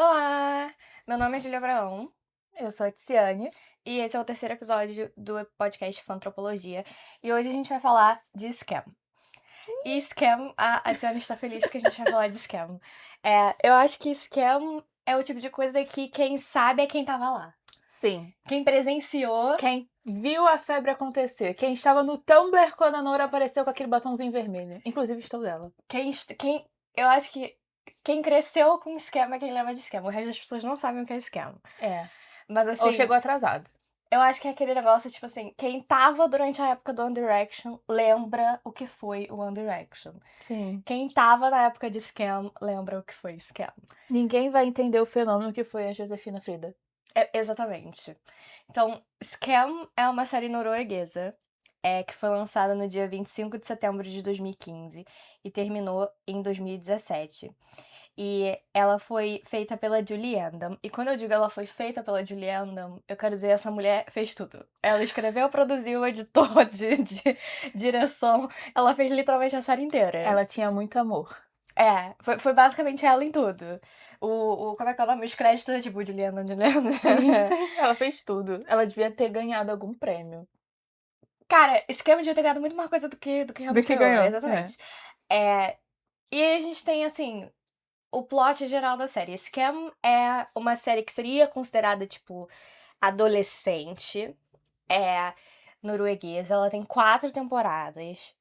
Olá! Meu nome é Julia Abraão Eu sou a Tiziane. e esse é o terceiro episódio do podcast Fantropologia. E hoje a gente vai falar de scam. E scam, a Tiziane está feliz porque a gente vai falar de scam. Eu acho que scam é o tipo de coisa que quem sabe é quem tava lá. Sim. Quem presenciou. Quem viu a febre acontecer. Quem estava no Tumblr quando a Nora apareceu com aquele batomzinho vermelho. Inclusive, estou dela. Eu acho que quem cresceu com scam é quem lembra de scam. O resto das pessoas não sabem o que é scam. É. Mas Ou assim. chegou atrasado. Eu acho que é aquele negócio, tipo assim, quem tava durante a época do One Direction lembra o que foi o One Direction. Sim. Quem tava na época de Scam lembra o que foi Scam. Ninguém vai entender o fenômeno que foi a Josefina Frida. Exatamente. Então, Scam é uma série norueguesa que foi lançada no dia 25 de setembro de 2015 e terminou em 2017. E ela foi feita pela Julie Andam. E quando eu digo ela foi feita pela Julie Andam, eu quero dizer essa mulher fez tudo. Ela escreveu, produziu, editou, de direção. Ela fez literalmente a série inteira. Ela tinha muito amor. Foi basicamente ela em tudo. Como é que é o nome? Os créditos é tipo Julie Andam, Julie Andam. Sim, ela fez tudo. Ela devia ter ganhado algum prêmio. Cara, esse Scam devia ter ganhado muito mais coisa do que Do realmente que ganhou. ganhou. Exatamente. E aí a gente tem, assim, o plot geral da série. Scam é uma série que seria considerada, tipo, adolescente. É norueguesa. Ela tem 4 temporadas.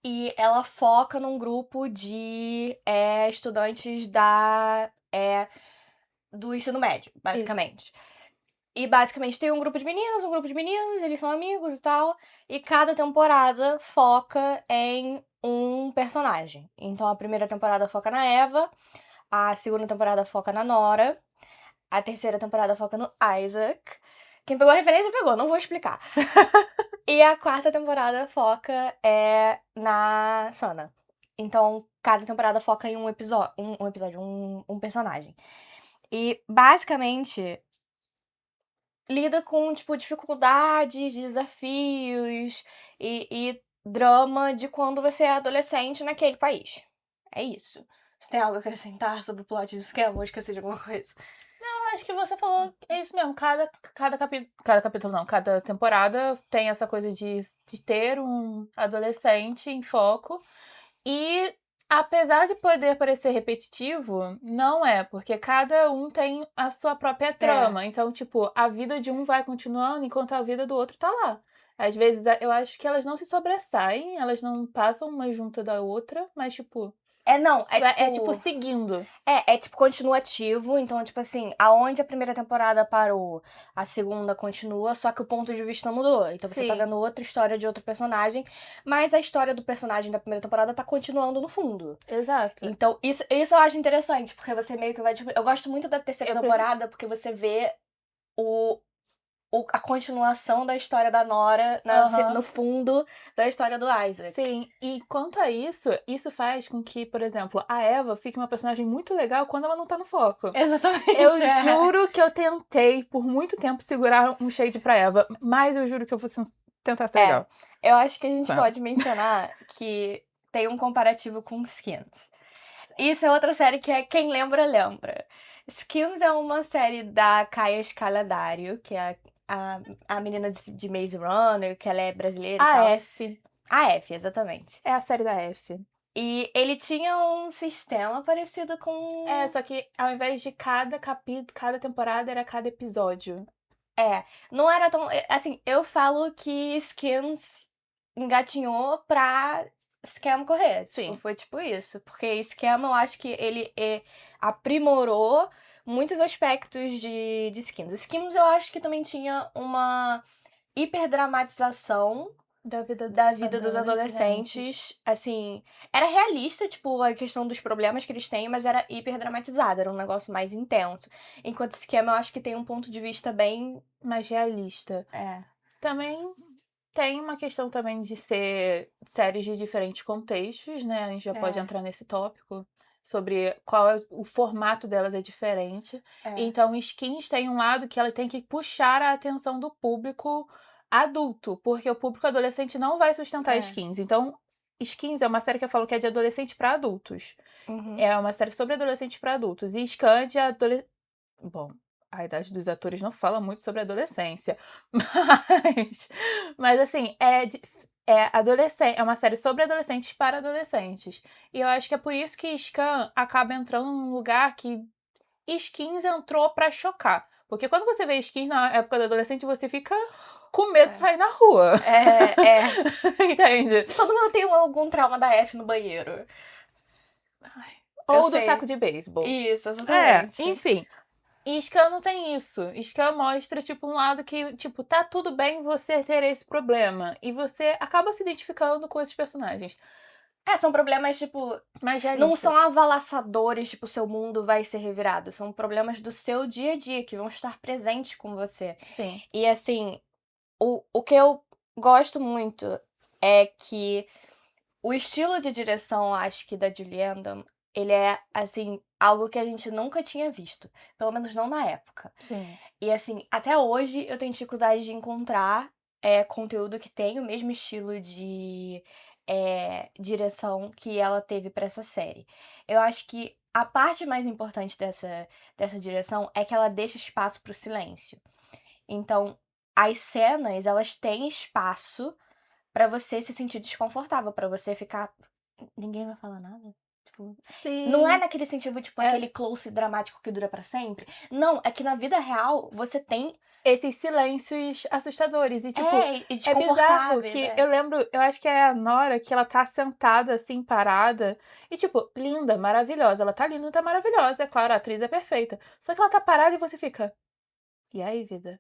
E ela foca num grupo de estudantes do ensino médio, basicamente. E basicamente tem um grupo de meninos, eles são amigos e tal. E cada temporada foca em um personagem. Então a primeira temporada foca na Eva, a segunda temporada foca na Nora, a terceira temporada foca no Isaac. Quem pegou a referência pegou, não vou explicar. E a quarta temporada foca na Sana. Então, cada temporada foca em um episódio, um personagem. E, basicamente, lida com, tipo, dificuldades, desafios e drama de quando você é adolescente naquele país. É isso. Você tem algo a acrescentar sobre o plot do esquema ou esqueci de alguma coisa? Acho que você falou, é isso mesmo. Cada temporada tem essa coisa de ter um adolescente em foco. E apesar de poder parecer repetitivo, não é, porque cada um tem a sua própria trama. Então, tipo, a vida de um vai continuando enquanto a vida do outro tá lá. Às vezes eu acho que elas não se sobressaem, elas não passam uma junto da outra, mas, tipo, Não, é tipo seguindo. tipo continuativo, então, tipo assim, aonde a primeira temporada parou, a segunda continua, só que o ponto de vista mudou. Então você tá Sim, vendo outra história de outro personagem, mas a história do personagem da primeira temporada tá continuando no fundo. exato. Então, isso eu acho interessante, porque você meio que vai, tipo, eu gosto muito da terceira temporada, porque você vê o, a continuação da história da Nora no fundo da história do Isaac. Sim, e quanto a isso faz com que, por exemplo, a Eva fique uma personagem muito legal quando ela não tá no foco. Exatamente. Eu juro que eu tentei por muito tempo segurar um shade pra Eva, mas eu juro que eu vou tentar ser legal. Eu acho que a gente Tá. pode mencionar que tem um comparativo com Skins. Isso é outra série que é Quem Lembra, Lembra. Skins é uma série da Kaia Scaladario, que é a menina de Maze Runner, que ela é brasileira e A tal. F. A F, exatamente. É a série da F. E ele tinha um sistema parecido com... Só que ao invés de cada capítulo, cada temporada, era cada episódio. Não era tão... Assim, eu falo que Skins engatinhou pra Scam correr. Sim. Tipo, foi tipo isso. Porque Scam, eu acho que ele aprimorou muitos aspectos de Skins. Skins, eu acho que também tinha uma hiperdramatização Da da vida dos adolescentes. Assim, era realista, tipo, a questão dos problemas que eles têm, mas era hiperdramatizado. Era um negócio mais intenso. Enquanto Scam, eu acho que tem um ponto de vista bem... Mais realista. Também tem uma questão também de ser séries de diferentes contextos, né? A gente já pode entrar nesse tópico sobre qual é o formato delas é diferente. Então, Skins tem um lado que ela tem que puxar a atenção do público adulto, porque o público adolescente não vai sustentar Skins. Então, Skins é uma série que eu falo que é de adolescente pra adultos. Uhum. É uma série sobre adolescentes pra adultos. E Skam é de adolescente. Bom, a idade dos atores não fala muito sobre adolescência. Mas assim, é uma série sobre adolescentes para adolescentes. E eu acho que é por isso que Skam acaba entrando num lugar que Skins entrou pra chocar. Porque quando você vê Skins na época da adolescente, você fica com medo de sair na rua. É. Entende? Todo mundo tem algum trauma da F no banheiro. Ou do sei. taco de beisebol. Isso, exatamente. Enfim. E Skam não tem isso. Skam mostra, tipo, um lado que, tipo, tá tudo bem você ter esse problema. E você acaba se identificando com esses personagens. São problemas, tipo, Mas não são avalaçadores, tipo, seu mundo vai ser revirado. São problemas do seu dia a dia, que vão estar presentes com você. Sim. E, assim, o que eu gosto muito é que o estilo de direção, acho que, da Julie Andam, ele é, assim, algo que a gente nunca tinha visto. Pelo menos não na época. Sim. E, assim, até hoje eu tenho dificuldade de encontrar conteúdo que tenha o mesmo estilo de direção que ela teve pra essa série. Eu acho que a parte mais importante dessa direção é que ela deixa espaço pro silêncio. Então, as cenas, elas têm espaço pra você se sentir desconfortável, pra você ficar. Ninguém vai falar nada? Tipo, Sim. não é naquele sentido, tipo, aquele close dramático que dura pra sempre. Não, é que na vida real você tem. Esses silêncios assustadores. E, tipo, E é bizarro desconfortáveis. que eu lembro, eu acho que é a Nora que ela tá sentada assim, parada. E, tipo, linda, maravilhosa. Ela tá linda, tá maravilhosa. É claro, a atriz é perfeita. Só que ela tá parada e você fica. E aí, vida?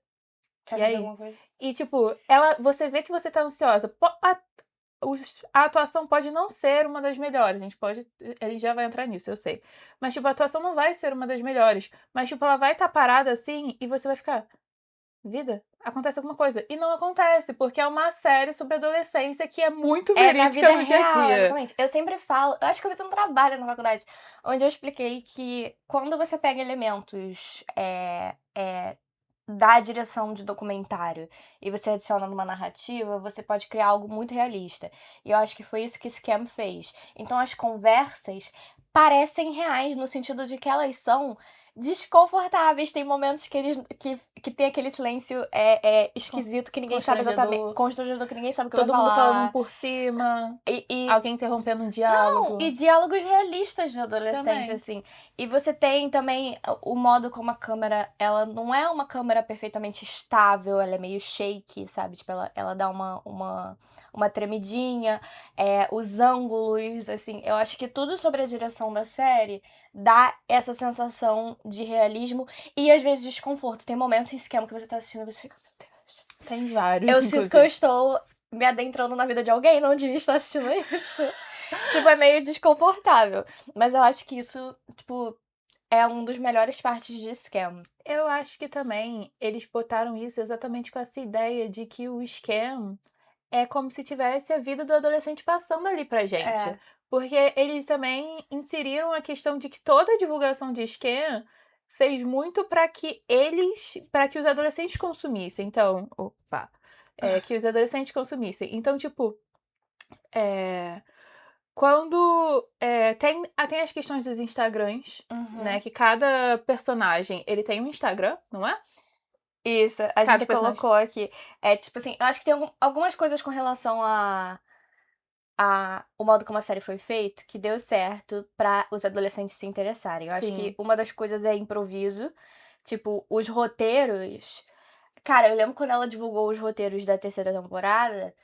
Quer E fazer aí? alguma coisa? E, tipo, você vê que você tá ansiosa. A atuação pode não ser uma das melhores. A gente já vai entrar nisso, eu sei. Mas, tipo, a atuação não vai ser uma das melhores. Mas, tipo, ela vai estar parada assim e você vai ficar. Vida, acontece alguma coisa. E não acontece, porque é uma série sobre adolescência que é muito verídica no dia a dia. Exatamente. Eu sempre falo, eu acho que eu fiz um trabalho na faculdade, onde eu expliquei que quando você pega elementos da direção de documentário e você adiciona numa narrativa, você pode criar algo muito realista. E eu acho que foi isso que Scam fez. Então as conversas parecem reais, no sentido de que elas são desconfortáveis. Tem momentos que tem aquele silêncio esquisito que ninguém sabe exatamente. Constrangedor que ninguém sabe o que vai Todo falar. mundo falando por cima. Alguém interrompendo um diálogo. Não, e diálogos realistas de adolescente, Também. assim. E você tem também o modo como a câmera, ela não é uma câmera perfeitamente estável, ela é meio shaky, sabe? Tipo, ela dá uma tremidinha, os ângulos, assim. Eu acho que tudo sobre a direção da série dá essa sensação de realismo e, às vezes, desconforto. Tem momentos em Scam que você tá assistindo e você fica, meu Deus. Tem vários, Eu inclusive. sinto que eu estou me adentrando na vida de alguém, não devia estar assistindo isso. Tipo, é meio desconfortável. Mas eu acho que isso, tipo, é um dos melhores partes de Scam. Eu acho que também eles botaram isso exatamente com essa ideia de que o Scam é como se tivesse a vida do adolescente passando ali pra gente. Porque eles também inseriram a questão de que toda a divulgação de Scam fez muito para que os adolescentes consumissem. Então, que os adolescentes consumissem. Então, tipo, quando tem as questões dos Instagrams, né? Que cada personagem, ele tem um Instagram, não é? Isso, a gente colocou aqui. Tipo assim, eu acho que tem algumas coisas com relação o modo como a série foi feito que deu certo pra os adolescentes se interessarem. Eu acho que uma das coisas é improviso. Tipo, os roteiros. Cara, eu lembro quando ela divulgou os roteiros da terceira temporada.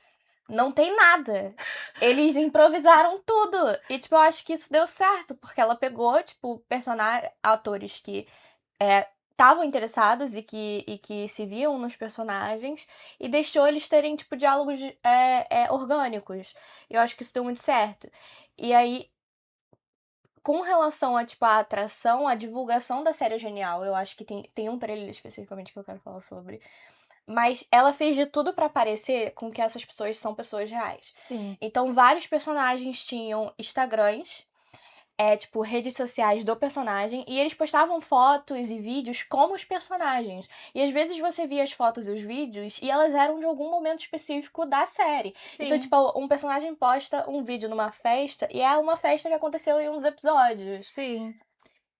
Não tem nada. Eles improvisaram tudo. E, tipo, eu acho que isso deu certo, porque ela pegou, tipo, atores que estavam interessados e que se viam nos personagens e deixou eles terem, tipo, diálogos orgânicos. E eu acho que isso deu muito certo. E aí, com relação a, tipo, a atração, a divulgação da série é genial. Eu acho que tem um trailer especificamente que eu quero falar sobre. Mas ela fez de tudo pra parecer com que essas pessoas são pessoas reais. Sim. Então, vários personagens tinham Instagrams. tipo, redes sociais do personagem, e eles postavam fotos e vídeos como os personagens. E às vezes você via as fotos e os vídeos e elas eram de algum momento específico da série. Sim. Então, tipo, um personagem posta um vídeo numa festa e é uma festa que aconteceu em um dos episódios. Sim.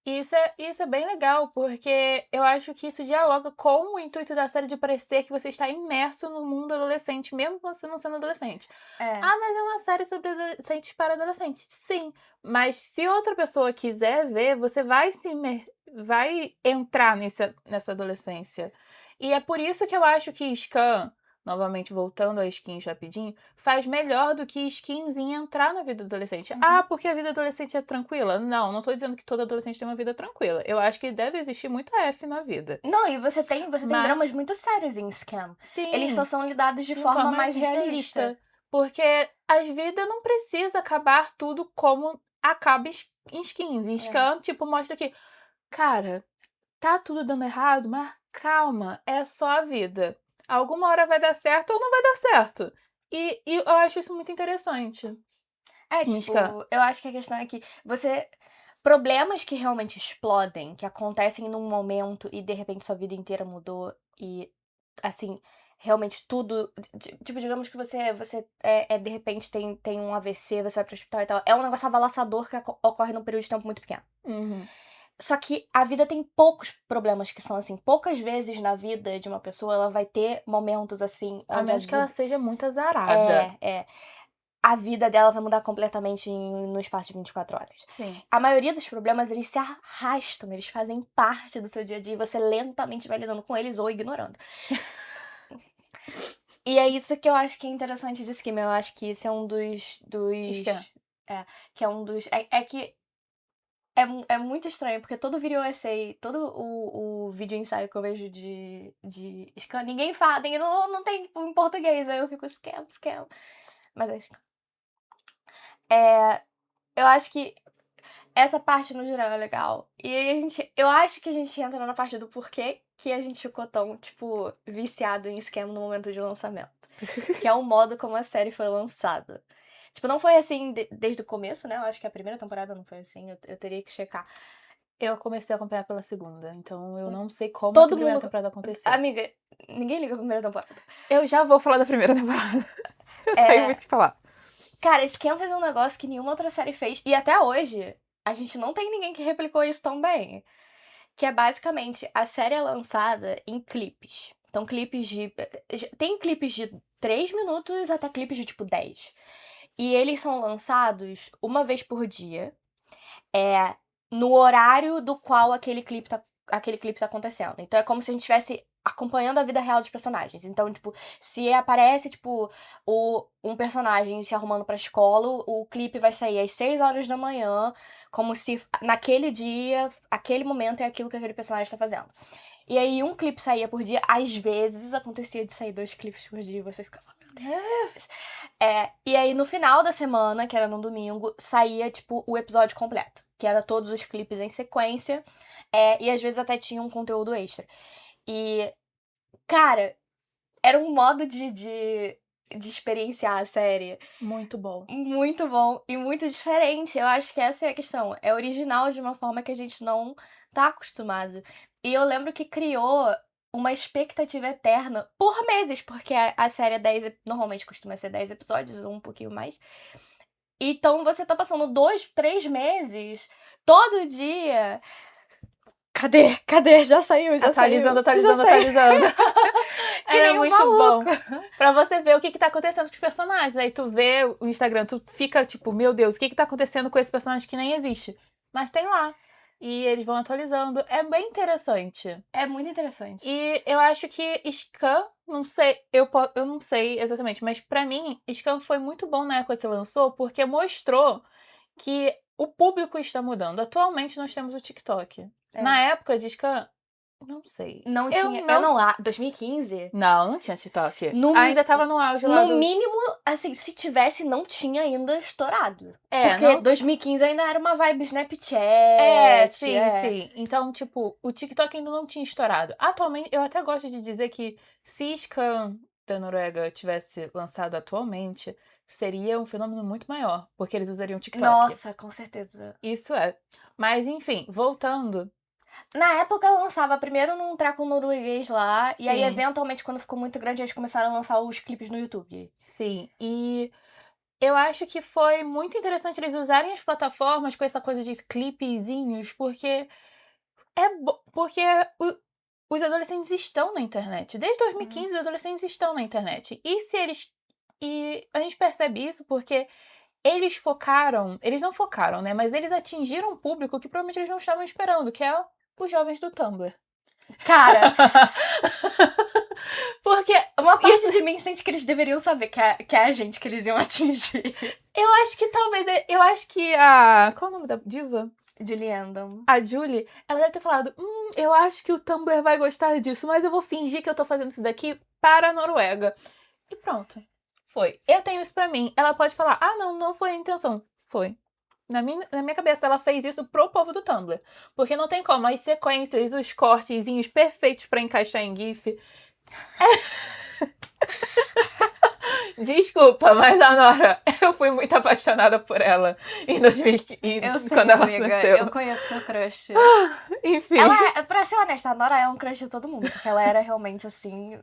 E isso é bem legal, porque eu acho que isso dialoga com o intuito da série de parecer que você está imerso no mundo adolescente, mesmo você não sendo adolescente. É. Ah, mas é uma série sobre adolescentes para adolescentes. Sim, mas se outra pessoa quiser ver, você vai vai entrar nessa adolescência. E é por isso que eu acho que Skam, novamente voltando a skins rapidinho, faz melhor do que skins em entrar na vida adolescente. Ah, porque a vida adolescente é tranquila? Não tô dizendo que todo adolescente tem uma vida tranquila. Eu acho que deve existir muita F na vida. Não, e você tem Mas- dramas muito sérios em Scam. Sim. Eles só são lidados de forma mais realista. Porque a vida não precisa acabar tudo como acaba em skins. Em Skam, tipo, mostra que, cara, tá tudo dando errado, mas calma, é só a vida. Alguma hora vai dar certo ou não vai dar certo. E eu acho isso muito interessante. É, tipo, Isca. eu acho que a questão é que você. Problemas que realmente explodem, que acontecem num momento e de repente sua vida inteira mudou e, assim, realmente tudo. Tipo, digamos que você de repente tem um AVC, você vai pro hospital e tal. É um negócio avalaçador que ocorre num período de tempo muito pequeno. Uhum. Só que a vida tem poucos problemas que são assim. Poucas vezes na vida de uma pessoa ela vai ter momentos assim. A Onde menos que ela seja muito azarada. a vida dela vai mudar completamente no espaço de 24 horas. Sim. A maioria dos problemas, eles se arrastam, eles fazem parte do seu dia a dia e você lentamente vai lidando com eles ou ignorando. E é isso que eu acho que é interessante de Esquema. Eu acho que isso é um dos... Esquema. que é um dos... que é muito estranho, porque todo vídeo essay, todo o vídeo ensaio que eu vejo de Scam, ninguém fala, não tem tipo, em português, aí eu fico Scam. Mas é Scam. Eu acho que essa parte no geral é legal. E aí eu acho que a gente entra na parte do porquê que a gente ficou tão, tipo, viciado em Scam no momento de lançamento. Que é o modo como a série foi lançada. Tipo, não foi assim desde o começo, né? Eu acho que a primeira temporada não foi assim, eu teria que checar. Eu comecei a acompanhar pela segunda, então eu não sei como Todo a primeira mundo- temporada aconteceu. Amiga, ninguém liga a primeira temporada. Eu já vou falar da primeira temporada. Eu tenho muito o que falar. Cara, Scam fez um negócio que nenhuma outra série fez. E até hoje, a gente não tem ninguém que replicou isso tão bem. Que é basicamente, a série é lançada em clipes. Então, clipes de... Tem clipes de 3 minutos até clipes de, tipo, 10. E eles são lançados uma vez por dia. No horário do qual aquele clipe tá acontecendo. Então, é como se a gente estivesse acompanhando a vida real dos personagens. Então, tipo, se aparece, tipo, um personagem se arrumando pra escola, o clipe vai sair às 6 horas da manhã, como se naquele dia, aquele momento é aquilo que aquele personagem tá fazendo. E aí, um clipe saía por dia, às vezes acontecia de sair 2 clipes por dia, e você ficava, meu Deus! E aí, no final da semana, que era no domingo, saía, tipo, o episódio completo, que era todos os clipes em sequência, e às vezes até tinha um conteúdo extra. E, cara, era um modo de experienciar a série Muito bom. muito bom e muito diferente. Eu acho que essa é a questão. É original de uma forma que a gente não tá acostumado. E eu lembro que criou uma expectativa eterna por meses, porque a série é 10, normalmente costuma ser 10 episódios, ou um pouquinho mais. Então você tá passando 2, 3 meses, todo dia. Cadê? Já saiu. Atualizando. Que Era nem um muito bom. maluco. Pra você ver o que tá acontecendo com os personagens. Aí tu vê o Instagram, tu fica tipo, meu Deus, o que tá acontecendo com esse personagem que nem existe? Mas tem lá. E eles vão atualizando. É bem interessante. É muito interessante. E eu acho que Skam, não sei, eu não sei exatamente, mas pra mim, Skam foi muito bom na época que lançou, porque mostrou que o público está mudando. Atualmente nós temos o TikTok. Na época de Skam, não sei. Não tinha. 2015? Não tinha TikTok. No Ainda tava no auge lá. No mínimo, assim, se tivesse, não tinha ainda estourado. É, porque não... 2015 ainda era uma vibe Snapchat. Sim. Então, tipo, o TikTok ainda não tinha estourado. Atualmente, eu até gosto de dizer que se Skam da Noruega tivesse lançado atualmente, seria um fenômeno muito maior, porque eles usariam TikTok. Nossa, com certeza. Isso é. Mas, enfim, voltando. Na época, lançava primeiro num treco norueguês lá, e aí, Sim. eventualmente, quando ficou muito grande, eles começaram a lançar os clipes no YouTube. Sim, e eu acho que foi muito interessante eles usarem as plataformas com essa coisa de clipezinhos, porque porque os adolescentes estão na internet. Desde 2015, os adolescentes estão na internet. E a gente percebe isso porque eles não focaram, né? Mas eles atingiram um público que provavelmente eles não estavam esperando, que é os jovens do Tumblr. Cara, porque uma parte de mim sente que eles deveriam saber que é a gente que eles iam atingir. eu acho que eu acho que a... Qual é o nome da diva? Julie Andam. A Julie, ela deve ter falado, eu acho que o Tumblr vai gostar disso, mas eu vou fingir que eu tô fazendo isso daqui para a Noruega. E pronto. Foi. Eu tenho isso pra mim. Ela pode falar, não foi a intenção. Foi. Na minha cabeça, ela fez isso pro povo do Tumblr. Porque não tem como. As sequências, os cortezinhos perfeitos pra encaixar em GIF. Desculpa, mas a Nora, eu fui muito apaixonada por ela em 2015, Eu sei, quando ela amiga, nasceu. eu conheço seu crush. Enfim. Pra ser honesta, a Nora é um crush de todo mundo, porque ela era realmente, assim...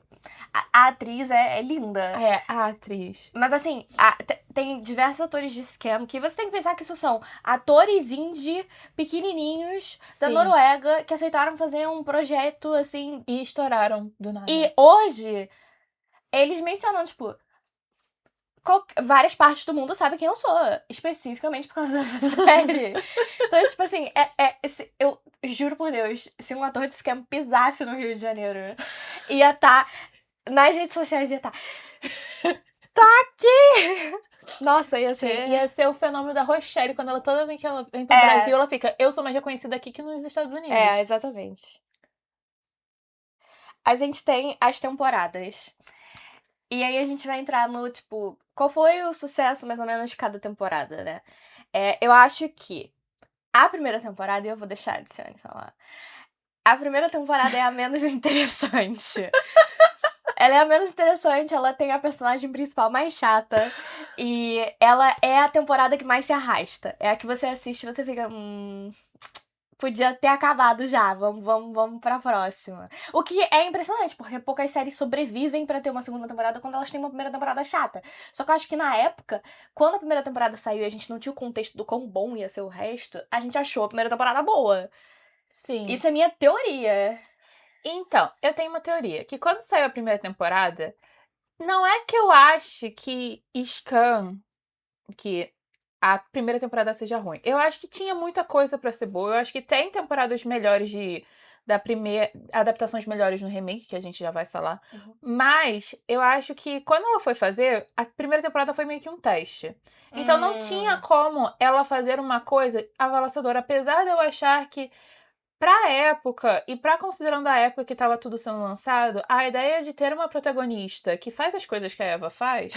A atriz é linda. É, a atriz. Mas, assim, tem diversos atores de Scam que você tem que pensar que isso são atores indie pequenininhos da Sim. Noruega que aceitaram fazer um projeto, assim... E estouraram do nada. E hoje, eles mencionam, tipo... Várias partes do mundo sabem quem eu sou, especificamente por causa dessa série. Então, tipo assim, eu juro por Deus, se um ator de Scam pisasse no Rio de Janeiro, ia estar nas redes sociais, ia estar. Tá aqui! Nossa, ia ser. Ia ser o fenômeno da Rochelle, quando toda vez que ela vem pro Brasil, ela fica, eu sou mais reconhecida aqui que nos Estados Unidos. É, exatamente. A gente tem as temporadas. E aí a gente vai entrar no, tipo, qual foi o sucesso, mais ou menos, de cada temporada, né? Eu acho que a primeira temporada, e eu vou deixar a Luciane falar, a primeira temporada é a menos interessante. Ela é a menos interessante, ela tem a personagem principal mais chata, e ela é a temporada que mais se arrasta. É a que você assiste e você fica, podia ter acabado já, vamos pra próxima. O que é impressionante, porque poucas séries sobrevivem pra ter uma segunda temporada quando elas têm uma primeira temporada chata. Só que eu acho que na época, quando a primeira temporada saiu e a gente não tinha o contexto do quão bom ia ser o resto, a gente achou a primeira temporada boa. Sim. Isso é minha teoria. Então, eu tenho uma teoria, que quando saiu a primeira temporada, não é que eu ache que Scam, que a primeira temporada seja ruim. Eu acho que tinha muita coisa pra ser boa. Eu acho que tem temporadas melhores da primeira... Adaptações melhores no remake, que a gente já vai falar. Uhum. Mas eu acho que quando ela foi fazer, a primeira temporada foi meio que um teste. Então não tinha como ela fazer uma coisa avalaçadora. Apesar de eu achar que, pra época, e considerando a época que tava tudo sendo lançado, a ideia de ter uma protagonista que faz as coisas que a Eva faz...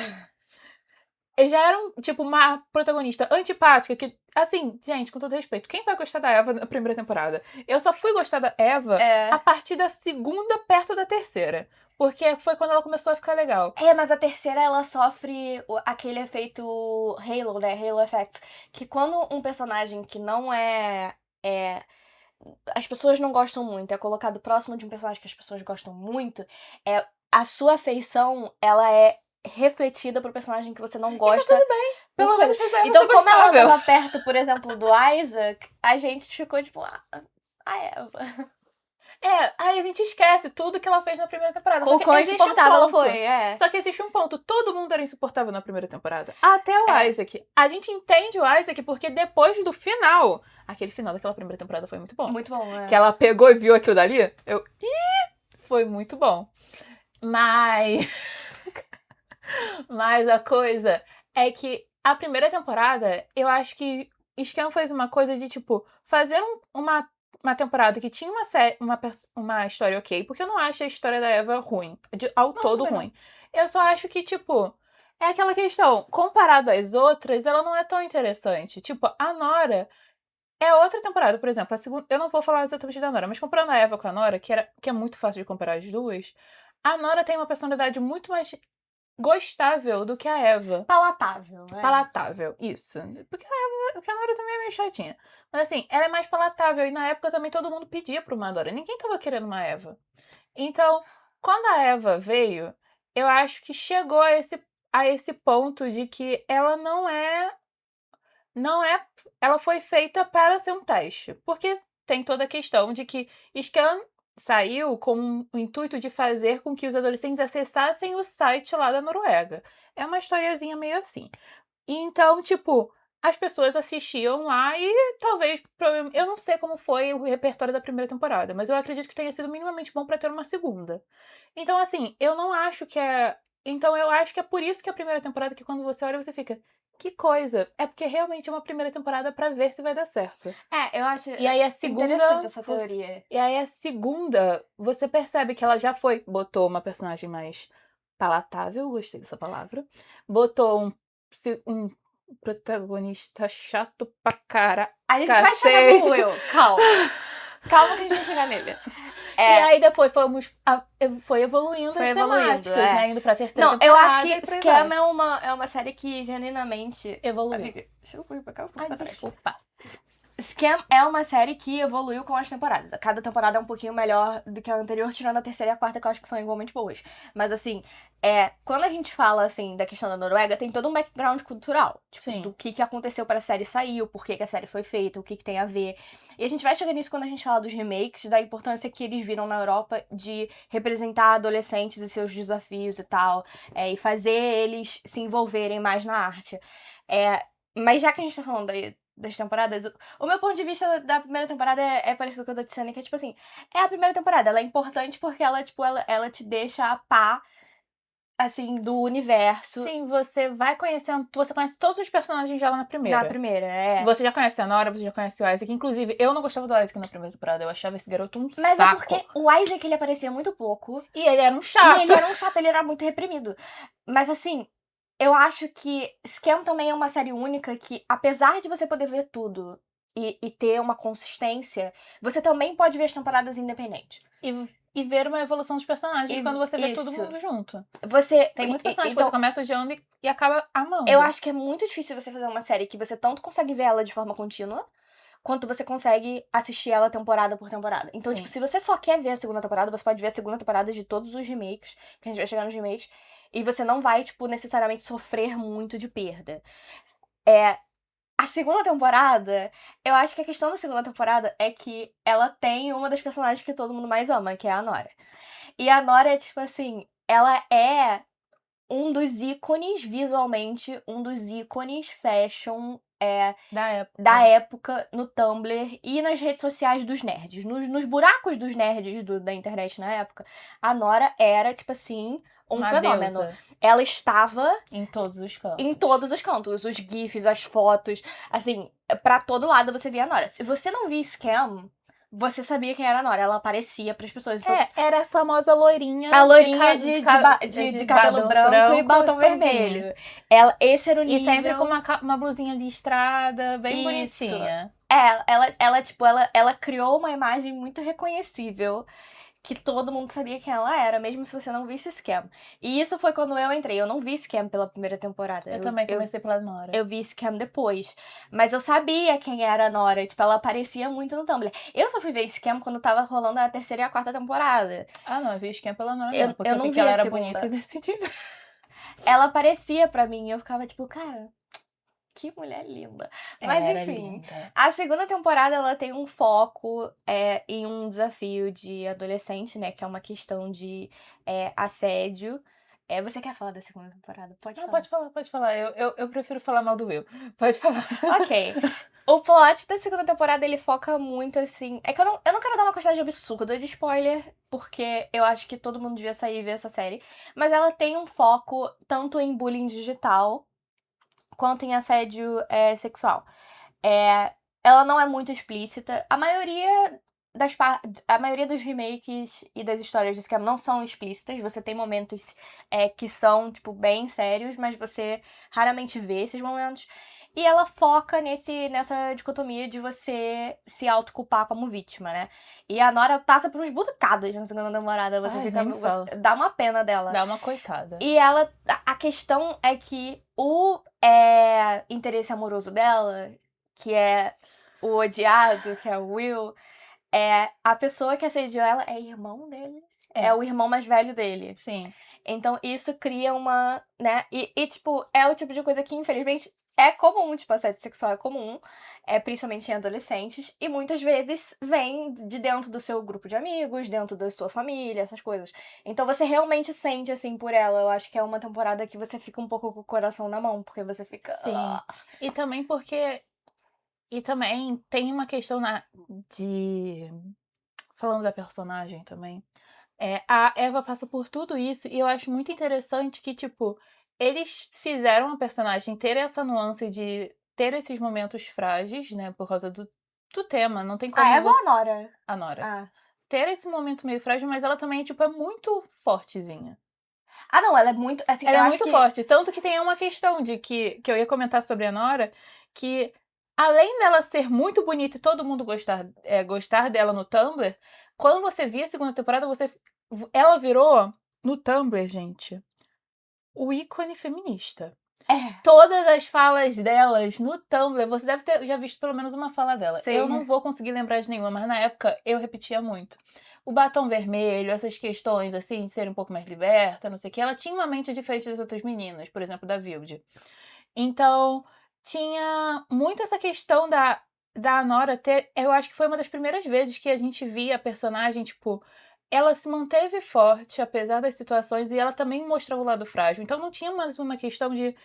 já era, tipo, uma protagonista antipática que, assim, gente, com todo respeito, quem vai gostar da Eva na primeira temporada? Eu só fui gostar da Eva a partir da segunda, perto da terceira. Porque foi quando ela começou a ficar legal. Mas a terceira, ela sofre aquele efeito Halo, né? Halo Effect. Que quando um personagem que não as pessoas não gostam muito, é colocado próximo de um personagem que as pessoas gostam muito, a sua afeição, ela é refletida pro personagem que você não gosta. Tudo bem. Pelo menos fazer ela Então, ser como ela gostável. tava perto, por exemplo, do Isaac, a gente ficou tipo, a Eva. Aí a gente esquece tudo que ela fez na primeira temporada. Com quão insuportável ela foi, Só que existe um ponto. Todo mundo era insuportável na primeira temporada. Até o Isaac. A gente entende o Isaac porque depois do final... Aquele final daquela primeira temporada foi muito bom. Muito bom, Que ela pegou e viu aquilo dali. Foi muito bom. Mas a coisa é que a primeira temporada, eu acho que Scam fez uma coisa de, tipo, fazer uma temporada que tinha uma história ok, porque eu não acho a história da Eva ruim, ao todo ruim. Eu só acho que, tipo, é aquela questão, comparado às outras, ela não é tão interessante. Tipo, a Nora é outra temporada, por exemplo, a segunda, eu não vou falar exatamente da Nora, mas comparando a Eva com a Nora, que é muito fácil de comparar as duas, a Nora tem uma personalidade muito mais gostável do que a Eva. Palatável, né? Palatável, isso. Porque a Nora também é meio chatinha. Mas assim, ela é mais palatável. E na época também todo mundo pedia pra uma Nora. Ninguém tava querendo uma Eva. Então, quando a Eva veio, eu acho que chegou a esse ponto de que ela não é. Ela foi feita para ser um teste. Porque tem toda a questão de que Scam saiu com o intuito de fazer com que os adolescentes acessassem o site lá da Noruega. É uma historiazinha meio assim. Então, tipo, as pessoas assistiam lá e talvez. Eu não sei como foi o repertório da primeira temporada, mas eu acredito que tenha sido minimamente bom pra ter uma segunda. Então, assim, eu não acho que é. Então, eu acho que é por isso que a primeira temporada, que quando você olha, você fica. Que coisa! É porque realmente é uma primeira temporada pra ver se vai dar certo. Eu acho E aí a segunda. interessante essa teoria. E aí a segunda, você percebe que ela já botou uma personagem mais palatável, gostei dessa palavra. Botou um protagonista chato pra cara. A gente vai chegar no Will, calma. Calma que a gente vai chegar nele. E aí depois foi evoluindo as temáticas, é. né? Indo pra terceira temporada. Não, eu acho que Scam é uma série que genuinamente evoluiu. Amiga, deixa eu ir pra cá um pouco pra trás. Desculpa. Scam é uma série que evoluiu com as temporadas. Cada temporada é um pouquinho melhor do que a anterior, tirando a terceira e a quarta, que eu acho que são igualmente boas. Mas, assim, quando a gente fala, assim, da questão da Noruega, tem todo um background cultural. Tipo, do que aconteceu pra série sair, o porquê que a série foi feita, o que tem a ver. E a gente vai chegar nisso quando a gente fala dos remakes, da importância que eles viram na Europa de representar adolescentes e seus desafios e tal, e fazer eles se envolverem mais na arte. Mas já que a gente tá falando das temporadas, o meu ponto de vista da primeira temporada é parecido com o da Tsane, que é tipo assim, é a primeira temporada, ela é importante porque ela, tipo, ela te deixa a pá, assim, do universo. Sim, você vai conhecendo, você conhece todos os personagens dela na primeira. Na primeira, Você já conhece a Nora, você já conhece o Isaac, inclusive, eu não gostava do Isaac na primeira temporada, eu achava esse garoto um Mas saco. é porque o Isaac, ele aparecia muito pouco. E ele era um chato. Ele era muito reprimido. Mas assim, eu acho que Scam também é uma série única que, apesar de você poder ver tudo e ter uma consistência, você também pode ver as temporadas independentes. E ver uma evolução dos personagens quando você vê todo mundo junto. Tem muito personagem que você começa odiando e acaba amando. Eu acho que é muito difícil você fazer uma série que você tanto consegue ver ela de forma contínua, quanto você consegue assistir ela temporada por temporada. Então, tipo, se você só quer ver a segunda temporada, você pode ver a segunda temporada de todos os remakes, que a gente vai chegar nos remakes, e você não vai, tipo, necessariamente sofrer muito de perda. A segunda temporada, eu acho que a questão da segunda temporada é que ela tem uma das personagens que todo mundo mais ama, que é a Nora. E a Nora é, tipo assim, ela é um dos ícones, visualmente, um dos ícones fashion da época no Tumblr e nas redes sociais dos nerds. Nos buracos dos nerds da internet na época, a Nora era, tipo assim, um fenômeno. Deusa. Ela estava em todos os cantos. Em todos os cantos. Os GIFs, as fotos, assim, pra todo lado você via a Nora. Se você não via Scam, você sabia quem era a Nora. Ela aparecia pras pessoas. Então, era a famosa loirinha. A loirinha de cabelo branco e batom vermelho. Esse era o nível. E sempre com uma blusinha listrada, bem bonitinha. Ela criou uma imagem muito reconhecível, que todo mundo sabia quem ela era, mesmo se você não visse Scam. E isso foi quando eu entrei. Eu não vi Scam pela primeira temporada. Eu também comecei pela Nora. Eu vi Scam depois. Mas eu sabia quem era a Nora. Tipo, ela aparecia muito no Tumblr. Eu só fui ver Scam quando tava rolando a terceira e a quarta temporada. Ah, não. Eu vi Scam pela Nora, não. Porque eu não vi que ela era bonita e decidi ver. Ela aparecia pra mim e eu ficava tipo, cara... Que mulher linda. Mas enfim, a segunda temporada ela tem um foco em um desafio de adolescente, né? Que é uma questão de assédio. Você quer falar da segunda temporada? Pode falar. Eu prefiro falar mal do Will. Pode falar. Ok. O plot da segunda temporada, ele foca muito, assim... É que eu não quero dar uma quantidade absurda de spoiler, porque eu acho que todo mundo devia sair e ver essa série. Mas ela tem um foco tanto em bullying digital quanto em assédio sexual. Ela não é muito explícita. A maioria a maioria dos remakes e das histórias de scam não são explícitas. Você tem momentos que são, tipo, bem sérios, mas você raramente vê esses momentos. E ela foca nessa dicotomia de você se autoculpar como vítima, né? E a Nora passa por uns butucados na segunda temporada. Você Ai, nem me fala. dá uma pena dela. Dá uma coitada. E a questão é que o interesse amoroso dela, que é o odiado, que é o Will, a pessoa que assediou ela é irmão dele. É o irmão mais velho dele. Sim. Então isso cria uma, né? E tipo, é o tipo de coisa que, infelizmente, é comum, tipo, assédio sexual é comum, principalmente em adolescentes, e muitas vezes vem de dentro do seu grupo de amigos, dentro da sua família, essas coisas. Então você realmente sente, assim, por ela. Eu acho que é uma temporada que você fica um pouco com o coração na mão, porque você fica... Sim. E também porque... E também tem uma questão falando da personagem também. A Eva passa por tudo isso e eu acho muito interessante que, tipo, eles fizeram a personagem ter essa nuance de ter esses momentos frágeis, né? Por causa do tema. Não tem como. A Eva ou a Nora? A Nora. Ah. Ter esse momento meio frágil, mas ela também, tipo, é muito fortezinha. Ah, não, ela é muito. Assim, ela eu é acho muito forte. Tanto que tem uma questão de que eu ia comentar sobre a Nora, que além dela ser muito bonita e todo mundo gostar dela no Tumblr, quando você via a segunda temporada, ela virou, no Tumblr, gente, o ícone feminista. Todas as falas delas no Tumblr, você deve ter já visto pelo menos uma fala dela. Sim. Eu não vou conseguir lembrar de nenhuma, mas na época eu repetia muito. O batom vermelho, essas questões, assim, de ser um pouco mais liberta, não sei o que. Ela tinha uma mente diferente das outras meninas, por exemplo, da Vilde. Então, tinha muito essa questão da Nora ter... Eu acho que foi uma das primeiras vezes que a gente via a personagem, tipo... Ela se manteve forte, apesar das situações, e ela também mostrava o lado frágil. Então, não tinha mais uma questão de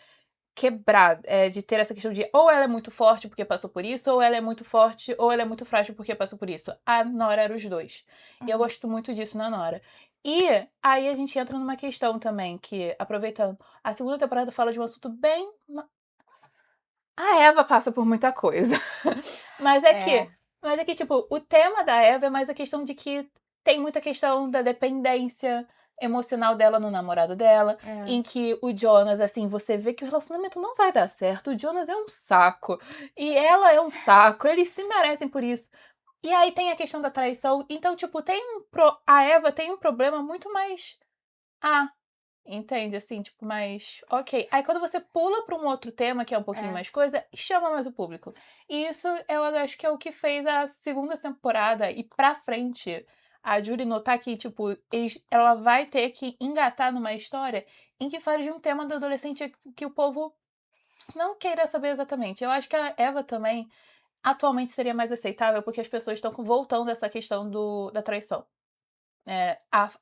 quebrar, de ter essa questão de ou ela é muito forte porque passou por isso, ou ela é muito forte, ou ela é muito frágil porque passou por isso. A Nora era os dois. E eu gosto muito disso na Nora. E aí a gente entra numa questão também, que, aproveitando, a segunda temporada fala de um assunto bem... A Eva passa por muita coisa. Mas é que, tipo, o tema da Eva é mais a questão de que tem muita questão da dependência emocional dela no namorado dela, em que o Jonas, assim, você vê que o relacionamento não vai dar certo, o Jonas é um saco, e ela é um saco, eles se merecem por isso. E aí tem a questão da traição, então, tipo, a Eva tem um problema muito mais... entende? Assim, tipo, mais... Ok. Aí quando você pula pra um outro tema, que é um pouquinho mais coisa, chama mais o público. E isso, eu acho que é o que fez a segunda temporada e pra frente a Julie notar que, tipo, ela vai ter que engatar numa história em que fale de um tema do adolescente que o povo não queira saber exatamente. Eu acho que a Eva também, atualmente, seria mais aceitável porque as pessoas estão voltando a essa questão da traição.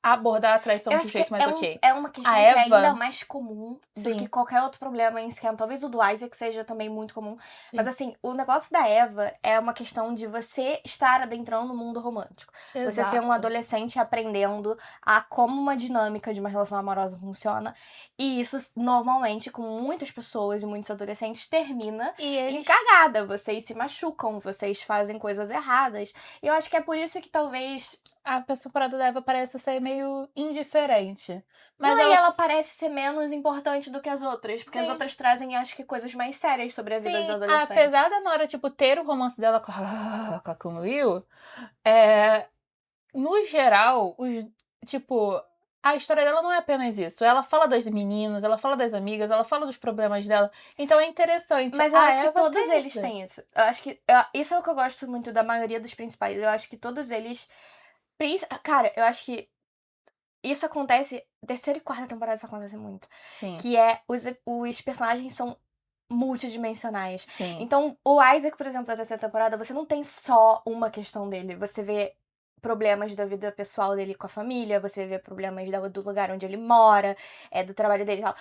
Abordar a traição de um jeito mais ok. É uma questão que é ainda mais comum do que qualquer outro problema em scam. Talvez o do Isaac seja também muito comum. Sim. Mas assim, o negócio da Eva é uma questão de você estar adentrando no mundo romântico. Exato. Você ser um adolescente aprendendo a como uma dinâmica de uma relação amorosa funciona. E isso, normalmente, com muitas pessoas e muitos adolescentes, termina em cagada. Vocês se machucam, vocês fazem coisas erradas. E eu acho que é por isso que talvez... a temporada da Eva parece ser meio indiferente. Mas não, ela parece ser menos importante do que as outras. Porque as outras trazem, acho que, coisas mais sérias sobre a vida do adolescente. Apesar da Nora, tipo, ter o romance dela com a Will, no geral, a história dela não é apenas isso. Ela fala das meninas, ela fala das amigas, ela fala dos problemas dela. Então é interessante. Mas eu acho que todos eles têm isso. Eu acho que... isso é o que eu gosto muito da maioria dos principais. Eu acho que todos eles... Cara, eu acho que isso acontece... Terceira e quarta temporada isso acontece muito. Sim. Que os personagens são multidimensionais. Sim. Então, o Isaac, por exemplo, da terceira temporada, você não tem só uma questão dele. Você vê problemas da vida pessoal dele com a família, você vê problemas do lugar onde ele mora, do trabalho dele e tal.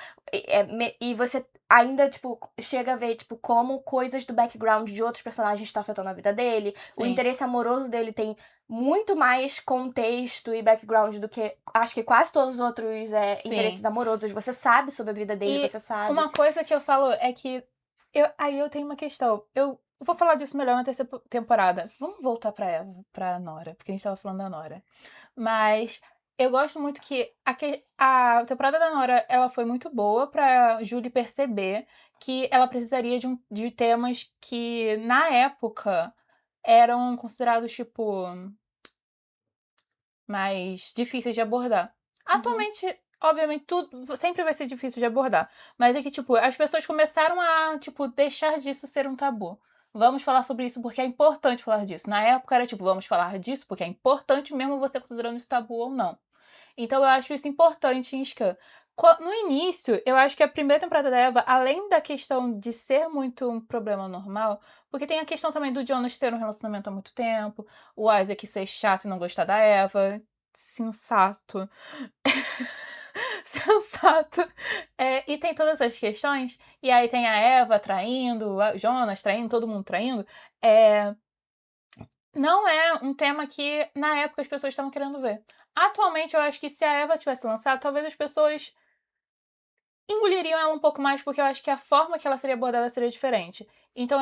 E você ainda, tipo, chega a ver, tipo, como coisas do background de outros personagens estão afetando a vida dele. Sim. O interesse amoroso dele tem muito mais contexto e background do que, acho que quase todos os outros interesses amorosos. Você sabe sobre a vida dele, você sabe. Uma coisa que eu falo é que aí eu tenho uma questão. vou falar disso melhor na terceira temporada. Vamos voltar pra Nora, porque a gente tava falando da Nora. Mas eu gosto muito que a temporada da Nora, ela foi muito boa pra Julie perceber que ela precisaria de temas que, na época, eram considerados, tipo, mais difíceis de abordar. Atualmente, obviamente, tudo sempre vai ser difícil de abordar. Mas é que, tipo, as pessoas começaram a, tipo, deixar disso ser um tabu. Vamos falar sobre isso porque é importante falar disso. Na época era tipo, vamos falar disso porque é importante mesmo você considerando isso tabu ou não. Então eu acho isso importante em Skam. No início, eu acho que a primeira temporada da Eva, além da questão de ser muito um problema normal, porque tem a questão também do Jonas ter um relacionamento há muito tempo, o Isaac ser chato e não gostar da Eva, sensato. Sensato. E tem todas essas questões, e aí tem a Eva traindo, o Jonas traindo, todo mundo traindo. Não é um tema que, na época, as pessoas estavam querendo ver. Atualmente, eu acho que se a Eva tivesse lançado, talvez as pessoas engoliriam ela um pouco mais, porque eu acho que a forma que ela seria abordada seria diferente. Então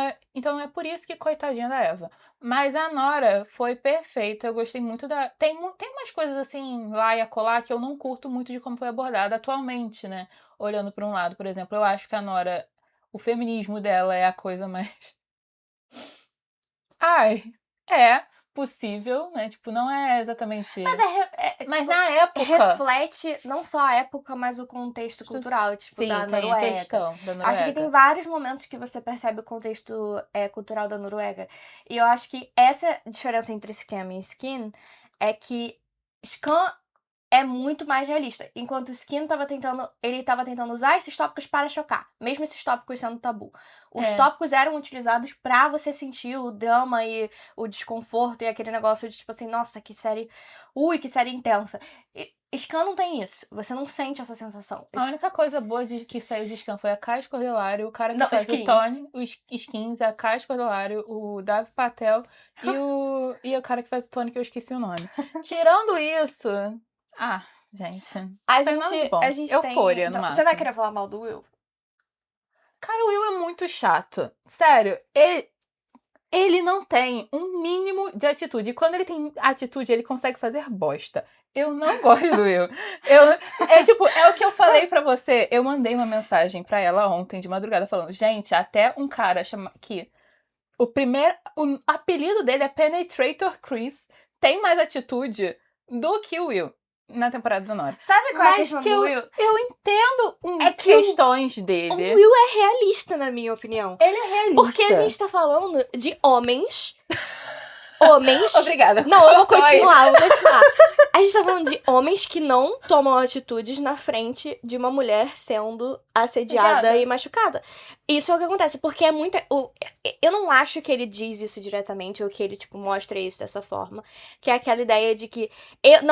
é por isso que coitadinha da Eva. Mas a Nora foi perfeita, eu gostei muito da... Tem umas coisas assim, lá e acolá, que eu não curto muito de como foi abordada atualmente, né? Olhando por um lado, por exemplo, eu acho que a Nora, o feminismo dela é a coisa mais... Ai, é possível, né? Tipo, não é exatamente... Mas tipo, na época... reflete não só a época, mas o contexto cultural, tipo, Sim, da tem Noruega. a questão da Noruega. Acho que tem vários momentos que você percebe o contexto cultural da Noruega. E eu acho que essa diferença entre Skam e Skin é que Skam é muito mais realista. Enquanto o Skin tava tentando usar esses tópicos para chocar. Mesmo esses tópicos sendo tabu. Os tópicos eram utilizados pra você sentir o drama e o desconforto e aquele negócio de tipo assim, nossa, que série... Ui, que série intensa. Scan não tem isso. Você não sente essa sensação. A única coisa boa que saiu de Scan foi a Kai Cordelário, o cara que Não, faz Skin. o Tony, os Skins, a Kai Cordelário, o Davi Patel e o cara que faz o Tony, que eu esqueci o nome. Tirando isso... Ah, gente. A Isso é nada de bom. gente Eufória, tem... no máximo. Você vai querer falar mal do Will? Cara, o Will é muito chato. Sério, ele não tem um mínimo de atitude. E quando ele tem atitude, ele consegue fazer bosta. Eu não gosto do Will. É o que eu falei pra você. Eu mandei uma mensagem pra ela ontem, de madrugada, falando, gente, até um cara que o apelido dele é Penetrator Chris, tem mais atitude do que o Will na temporada da Nora. Sabe qual é a questão do Will? Eu entendo questões dele. O Will é realista, na minha opinião. Ele é realista. Porque a gente tá falando de homens... Homens... Obrigada. Não, eu vou continuar. A gente tá falando de homens que não tomam atitudes na frente de uma mulher sendo assediada e machucada. Isso é o que acontece, porque é muita... Eu não acho que ele diz isso diretamente, ou que ele, tipo, mostra isso dessa forma. Que é aquela ideia de que eu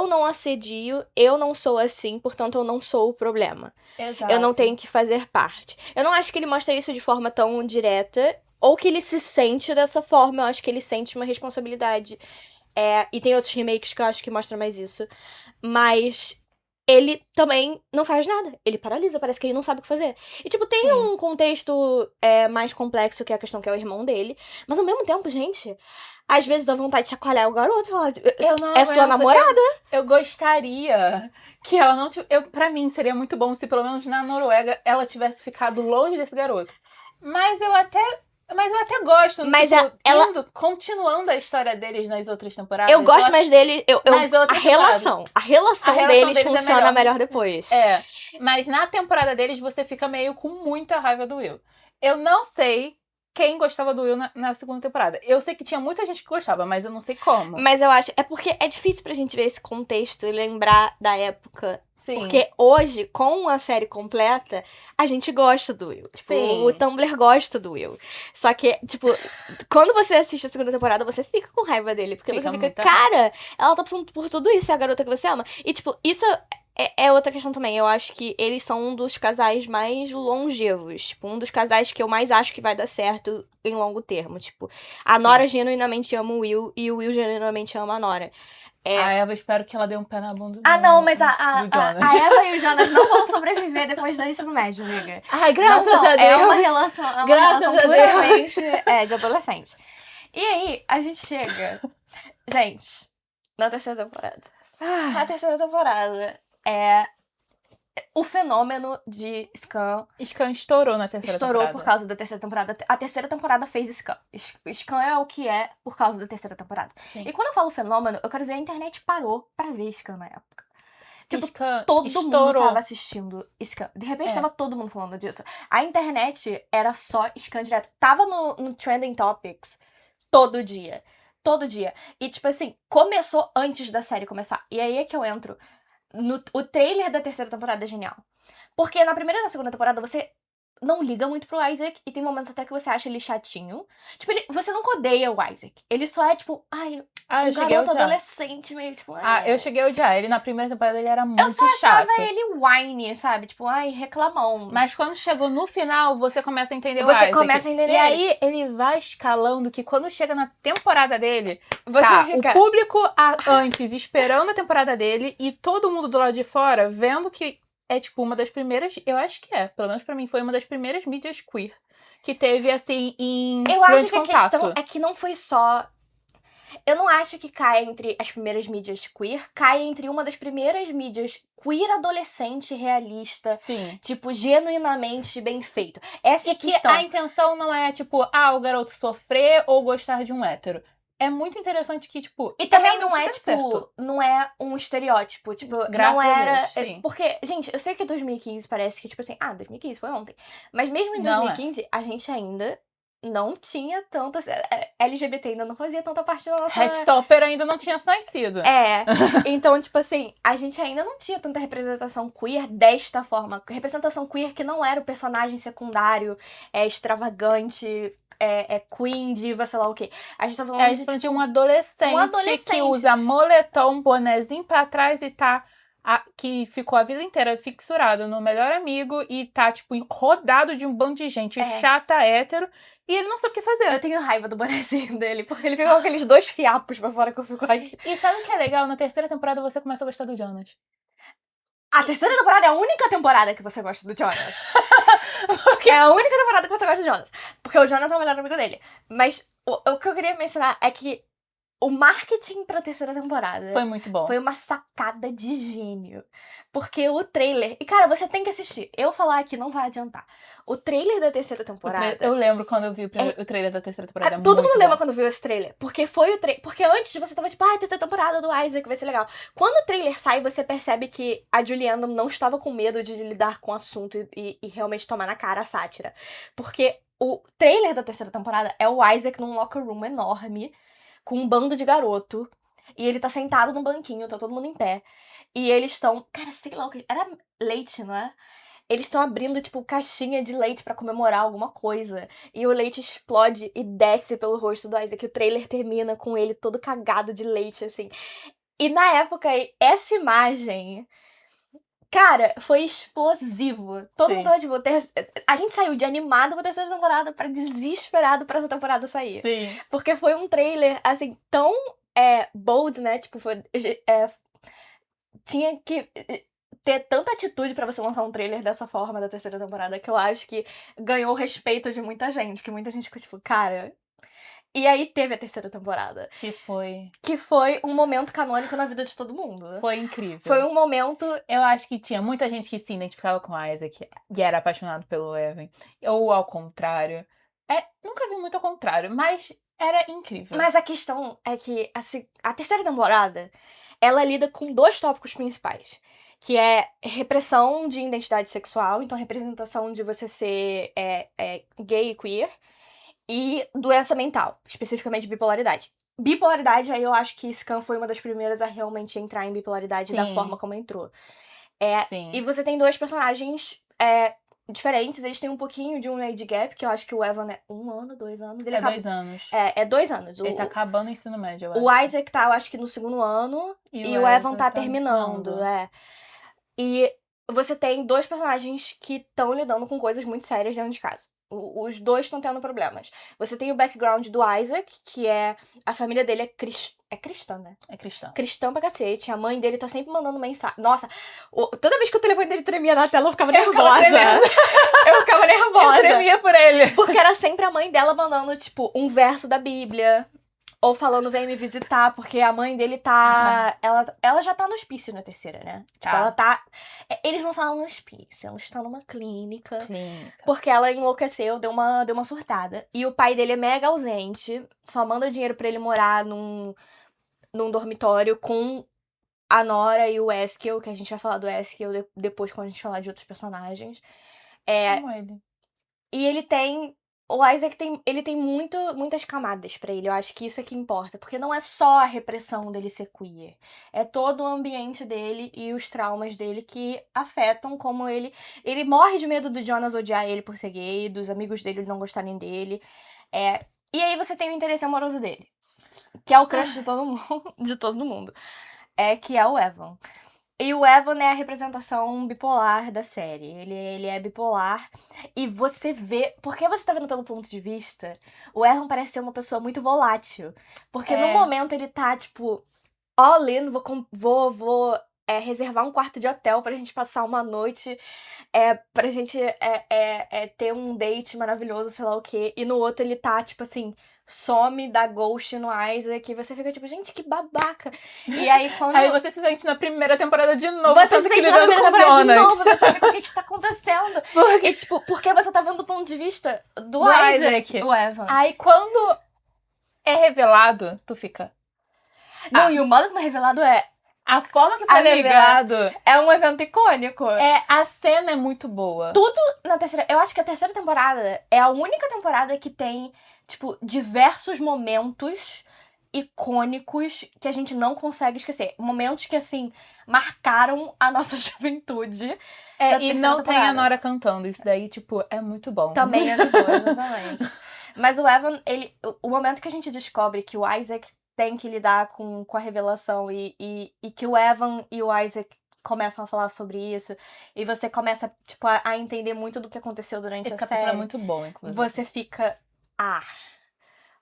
não assedio, eu não sou assim, portanto eu não sou o problema. Exato. Eu não tenho que fazer parte. Eu não acho que ele mostra isso de forma tão direta, ou que ele se sente dessa forma. Eu acho que ele sente uma responsabilidade. E tem outros remakes que eu acho que mostram mais isso. Mas ele também não faz nada. Ele paralisa, parece que ele não sabe o que fazer. E, tipo, tem um contexto mais complexo, que é a questão que é o irmão dele. Mas, ao mesmo tempo, gente, às vezes dá vontade de chacoalhar o garoto e falar, é sua namorada? Eu gostaria que ela não... Pra mim, seria muito bom se, pelo menos na Noruega, ela tivesse ficado longe desse garoto. Mas eu até gosto, mas tipo, continuando a história deles nas outras temporadas. Eu gosto mais dele, a relação deles funciona melhor depois. Mas na temporada deles você fica meio com muita raiva do Will. Eu não sei quem gostava do Will na segunda temporada. Eu sei que tinha muita gente que gostava, mas eu não sei como. Mas eu acho, porque é difícil pra gente ver esse contexto e lembrar da época. Sim. Porque hoje, com a série completa, a gente gosta do Will. Tipo, o Tumblr gosta do Will. Só que, tipo, quando você assiste a segunda temporada, você fica com raiva dele. Porque você fica, cara, ela tá passando por tudo isso, é a garota que você ama. E, tipo, isso é outra questão também. Eu acho que eles são um dos casais mais longevos. Tipo, um dos casais que eu mais acho que vai dar certo em longo termo. Tipo, a Nora genuinamente ama o Will e o Will genuinamente ama a Nora. A Eva, espero que ela dê um pé na bunda não, mas do a Jonas. Eva e o Jonas não vão sobreviver depois do ensino médio, amiga. Ai, graças Não vão. a Deus. É uma relação, Graças a Deus. puramente de adolescente. E aí, a gente chega... Gente, na terceira temporada. A terceira temporada é o fenômeno de Skam. Skam estourou na terceira temporada. Estourou por causa da terceira temporada. A terceira temporada fez Skam. Skam é o que é por causa da terceira temporada. Sim. E quando eu falo fenômeno, eu quero dizer a internet parou pra ver Skam na época. Tipo, Skam todo estourou. mundo tava assistindo Skam. De repente, tava todo mundo falando disso. A internet era só Skam direto. Tava no Trending Topics todo dia. Todo dia. E, tipo assim, começou antes da série começar. E aí é que eu entro. O trailer da terceira temporada é genial. Porque na primeira e na segunda temporada você não liga muito pro Isaac. E tem momentos até que você acha ele chatinho. Tipo, você nunca odeia o Isaac. Ele só é, tipo, um garoto adolescente meio, tipo... eu cheguei a odiar. Ele na primeira temporada ele era muito chato. Eu só achava ele whiny, sabe? Tipo, reclamão. Mas quando chegou no final, você começa a entender o Você Isaac. começa a entender E aí, ele vai escalando que quando chega na temporada dele, fica... o público antes esperando a temporada dele e todo mundo do lado de fora vendo que é, tipo, uma das primeiras... Eu acho que pelo menos pra mim, foi uma das primeiras mídias queer que teve, assim, em Eu acho que contato. A questão é que não foi só... Eu não acho que cai entre as primeiras mídias queer, cai entre uma das primeiras mídias queer adolescente realista. Sim. Tipo, genuinamente bem feito. Essa é a que questão. A intenção não é, tipo, o garoto sofrer ou gostar de um hétero. É muito interessante que, tipo... E também não é, tipo, certo. Não é um estereótipo. Tipo, graças não era... a Deus, sim. Porque, gente, eu sei que 2015 parece que, tipo assim... 2015 foi ontem. Mas mesmo em 2015, a gente ainda... não tinha tanto... LGBT ainda não fazia tanta parte da nossa... Headstopper ainda não tinha nascido. Então, tipo assim, a gente ainda não tinha tanta representação queer desta forma. Representação queer que não era o personagem secundário, extravagante, queen, diva, sei lá o quê. A gente tá falando de um adolescente que usa moletom, bonezinho pra trás e tá... que ficou a vida inteira fixurado no melhor amigo e tá, tipo, rodado de um bando de gente chata, hétero, e ele não sabe o que fazer. Eu tenho raiva do bonezinho dele, porque ele fica com aqueles 2 fiapos pra fora que eu fico aqui. E sabe o que é legal? Na terceira temporada você começa a gostar do Jonas. A terceira temporada é a única temporada que você gosta do Jonas. É a única temporada que você gosta do Jonas. Porque o Jonas é o melhor amigo dele. Mas o que eu queria mencionar é que o marketing pra terceira temporada... foi muito bom. Foi uma sacada de gênio. Porque o trailer... E, cara, você tem que assistir. Eu falar aqui não vai adiantar. O trailer da terceira temporada... Eu lembro quando eu vi o trailer da terceira temporada. Todo mundo lembra quando viu esse trailer. Porque foi o trailer... Porque antes você tava tipo... terceira temporada do Isaac vai ser legal. Quando o trailer sai, você percebe que a Juliana não estava com medo de lidar com o assunto e realmente tomar na cara a sátira. Porque o trailer da terceira temporada é o Isaac num locker room enorme, com um bando de garoto, e ele tá sentado no banquinho, tá todo mundo em pé, e eles estão, cara, sei lá o que, era leite, não é? Eles estão abrindo, tipo, caixinha de leite pra comemorar alguma coisa, e o leite explode e desce pelo rosto do Isaac, e o trailer termina com ele todo cagado de leite, assim. E na época, essa imagem... Cara, foi explosivo. Todo mundo tava, tipo... A gente saiu de animado pra terceira temporada pra desesperado pra essa temporada sair. Sim. Porque foi um trailer, assim, tão bold, né? Tipo, tinha que ter tanta atitude pra você lançar um trailer dessa forma da terceira temporada que eu acho que ganhou o respeito de muita gente. Que muita gente ficou, tipo, cara... E aí teve a terceira temporada. Que foi um momento canônico na vida de todo mundo. Foi incrível. Foi um momento... Eu acho que tinha muita gente que se identificava com o Isaac e era apaixonado pelo Evan. Ou ao contrário. Nunca vi muito ao contrário, mas era incrível. Mas a questão é que a terceira temporada, ela lida com 2 tópicos principais. Que é repressão de identidade sexual, então representação de você ser gay e queer. E doença mental, especificamente bipolaridade. Bipolaridade, aí eu acho que Skam foi uma das primeiras a realmente entrar em bipolaridade da forma como entrou. Sim. E você tem 2 personagens diferentes, eles têm um pouquinho de um age gap, que eu acho que o Evan é 1 ano, 2 anos. Ele 2 anos. É 2 anos. Ele tá acabando o ensino médio, eu acho. O Isaac tá, eu acho que no 2º ano, e o Evan tá terminando. E você tem 2 personagens que estão lidando com coisas muito sérias dentro de casa. Os 2 estão tendo problemas. Você tem o background do Isaac, que a família dele É cristã, né? É cristã. Cristã pra cacete. A mãe dele tá sempre mandando mensagem. Nossa, toda vez que o telefone dele tremia na tela, eu ficava nervosa. Eu ficava nervosa. Eu tremia por ele. Porque era sempre a mãe dela mandando, tipo, um verso da Bíblia. Ou falando, vem me visitar, porque a mãe dele tá... Ela já tá no hospício na terceira, né? Tipo, ela tá... Eles não falam no hospício, ela está numa clínica. Porque ela enlouqueceu, deu uma surtada. E o pai dele é mega ausente, só manda dinheiro pra ele morar num dormitório com a Nora e o Eskiel, que a gente vai falar do Eskiel depois quando a gente falar de outros personagens. Como ele. E ele tem... O Isaac tem muitas camadas pra ele. Eu acho que isso é que importa. Porque não é só a repressão dele ser queer. É todo o ambiente dele e os traumas dele que afetam como ele... Ele morre de medo do Jonas odiar ele por ser gay, dos amigos dele não gostarem dele. E aí você tem o interesse amoroso dele. Que é o crush de todo mundo. De todo mundo. Que é o Evan. E o Evan é a representação bipolar da série. Ele é bipolar. E você vê... Porque você tá vendo pelo ponto de vista, o Evan parece ser uma pessoa muito volátil. Porque no momento ele tá, tipo... All in, vou reservar um quarto de hotel pra gente passar uma noite. Pra gente ter um date maravilhoso, sei lá o quê. E no outro ele tá, tipo assim... Some, dá ghost no Isaac. E você fica tipo, gente, que babaca. E aí quando... Aí você se sente na primeira temporada de novo. Você se sente na primeira temporada de novo. Você fica, o que está acontecendo? Porque... E tipo, porque você tá vendo do ponto de vista do Isaac, o Evan. Aí quando é revelado, tu fica... Não, e o modo como é revelado A forma que foi revelado... É um evento icônico. A cena é muito boa. Tudo na terceira... Eu acho que a terceira temporada é a única temporada que tem, tipo, diversos momentos icônicos que a gente não consegue esquecer. Momentos que, assim, marcaram a nossa juventude. E não tem a Nora cantando. Isso daí, tipo, é muito bom. Também ajudou, exatamente. Mas o Evan, o momento que a gente descobre que o Isaac tem que lidar com a revelação e que o Evan e o Isaac começam a falar sobre isso, e você começa, tipo, a entender muito do que aconteceu durante a série. Esse capítulo é muito bom, inclusive. Você fica...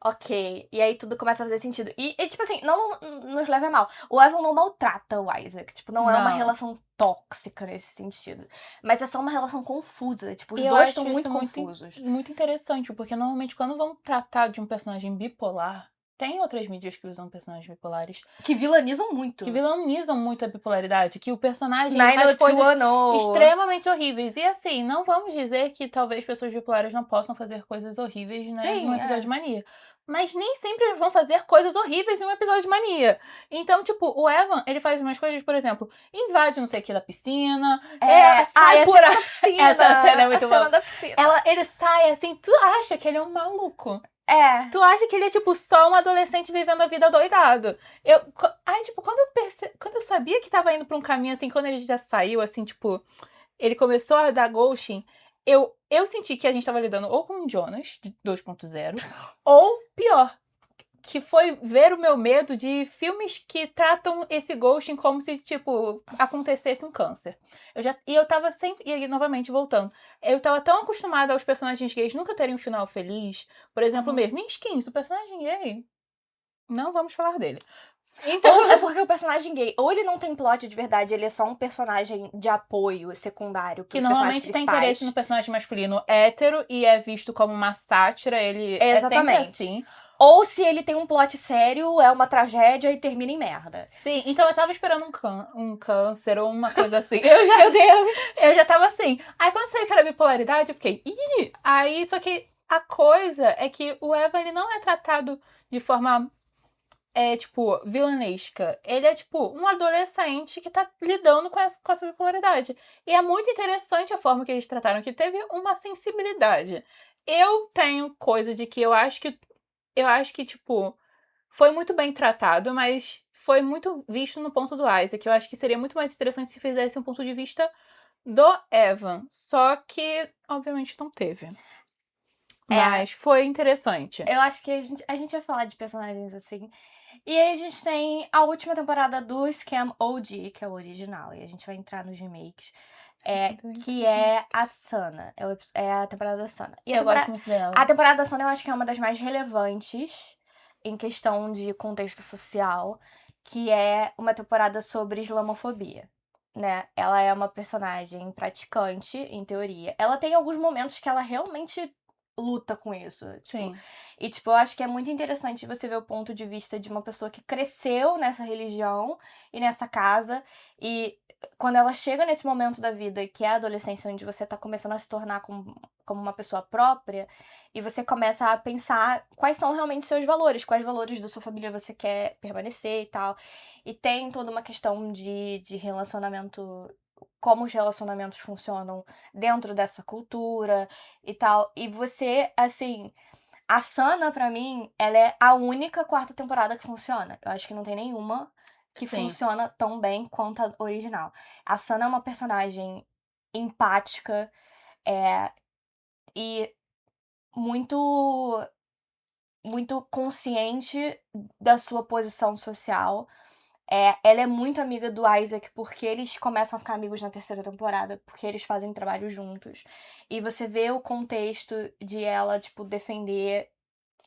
ok. E aí tudo começa a fazer sentido. E tipo assim, não nos leve a mal. O Evan não maltrata o Isaac. Tipo, não é uma relação tóxica nesse sentido. Mas é só uma relação confusa. Tipo, os dois estão muito confusos. Muito interessante, porque normalmente quando vão tratar de um personagem bipolar, tem outras mídias que usam personagens bipolares. Que vilanizam muito. Que vilanizam muito a bipolaridade. Que o personagem faz coisas extremamente horríveis. E assim, não vamos dizer que talvez pessoas bipolares não possam fazer coisas horríveis, né, num episódio de Mania. Mas nem sempre eles vão fazer coisas horríveis em um episódio de Mania. Então, tipo, o Evan, ele faz umas coisas, por exemplo, invade não sei o que da piscina. Sai por a piscina. Essa cena é muito boa. A cena da piscina. Ele sai assim, tu acha que ele é um maluco. Tu acha que ele é, tipo, só um adolescente vivendo a vida doidado. Tipo, quando eu sabia que tava indo pra um caminho, assim, quando ele já saiu, assim, tipo, ele começou a dar ghosting, eu senti que a gente tava lidando ou com o Jonas, de 2.0, ou pior, que foi ver o meu medo de filmes que tratam esse ghosting como se, tipo, acontecesse um câncer. Eu tava sempre... E novamente, voltando. Eu tava tão acostumada aos personagens gays nunca terem um final feliz. Por exemplo, mesmo em Skins, o personagem gay... Não vamos falar dele. Então... Ou é porque o personagem gay, ou ele não tem plot de verdade, ele é só um personagem de apoio secundário pros personagens principais. Que normalmente tem interesse no personagem masculino hétero e é visto como uma sátira, ele Exatamente. É sempre assim. Ou se ele tem um plot sério, é uma tragédia e termina em merda. Sim, então eu tava esperando um câncer ou uma coisa assim. Meu Deus! Eu já tava assim. Aí quando saiu que era bipolaridade, eu fiquei... Ih! Aí, só que a coisa é que o Evan, ele não é tratado de forma... tipo, vilanesca. Ele é, tipo, um adolescente que tá lidando com essa bipolaridade. E é muito interessante a forma que eles trataram, que teve uma sensibilidade. Eu tenho coisa de que eu acho que, tipo, foi muito bem tratado, mas foi muito visto no ponto do Isaac. Eu acho que seria muito mais interessante se fizesse um ponto de vista do Evan. Só que, obviamente, não teve. Mas foi interessante. Eu acho que a gente vai falar de personagens assim. E aí a gente tem a última temporada do Scam OG, que é o original. E a gente vai entrar nos remakes. Que é a Sana. É a temporada da Sana. E eu gosto muito dela. A temporada da Sana eu acho que é uma das mais relevantes em questão de contexto social, que é uma temporada sobre islamofobia, né? Ela é uma personagem praticante, em teoria. Ela tem alguns momentos que ela realmente luta com isso. Sim. E, eu acho que é muito interessante você ver o ponto de vista de uma pessoa que cresceu nessa religião e nessa casa. E quando ela chega nesse momento da vida, que é a adolescência, onde você tá começando a se tornar como uma pessoa própria, e você começa a pensar quais são realmente seus valores, quais valores da sua família você quer permanecer e tal. E tem toda uma questão de relacionamento, como os relacionamentos funcionam dentro dessa cultura e tal. E você, assim, a Sana, pra mim, ela é a única quarta temporada que funciona. Eu acho que não tem nenhuma que Sim. funciona tão bem quanto a original. A Sana é uma personagem empática, e muito, muito consciente da sua posição social. Ela é muito amiga do Isaac porque eles começam a ficar amigos na terceira temporada, porque eles fazem trabalho juntos. E você vê o contexto de ela, defender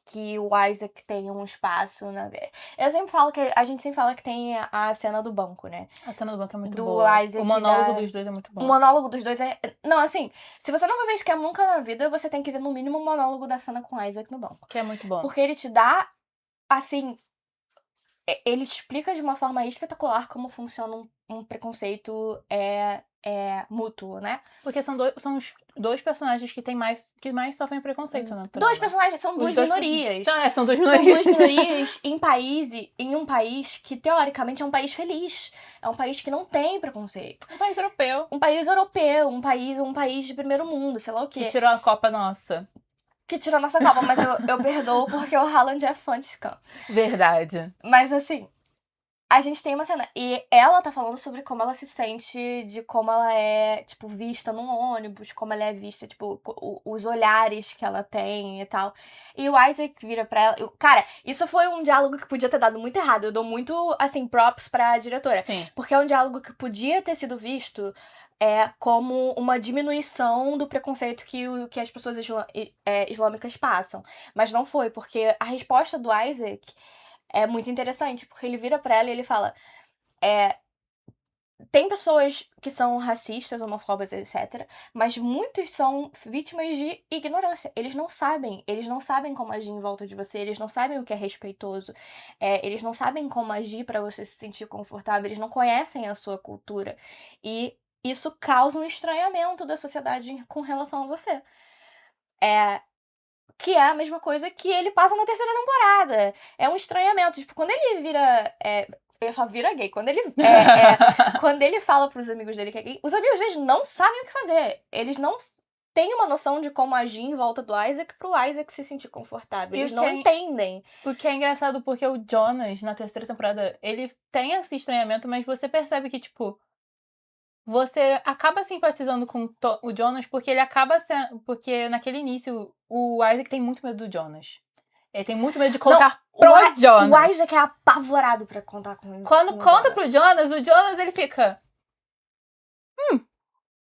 que o Isaac tem um espaço na... Eu sempre falo que... A gente sempre fala que tem a cena do banco, né? A cena do banco é muito Do boa. Isaac O monólogo da- dos dois é muito O bom. monólogo dos dois é... Não, assim, se você não vai ver Scam nunca na vida, você tem que ver no mínimo o monólogo da cena com o Isaac no banco. Que é muito bom. Porque ele te dá, assim... Ele explica de uma forma espetacular como funciona um preconceito mútuo, né? Porque são os dois personagens que mais sofrem preconceito, né? Dois personagens, são duas minorias. São duas São minorias. duas minorias em um país que, teoricamente, é um país feliz. É um país que não tem preconceito. Um país europeu. Um país europeu, um país de primeiro mundo, sei lá o quê. Que tirou a Copa nossa. Que tirou nossa Copa, mas eu perdoo porque o Haaland é fã de Scam. Verdade. Mas, assim, a gente tem uma cena. E ela tá falando sobre como ela se sente, de como ela é, vista num ônibus, como ela é vista, os olhares que ela tem e tal. E o Isaac vira pra ela. Cara, isso foi um diálogo que podia ter dado muito errado. Eu dou muito, assim, props pra diretora. Sim. Porque é um diálogo que podia ter sido visto como uma diminuição do preconceito que as pessoas islâmicas passam. Mas não foi, porque a resposta do Isaac é muito interessante, porque ele vira pra ela e ele fala: tem pessoas que são racistas, homofóbicas, etc., mas muitos são vítimas de ignorância. Eles não sabem como agir em volta de você, eles não sabem o que é respeitoso, eles não sabem como agir pra você se sentir confortável, eles não conhecem a sua cultura. E isso causa um estranhamento da sociedade com relação a você. Que é a mesma coisa que ele passa na terceira temporada. É um estranhamento. Quando ele vira... eu ia falar vira gay. Quando ele, quando ele fala pros amigos dele que é gay, os amigos dele não sabem o que fazer. Eles não têm uma noção de como agir em volta do Isaac pro Isaac se sentir confortável. Eles não entendem. O que é engraçado porque o Jonas, na terceira temporada, ele tem esse estranhamento, mas você percebe que, você acaba simpatizando com o Jonas porque ele acaba sendo... Porque naquele início, o Isaac tem muito medo do Jonas. Ele tem muito medo de contar pro Jonas. O Isaac é apavorado pra contar com ele. Quando conta pro Jonas, o Jonas, ele fica...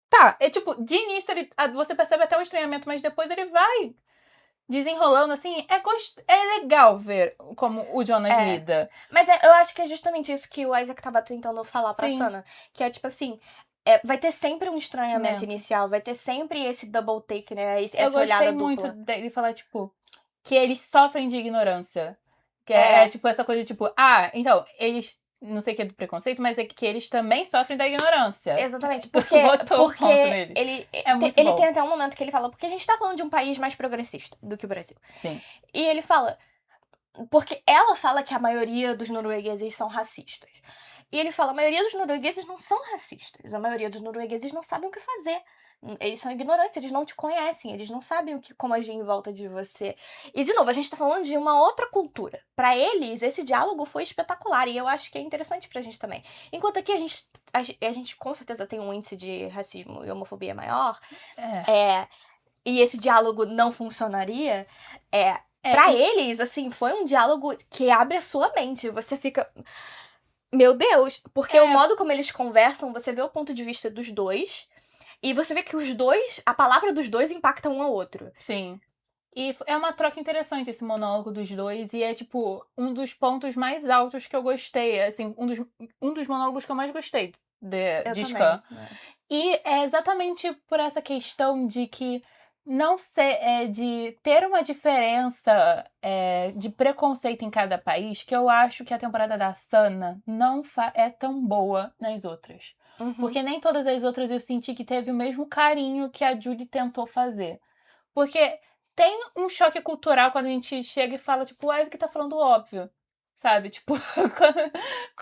Tá. De início, você percebe até o estranhamento, mas depois ele vai desenrolando, assim. É legal ver como o Jonas lida. Mas eu acho que é justamente isso que o Isaac tava tentando falar pra Sana. Que é, assim... vai ter sempre um estranhamento inicial, vai ter sempre esse double take, né? Essa olhada dupla. Eu gostei muito dele falar, que eles sofrem de ignorância. Que essa coisa de, então, eles, não sei o que é do preconceito, mas é que eles também sofrem da ignorância. Exatamente, porque ele tem até um momento que ele fala, porque a gente tá falando de um país mais progressista do que o Brasil. Sim. E ele fala, porque ela fala que a maioria dos noruegueses são racistas. E ele fala, a maioria dos noruegueses não são racistas. A maioria dos noruegueses não sabem o que fazer. Eles são ignorantes, eles não te conhecem, eles não sabem como agir em volta de você. E, de novo, a gente tá falando de uma outra cultura. Pra eles, esse diálogo foi espetacular. E eu acho que é interessante pra gente também. Enquanto aqui a gente com certeza tem um índice de racismo e homofobia maior. E esse diálogo não funcionaria. Pra eles, assim, foi um diálogo que abre a sua mente. Você fica... Meu Deus! Porque o modo como eles conversam, você vê o ponto de vista dos dois. E você vê que a palavra dos dois impacta um ao outro. Sim. E é uma troca interessante esse monólogo dos dois. E é, tipo, um dos pontos mais altos que eu gostei. Assim, um dos monólogos que eu mais gostei Eu de também. Scan. Né? E é exatamente por essa questão de que não ser, de ter uma diferença de preconceito em cada país, que eu acho que a temporada da Sana não é tão boa nas outras. Uhum. Porque nem todas as outras eu senti que teve o mesmo carinho que a Julie tentou fazer. Porque tem um choque cultural quando a gente chega e fala, tipo, o Isaac tá falando óbvio. Sabe? Tipo,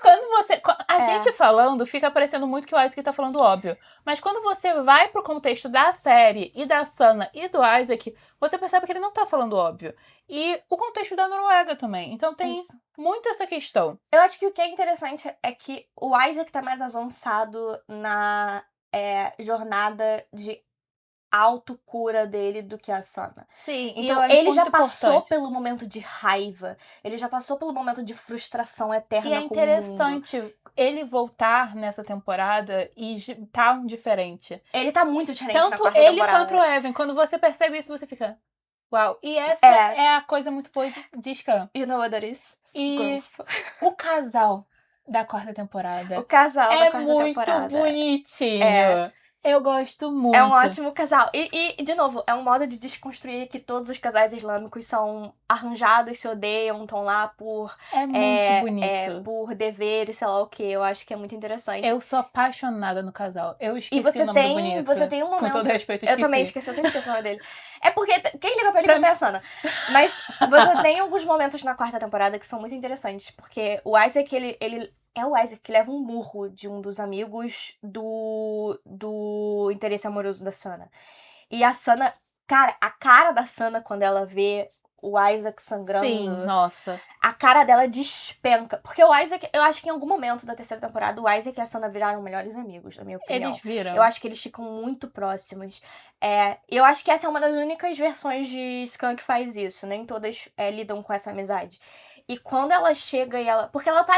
quando você. A gente falando, fica parecendo muito que o Isaac tá falando óbvio. Mas quando você vai pro contexto da série e da Sana e do Isaac, você percebe que ele não tá falando óbvio. E o contexto da Noruega também. Então tem muito essa questão. Eu acho que o que é interessante é que o Isaac tá mais avançado na jornada de autocura dele do que a Sana. Sim, então ele já passou pelo momento de raiva, ele já passou pelo momento de frustração eterna e é com o mundo. interessante ele voltar nessa temporada e tá diferente. Ele tá muito diferente tanto na quarta ele temporada. quanto o Evan. Quando você percebe isso, você fica... Uau. E essa é a coisa muito boa de Scan. You know what that is? E o casal da quarta temporada. O casal da quarta temporada. É muito bonitinho. Eu gosto muito. É um ótimo casal. E, de novo, é um modo de desconstruir que todos os casais islâmicos são arranjados, se odeiam, estão lá por... É muito bonito. Por dever e sei lá o que. Eu acho que é muito interessante. Eu sou apaixonada no casal. Eu esqueci o nome do bonito. Você tem um momento... Com todo respeito, esqueci. Eu também esqueci, eu sempre esqueço o nome dele. É porque quem liga pra ele conta a Sana. Mas você tem alguns momentos na quarta temporada que são muito interessantes. Porque o Isaac, ele é o Isaac que leva um murro de um dos amigos do interesse amoroso da Sana. E a Sana... Cara, a cara da Sana quando ela vê o Isaac sangrando... Sim, nossa. A cara dela despenca. Porque o Isaac... Eu acho que em algum momento da terceira temporada, o Isaac e a Sana viraram melhores amigos, na minha opinião. Eles viram. Eu acho que eles ficam muito próximos. Eu acho que essa é uma das únicas versões de Scan que faz isso. Nem todas lidam com essa amizade. E quando ela chega e ela... Porque ela tá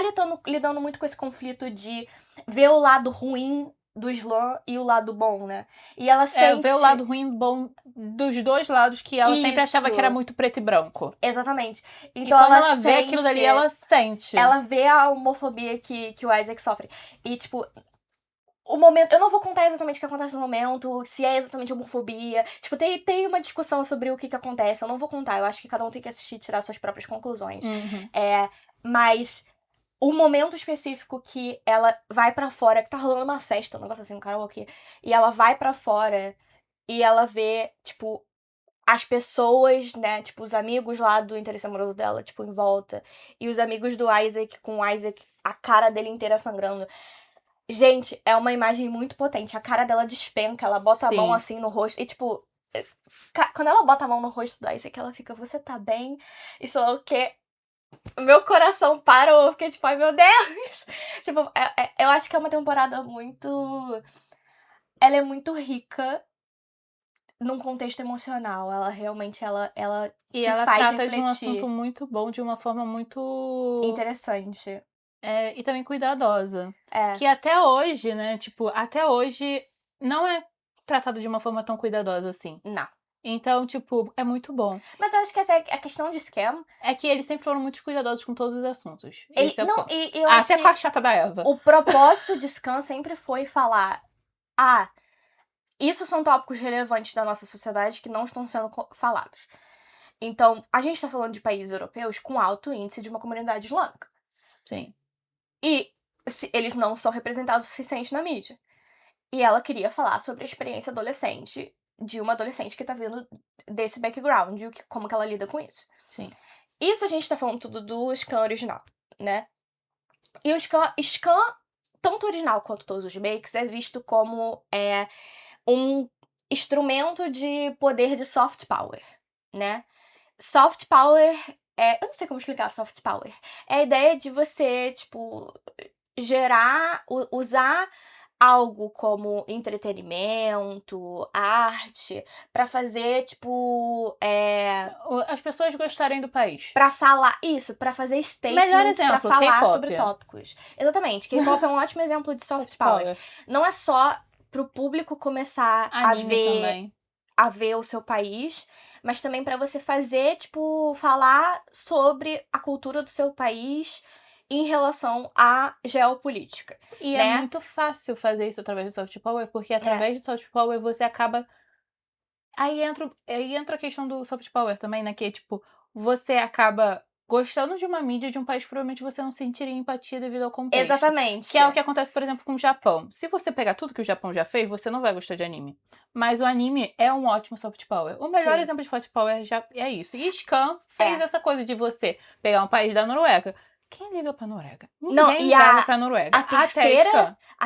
lidando muito com esse conflito de ver o lado ruim do Slan e o lado bom, né? E ela sente... ver o lado ruim e bom dos dois lados, que ela sempre achava que era muito preto e branco. Exatamente. Então quando ela vê aquilo dali, ela sente. Ela vê a homofobia que o Isaac sofre. E, tipo... O momento... Eu não vou contar exatamente o que acontece no momento, se é exatamente homofobia. Tipo, tem uma discussão sobre o que acontece. Eu não vou contar. Eu acho que cada um tem que assistir e tirar suas próprias conclusões. Uhum. Mas... O momento específico que ela vai pra fora, que tá rolando uma festa, um negócio assim, um karaokê, e ela vai pra fora e ela vê, tipo, as pessoas, né, tipo, os amigos lá do interesse amoroso dela, tipo, em volta, e os amigos do Isaac, com o Isaac, a cara dele inteira sangrando. Gente, é uma imagem muito potente. A cara dela despenca, ela bota a mão assim no rosto, e tipo, quando ela bota a mão no rosto do Isaac, ela fica, você tá bem? E sei lá o quê. Meu coração parou, porque, tipo, ai meu Deus! Tipo, eu acho que é uma temporada muito... Ela é muito rica num contexto emocional. Ela realmente, ela te ela faz trata refletir. de um assunto muito bom, de uma forma muito... interessante. E também cuidadosa. Que até hoje, né, tipo, até hoje não é tratado de uma forma tão cuidadosa assim. Não. Então, tipo, é muito bom. Mas eu acho que essa é a questão de Scam. É que eles sempre foram muito cuidadosos com todos os assuntos. Eu acho até que com a chata da Eva. O propósito de Scam sempre foi falar... isso são tópicos relevantes da nossa sociedade que não estão sendo falados. Então, a gente tá falando de países europeus com alto índice de uma comunidade islâmica. Sim. E eles não são representados o suficiente na mídia. E ela queria falar sobre a experiência adolescente de uma adolescente que tá vindo desse background e como que ela lida com isso. Sim. Isso a gente tá falando tudo do Scan original, né? E o Scan, tanto original quanto todos os remakes, é visto como um instrumento de poder de soft power, né? Soft power eu não sei como explicar soft power. É a ideia de você, tipo, usar algo como entretenimento, arte, pra fazer, tipo... as pessoas gostarem do país. Pra falar isso, pra fazer statements, pra falar sobre tópicos. Exatamente, K-pop é um ótimo exemplo de soft power. Não é só pro público começar a ver... Também. a ver o seu país, mas também pra você fazer, tipo, falar sobre a cultura do seu país em relação à geopolítica, E é né? muito fácil fazer isso através do soft power, porque através do soft power você acaba... Aí entra a questão do soft power também, né? Que é tipo, você acaba gostando de uma mídia de um país que provavelmente você não sentiria empatia devido ao contexto. Exatamente. Que é o que acontece, por exemplo, com o Japão. Se você pegar tudo que o Japão já fez, você não vai gostar de anime. Mas o anime é um ótimo soft power. O melhor Sim. exemplo de soft power já é isso. E Scan fez essa coisa de você pegar um país da Noruega. Quem liga pra Noruega? Ninguém ligava pra Noruega. A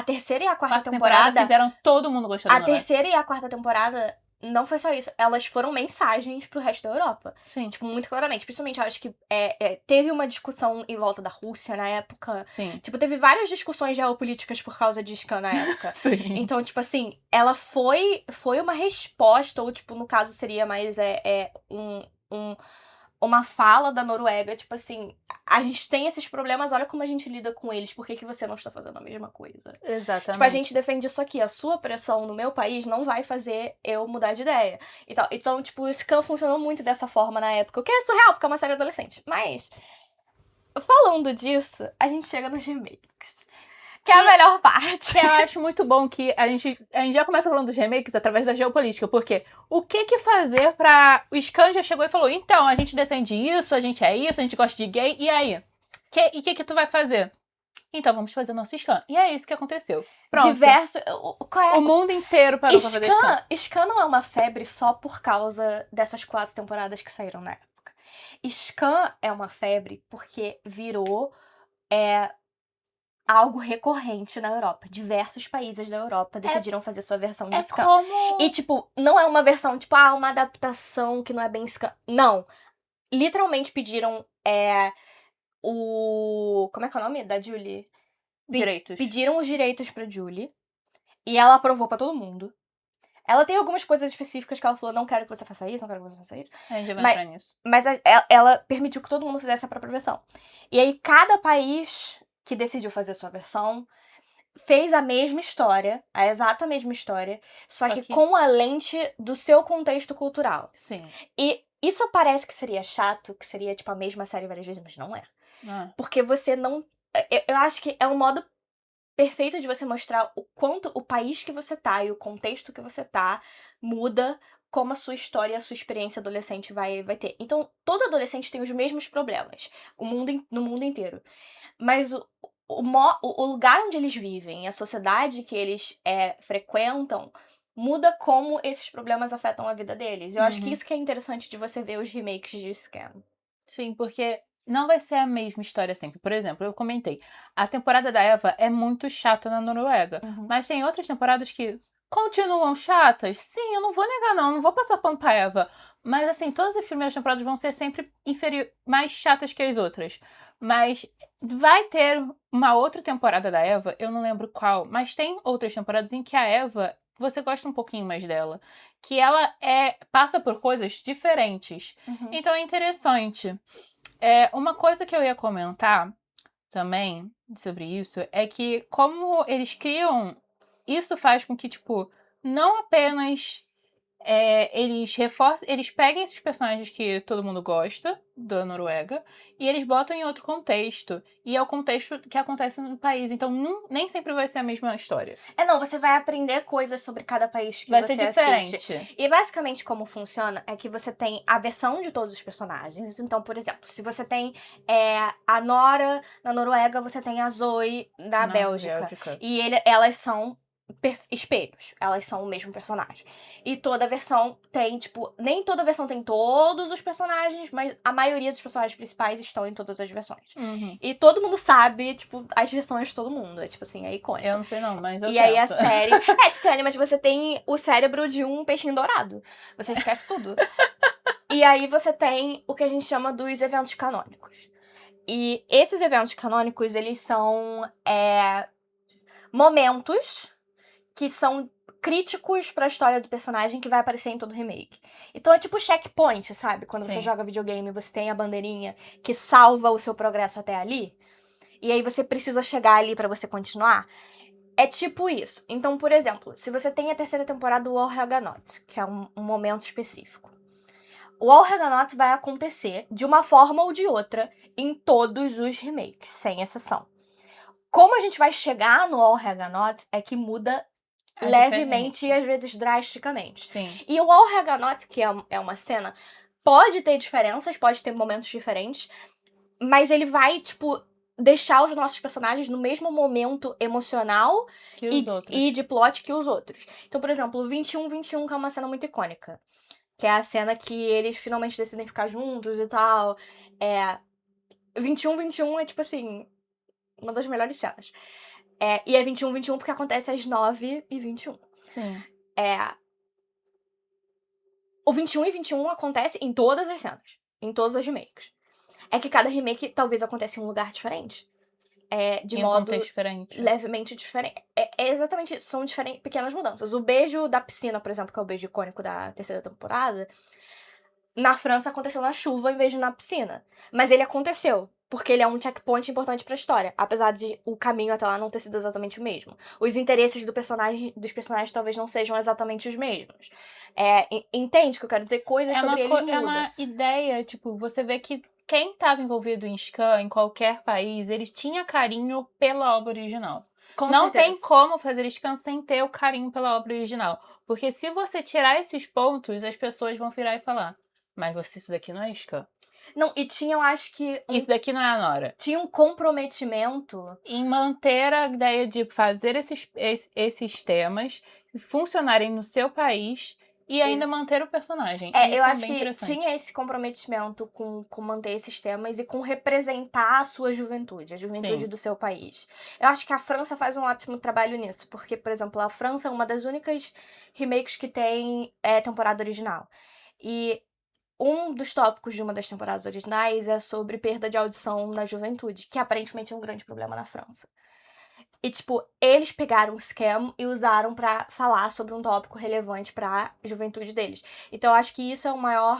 terceira e a quarta temporada fizeram todo mundo gostar da Noruega. A terceira e a quarta temporada não foi só isso. Elas foram mensagens pro resto da Europa. Sim. Tipo, muito claramente. Principalmente, eu acho que teve uma discussão em volta da Rússia na época. Sim. Tipo, teve várias discussões geopolíticas por causa de Scan na época. Sim. Então, tipo assim, ela foi uma resposta, ou tipo, no caso seria mais uma fala da Noruega, tipo assim, a gente tem esses problemas, olha como a gente lida com eles, por que você não está fazendo a mesma coisa? Exatamente. Tipo, a gente defende isso aqui, a sua pressão no meu país não vai fazer eu mudar de ideia. Então tipo, o Scan funcionou muito dessa forma na época, o que é surreal, porque é uma série adolescente. Mas, falando disso, a gente chega nos remakes. Que é a melhor parte. Que eu acho muito bom que a gente já começa falando dos remakes através da geopolítica, porque o que fazer pra... O Scan já chegou e falou, então, a gente defende isso, a gente é isso, a gente gosta de gay, e aí? E o que tu vai fazer? Então, vamos fazer o nosso Scan. E é isso que aconteceu. Pronto. O mundo inteiro parou pra fazer Scan. Scan não é uma febre só por causa dessas 4 temporadas que saíram na época. Scan é uma febre porque virou... algo recorrente na Europa. Diversos países da Europa decidiram fazer sua versão de Scan. E, tipo, não é uma versão, tipo, uma adaptação que não é bem Scan. Não. Literalmente pediram como é que é o nome da Julie? Direitos. Pediram os direitos pra Julie. E ela aprovou pra todo mundo. Ela tem algumas coisas específicas que ela falou, não quero que você faça isso, não quero que você faça isso. A gente vai entrar nisso. Mas ela permitiu que todo mundo fizesse a própria versão. E aí, cada país que decidiu fazer sua versão fez a mesma história, a exata mesma história, só que com a lente do seu contexto cultural. Sim. E isso parece que seria chato, que seria, tipo, a mesma série várias vezes, mas não é. Porque você não... Eu acho que é um modo perfeito de você mostrar o quanto o país que você tá e o contexto que você tá muda como a sua história e a sua experiência adolescente vai ter. Então, todo adolescente tem os mesmos problemas no mundo inteiro. Mas o lugar onde eles vivem, a sociedade que eles frequentam, muda como esses problemas afetam a vida deles. Eu acho que isso que é interessante de você ver os remakes de Scan. Sim, porque não vai ser a mesma história sempre. Por exemplo, eu comentei, a temporada da Eva é muito chata na Noruega, mas tem outras temporadas que continuam chatas. Sim, eu não vou negar não vou passar pano pra Eva. Mas assim, todas as primeiras temporadas vão ser sempre mais chatas que as outras. Mas vai ter uma outra temporada da Eva, eu não lembro qual, mas tem outras temporadas em que a Eva, você gosta um pouquinho mais dela. Que ela passa por coisas diferentes. Então é interessante. Uma coisa que eu ia comentar também sobre isso é que como eles criam... Isso faz com que, tipo, não apenas eles peguem esses personagens que todo mundo gosta da Noruega e eles botam em outro contexto. E é o contexto que acontece no país. Então, nem sempre vai ser a mesma história. Não, você vai aprender coisas sobre cada país que vai você ser diferente. assiste. E basicamente como funciona é que você tem a versão de todos os personagens. Então, por exemplo, se você tem a Nora na Noruega, você tem a Zoe na Bélgica. E elas são espelhos. Elas são o mesmo personagem. E toda versão tem, tipo... Nem toda versão tem todos os personagens, mas a maioria dos personagens principais estão em todas as versões. E todo mundo sabe, tipo, as versões de todo mundo. É, tipo assim, é icônico. Eu não sei não, mas eu E tento. aí a série... Tiziane, mas você tem o cérebro de um peixinho dourado. Você esquece tudo. E aí você tem o que a gente chama dos eventos canônicos. E esses eventos canônicos, eles são momentos que são críticos pra história do personagem que vai aparecer em todo remake. Então é tipo checkpoint, sabe? Quando você joga videogame, você tem a bandeirinha que salva o seu progresso até ali. E aí você precisa chegar ali pra você continuar. É tipo isso. Então, por exemplo, se você tem a terceira temporada do All Not, que é um momento específico. O All Not vai acontecer de uma forma ou de outra em todos os remakes, sem exceção. Como a gente vai chegar no All Not é que muda levemente e às vezes drasticamente. Sim. E o All Not, que é uma cena, pode ter diferenças, pode ter momentos diferentes, mas ele vai, tipo, deixar os nossos personagens no mesmo momento emocional e de plot que os outros. Então, por exemplo, o 21-21, que é uma cena muito icônica. Que é a cena que eles finalmente decidem ficar juntos e tal. 21-21 é, tipo assim, uma das melhores cenas. E é 21-21 porque acontece às 9h21. Sim. O 21-21 acontece em todas as cenas. Em todos os remakes. É que cada remake talvez aconteça em um lugar diferente. De modo diferente. Levemente diferente. É exatamente isso. São pequenas mudanças. O beijo da piscina, por exemplo, que é o beijo icônico da terceira temporada, na França aconteceu na chuva em vez de na piscina. Mas ele aconteceu. Porque ele é um checkpoint importante pra história. Apesar de o caminho até lá não ter sido exatamente o mesmo. Os interesses dos personagens talvez não sejam exatamente os mesmos. Entende o que eu quero dizer? Coisas sobre eles mudam. É uma ideia, tipo, você vê que quem estava envolvido em Skam, em qualquer país, eles tinham carinho pela obra original. Não tem como fazer Skam sem ter o carinho pela obra original. Porque se você tirar esses pontos, as pessoas vão virar e falar: mas isso daqui não é Skam. Não, e tinham, acho que... Isso daqui não é a Nora. Tinha um comprometimento em manter a ideia de fazer esses temas funcionarem no seu país e ainda manter o personagem. Eu acho que tinha esse comprometimento com manter esses temas e com representar a sua juventude, a juventude do seu país. Eu acho que a França faz um ótimo trabalho nisso, porque, por exemplo, a França é uma das únicas remakes que tem temporada original. E um dos tópicos de uma das temporadas originais é sobre perda de audição na juventude, que aparentemente é um grande problema na França. E, tipo, eles pegaram o Skam e usaram pra falar sobre um tópico relevante pra juventude deles. Então, eu acho que isso é o maior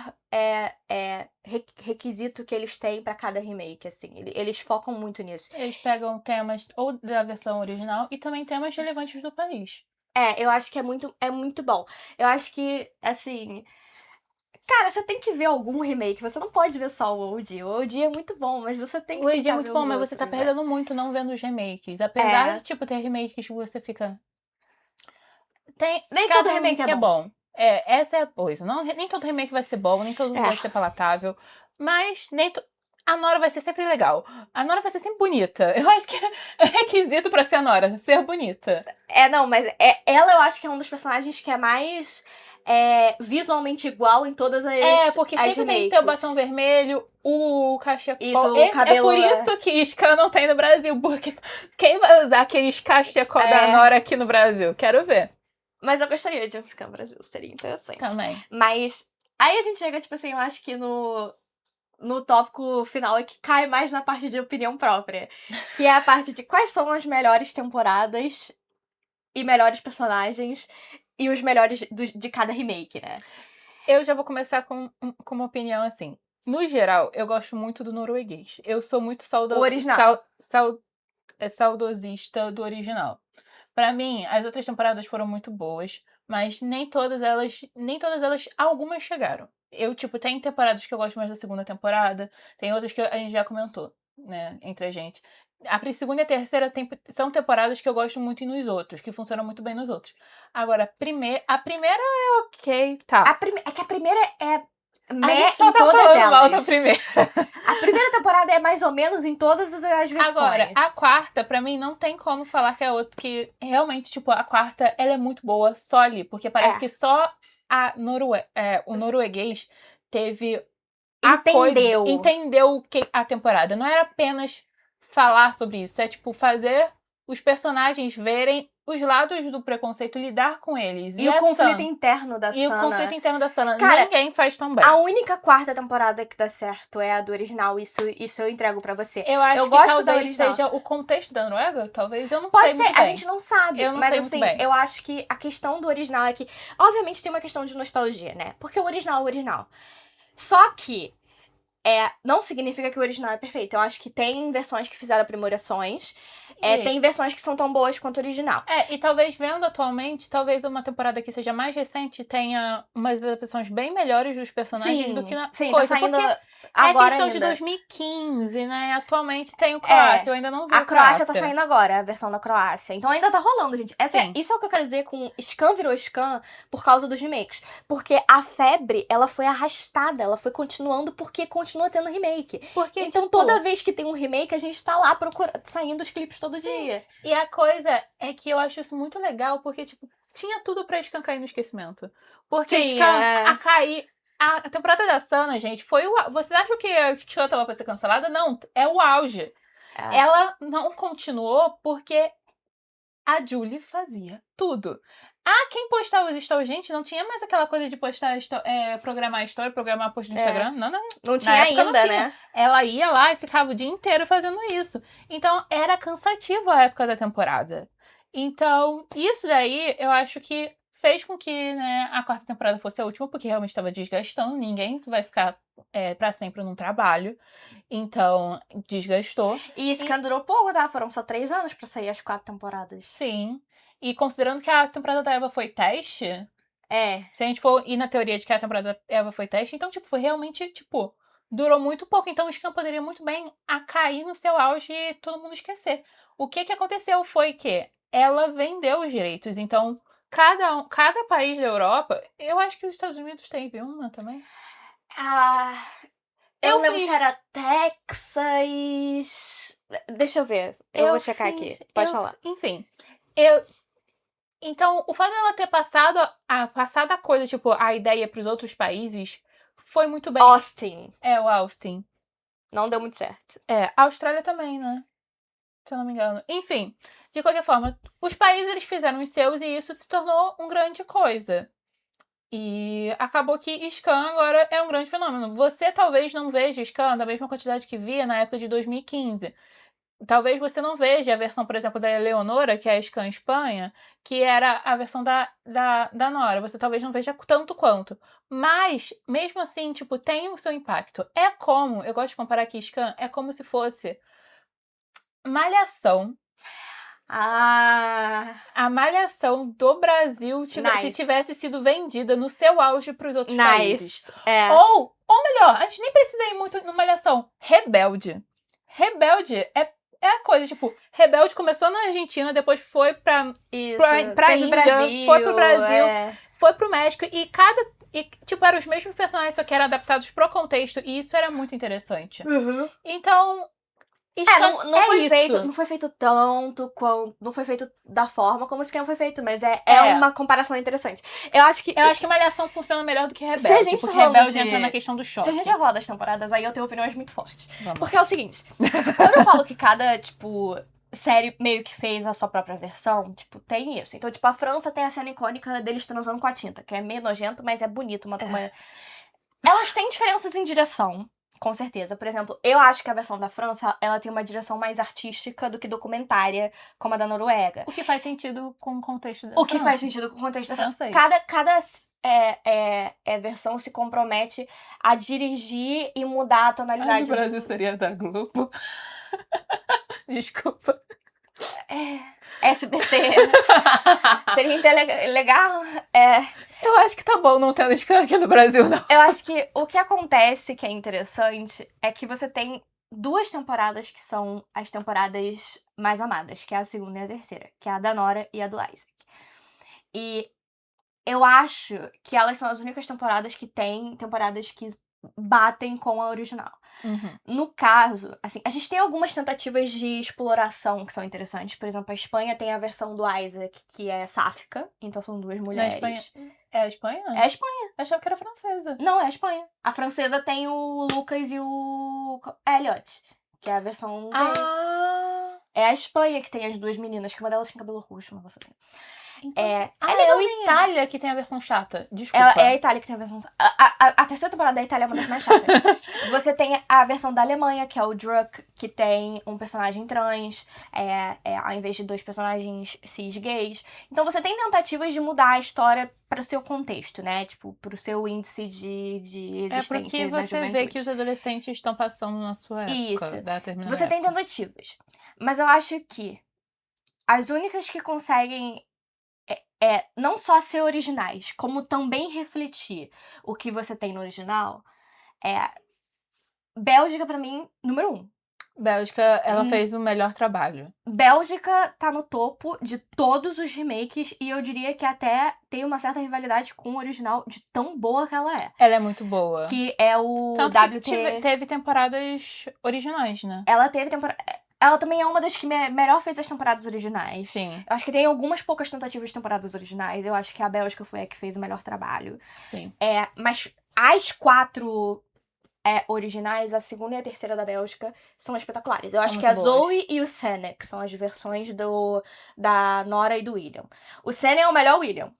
requisito que eles têm pra cada remake, assim. Eles focam muito nisso. Eles pegam temas ou da versão original e também temas relevantes do país. Eu acho que é muito bom. Eu acho que, assim... Cara, você tem que ver algum remake. Você não pode ver só o OG. O OG é muito bom, mas você tem que ver. O OG é muito bom, mas você tá perdendo muito não vendo os remakes. Apesar de, tipo, ter remakes que você fica... Nem todo remake é bom. Essa é a coisa. Nem todo remake vai ser bom, nem todo vai ser palatável. Mas a Nora vai ser sempre legal. A Nora vai ser sempre bonita. Eu acho que é requisito pra ser a Nora, ser bonita. Não, mas ela eu acho que é um dos personagens que é mais visualmente igual em todas as porque sempre tem que ter o batom vermelho, o cachecol. Isso, o cabelo. É por isso que Skam não tem no Brasil, porque quem vai usar aqueles cachecol da Nora aqui no Brasil? Quero ver. Mas eu gostaria de um Skam Brasil, seria interessante. Também. Mas aí a gente chega, tipo assim, eu acho que no tópico final é que cai mais na parte de opinião própria. Que é a parte de quais são as melhores temporadas e melhores personagens e os melhores de cada remake, né? Eu já vou começar com uma opinião assim. No geral, eu gosto muito do norueguês. Eu sou muito saudosista do original. Pra mim, as outras temporadas foram muito boas, mas nem todas elas, algumas chegaram. Tem temporadas que eu gosto mais da segunda temporada, tem outras que a gente já comentou, né, entre a gente. A segunda e a terceira são temporadas que eu gosto muito nos outros, que funcionam muito bem nos outros. Agora, a primeira é ok, tá. É que a primeira é só em todas elas. Mal da primeira. A primeira temporada é mais ou menos em todas as versões. Agora, a quarta, pra mim, não tem como falar que é outra, que realmente, tipo, a quarta, ela é muito boa só ali, porque parece que só o norueguês teve entendeu a temporada. Não era apenas falar sobre isso, é tipo fazer os personagens verem os lados do preconceito, lidar com eles. E o conflito interno da Sana. E o conflito interno da Sana. Cara, ninguém faz tão bem. A única quarta temporada que dá certo é a do original. Isso eu entrego pra você. Eu gosto que talvez seja o contexto da Noruega. Talvez, eu não sei muito bem. Pode ser, a gente não sabe. Eu não sei muito bem. Eu acho que a questão do original é que... Obviamente tem uma questão de nostalgia, né? Porque o original é o original. Só que... não significa que o original é perfeito. Eu acho que tem versões que fizeram aprimorações. Tem versões que são tão boas quanto o original. E talvez vendo atualmente, talvez uma temporada que seja mais recente tenha umas adaptações bem melhores dos personagens do que na coisa. Tá saindo porque agora questão ainda. de 2015, né? Atualmente tem o Croácia, eu ainda não vi a Croácia tá saindo agora, a versão da Croácia. Então ainda tá rolando, gente. Isso é o que eu quero dizer com Skam virou Skam por causa dos remakes. Porque a febre, ela foi arrastada, ela foi continuando porque continua tendo remake. Então toda vez que tem um remake, a gente tá lá saindo os clipes todo dia. E a coisa é que eu acho isso muito legal, porque, tipo, tinha tudo pra Skam cair no esquecimento. Porque Skam cair... A temporada da Sana, gente, foi o... Vocês acham que a Skam tava pra ser cancelada? Não, é o auge. Ela não continuou porque a Julie fazia tudo. Quem postava os stories, gente, não tinha mais aquela coisa de postar, programar story, programar post no Instagram. Não. Não tinha ainda, né? Ela ia lá e ficava o dia inteiro fazendo isso. Então, era cansativo a época da temporada. Então, isso daí, eu acho que fez com que, né, a quarta temporada fosse a última, porque realmente estava desgastando. Ninguém vai ficar pra sempre num trabalho. Então, desgastou. E Skam durou pouco, tá? Foram só 3 anos pra sair as 4 temporadas. Sim. E considerando que a temporada da Eva foi teste... Se a gente for ir na teoria de que a temporada da Eva foi teste, então, tipo, foi realmente, tipo... Durou muito pouco, então o Skam poderia muito bem cair no seu auge e todo mundo esquecer. O que aconteceu foi que ela vendeu os direitos, então... Cada país da Europa... Eu acho que os Estados Unidos teve uma também. Eu lembro se era Texas... Deixa eu ver. Eu vou checar aqui. Pode falar. Enfim. Então, o fato dela ter passado a coisa, tipo, a ideia pros outros países, foi muito bem. Austin. O Austin. Não deu muito certo. A Austrália também, né? Se eu não me engano. Enfim, de qualquer forma, os países eles fizeram os seus e isso se tornou uma grande coisa. E acabou que Skam agora é um grande fenômeno. Você talvez não veja Skam da mesma quantidade que via na época de 2015. Talvez você não veja a versão, por exemplo, da Eleonora, que é a Skam Espanha, que era a versão da Nora. Você talvez não veja tanto quanto. Mas, mesmo assim, tipo, tem o seu impacto. Eu gosto de comparar aqui Skam, é como se fosse Malhação. A Malhação do Brasil, se tivesse sido vendida no seu auge para os outros países. Ou melhor, a gente nem precisa ir muito no Malhação. Rebelde. Rebelde é a coisa, tipo, Rebelde começou na Argentina, depois foi pra Índia, Brasil, foi pro Brasil, foi pro México, tipo, eram os mesmos personagens, só que eram adaptados pro contexto, e isso era muito interessante. Então, não foi feito tanto quanto. Não foi feito da forma como o Skam foi feito, mas é uma comparação interessante. Eu acho que Malhação funciona melhor do que Rebelde. Porque Rebelde entra na questão do choque. Se a gente já falar das temporadas, aí eu tenho opiniões muito fortes. Porque é o seguinte: quando eu falo que cada, tipo, série meio que fez a sua própria versão, tipo, tem isso. Então, tipo, a França tem a cena icônica deles transando com a tinta, que é meio nojento, mas é bonito. Elas têm diferenças em direção. Com certeza. Por exemplo, eu acho que a versão da França, ela tem uma direção mais artística do que documentária, como a da Noruega. O que faz sentido com o contexto da França. O que faz sentido com o contexto da França. Cada versão se compromete a dirigir e mudar a tonalidade. No Brasil seria da Globo. Desculpa. SBT. Seria legal. Eu acho que tá bom não tendo Skam aqui no Brasil, não. Eu acho que o que acontece que é interessante é que você tem 2 temporadas que são as temporadas mais amadas, que é a segunda e a terceira, que é a da Nora e a do Isaac. E eu acho que elas são as únicas temporadas que batem com a original. No caso, assim, a gente tem algumas tentativas de exploração que são interessantes. Por exemplo, a Espanha tem a versão do Isaac, que é sáfica. Então são 2 mulheres. É a Espanha? É a Espanha. Eu achava que era francesa. Não, é a Espanha. A francesa tem o Lucas e o Elliot, que é a versão gay. É a Espanha que tem as 2 meninas, que uma delas tem cabelo roxo, um negócio assim. Então, é a Itália que tem a versão chata. Desculpa. É a Itália que tem a versão... A terceira temporada da Itália é uma das mais chatas. Você tem a versão da Alemanha, que é o Druck, que tem um personagem trans, ao invés de 2 personagens cis gays. Então você tem tentativas de mudar a história para o seu contexto, né? Tipo, para o seu índice de existência É porque na você vê juventude. que os adolescentes estão passando na sua época, Isso. da determinada Você tem época. tentativas. Mas eu acho que as únicas que conseguem não só ser originais, como também refletir o que você tem no original, é Bélgica, pra mim, número 1. Bélgica, ela fez o melhor trabalho. Bélgica tá no topo de todos os remakes e eu diria que até tem uma certa rivalidade com o original de tão boa que ela é. Ela é muito boa. Que é o Tanto WT... que teve temporadas originais, né? Ela teve temporada... Ela também é uma das que melhor fez as temporadas originais. Sim. Eu acho que tem algumas poucas tentativas de temporadas originais. Eu acho que a Bélgica foi a que fez o melhor trabalho. Sim. Mas as 4 originais, a segunda e a terceira da Bélgica, são espetaculares. Eu acho que a Zoe e o Senne, que são as versões da Nora e do William. O Senne é o melhor William.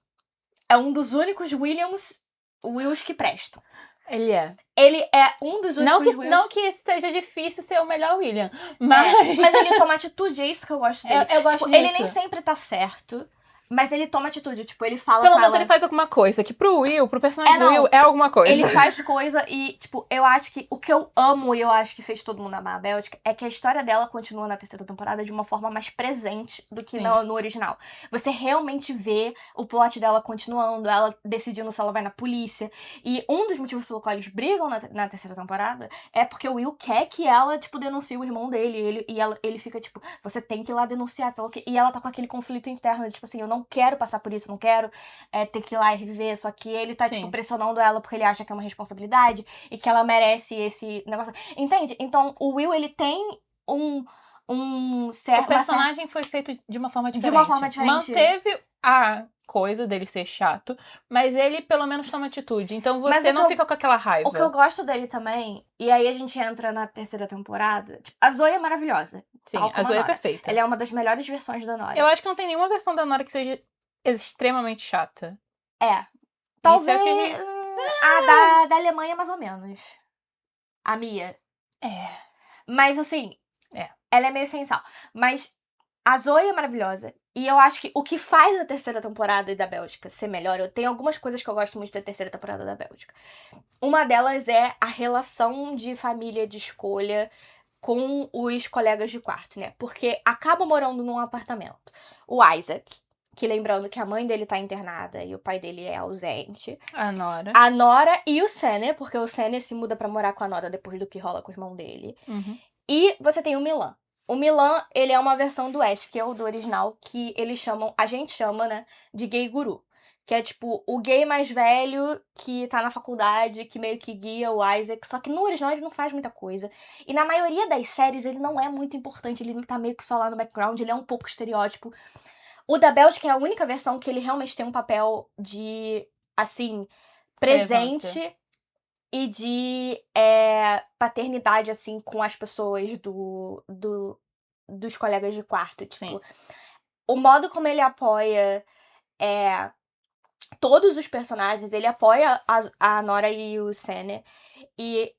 É um dos únicos Wills que prestam. Ele é. Ele é um dos únicos Wills... Não que seja difícil ser o melhor William, mas... Mas ele toma atitude, é isso que eu gosto dele. Eu gosto disso. Ele nem sempre tá certo, mas ele toma atitude. Tipo, ele fala Pelo com menos ela... ele faz alguma coisa, que pro personagem do Will, é alguma coisa. Ele faz coisa e, tipo, eu acho que... O que eu amo e eu acho que fez todo mundo amar a Bélgica é que a história dela continua na terceira temporada de uma forma mais presente do que no original. Você realmente vê o plot dela continuando, ela decidindo se ela vai na polícia. E um dos motivos pelo qual eles brigam na terceira temporada é porque o Will quer que ela, tipo, denuncie o irmão dele. Ele fica, tipo, você tem que ir lá denunciar. E ela tá com aquele conflito interno, de, tipo assim, eu não quero passar por isso, não quero ter que ir lá e reviver. Só que ele tá, tipo, pressionando ela porque ele acha que é uma responsabilidade e que ela merece esse negócio. Entende? Então, o Will, ele tem o personagem foi feito de uma forma diferente. De uma forma diferente. Manteve a coisa dele ser chato, mas ele pelo menos toma atitude. Então você não fica com aquela raiva. O que eu gosto dele também, e aí a gente entra na terceira temporada, tipo, a Zoe é maravilhosa. Sim, a Zoe é perfeita. Ela é uma das melhores versões da Nora. Eu acho que não tem nenhuma versão da Nora que seja extremamente chata. Talvez a da Alemanha, mais ou menos. A Mia. Mas, assim, ela é meio sem sal. Mas a Zoe é maravilhosa. E eu acho que o que faz a terceira temporada da Bélgica ser melhor... Eu tenho algumas coisas que eu gosto muito da terceira temporada da Bélgica. Uma delas é a relação de família de escolha com os colegas de quarto, né? Porque acaba morando num apartamento. O Isaac... Que lembrando que a mãe dele tá internada e o pai dele é ausente. A Nora. A Nora e o Senne, porque o Senne se muda pra morar com a Nora depois do que rola com o irmão dele. E você tem o Milan. O Milan, ele é uma versão do Ash, que é o do original, que eles chamam, a gente chama, né, de gay guru. Que é, tipo, o gay mais velho que tá na faculdade, que meio que guia o Isaac. Só que no original ele não faz muita coisa. E na maioria das séries ele não é muito importante, ele tá meio que só lá no background, ele é um pouco estereótipo. O da Bélgica é a única versão que ele realmente tem um papel de, assim, presente e de paternidade, assim, com as pessoas dos colegas de quarto. Tipo, o modo como ele apoia todos os personagens, ele apoia a Nora e o Senne. E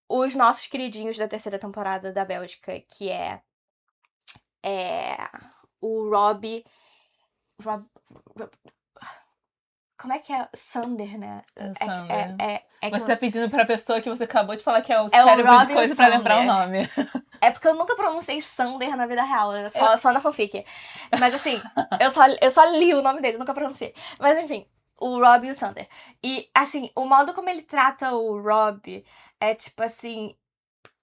os nossos queridinhos da terceira temporada da Bélgica, que é o Rob... Como é que é? Sander, né? Sander. Você tá pedindo pra pessoa que você acabou de falar que é o cérebro Rob de coisa pra lembrar o nome. É porque eu nunca pronunciei Sander na vida real, só na fanfic. Mas assim, eu só li o nome dele, nunca pronunciei. Mas enfim, o Rob e o Sander. E assim, o modo como ele trata o Rob é tipo assim...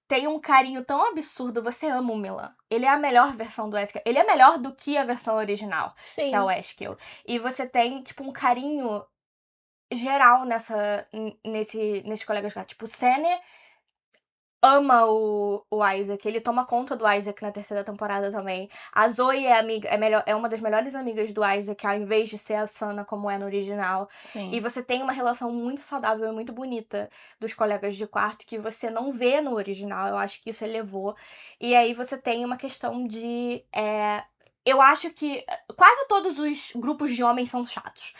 Tem um carinho tão absurdo, você ama o Milan. Ele é a melhor versão do Eskel. Ele é melhor do que a versão original, que é o Eskel. E você tem, tipo, um carinho geral nesse colega de quarto. Tipo, o Senne ama o Isaac, ele toma conta do Isaac na terceira temporada também. A Zoe é uma das melhores amigas do Isaac, ao invés de ser a Sana como é no original. Sim. E você tem uma relação muito saudável e muito bonita dos colegas de quarto que você não vê no original. Eu acho que isso elevou. E aí você tem uma questão de... eu acho que quase todos os grupos de homens são chatos.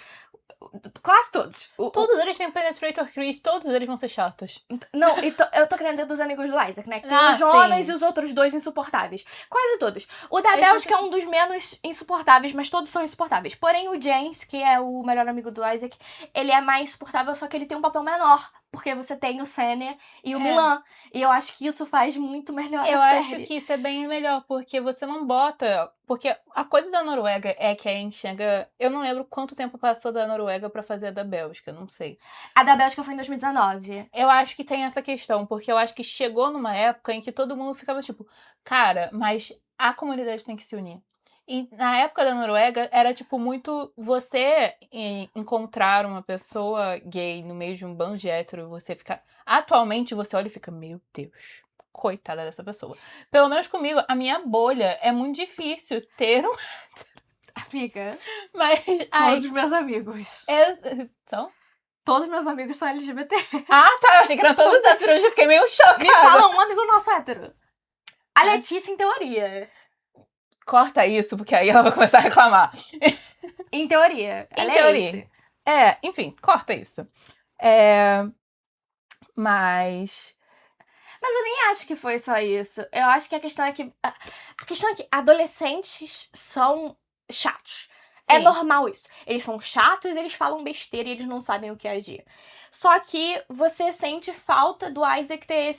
Quase todos. Todos eles têm Penetrator Chris, todos eles vão ser chatos. Não, eu tô querendo dizer dos amigos do Isaac, né? Que tem Ah, o Jonas sim. e os outros 2 insuportáveis. Quase todos. O da Eles Bélgica é são um dos menos insuportáveis, mas todos são insuportáveis. Porém, o James, que é o melhor amigo do Isaac, ele é mais insuportável, só que ele tem um papel menor. Porque você tem o Senna e o Milan. E eu acho que isso faz muito melhor Eu a acho série. que isso é bem melhor, porque você não bota... Porque a coisa da Noruega é que a gente chega... Eu não lembro quanto tempo passou da Noruega pra fazer a da Bélgica, não sei. A da Bélgica foi em 2019. Eu acho que tem essa questão, porque eu acho que chegou numa época em que todo mundo ficava tipo, cara, mas a comunidade tem que se unir. E na época da Noruega era tipo muito você encontrar uma pessoa gay no meio de um bando de hétero, você ficar. Atualmente você olha e fica, meu Deus, coitada dessa pessoa. Pelo menos comigo, a minha bolha é muito difícil ter um. Amiga, Mas. todos os meus amigos. Então? Todos meus amigos são LGBT. Ah, tá. Eu achei que eram todos héteros, eu fiquei meio chocada. Me fala um amigo nosso hétero. A Letícia, em teoria. Corta isso, porque aí ela vai começar a reclamar. Em teoria. Ela Em teoria. É esse. Enfim, corta isso. Mas eu nem acho que foi só isso. Eu acho que a questão é que. A questão é que adolescentes são chatos. É sim. normal isso. Eles são chatos, eles falam besteira e eles não sabem o que agir. Só que você sente falta do Isaac ter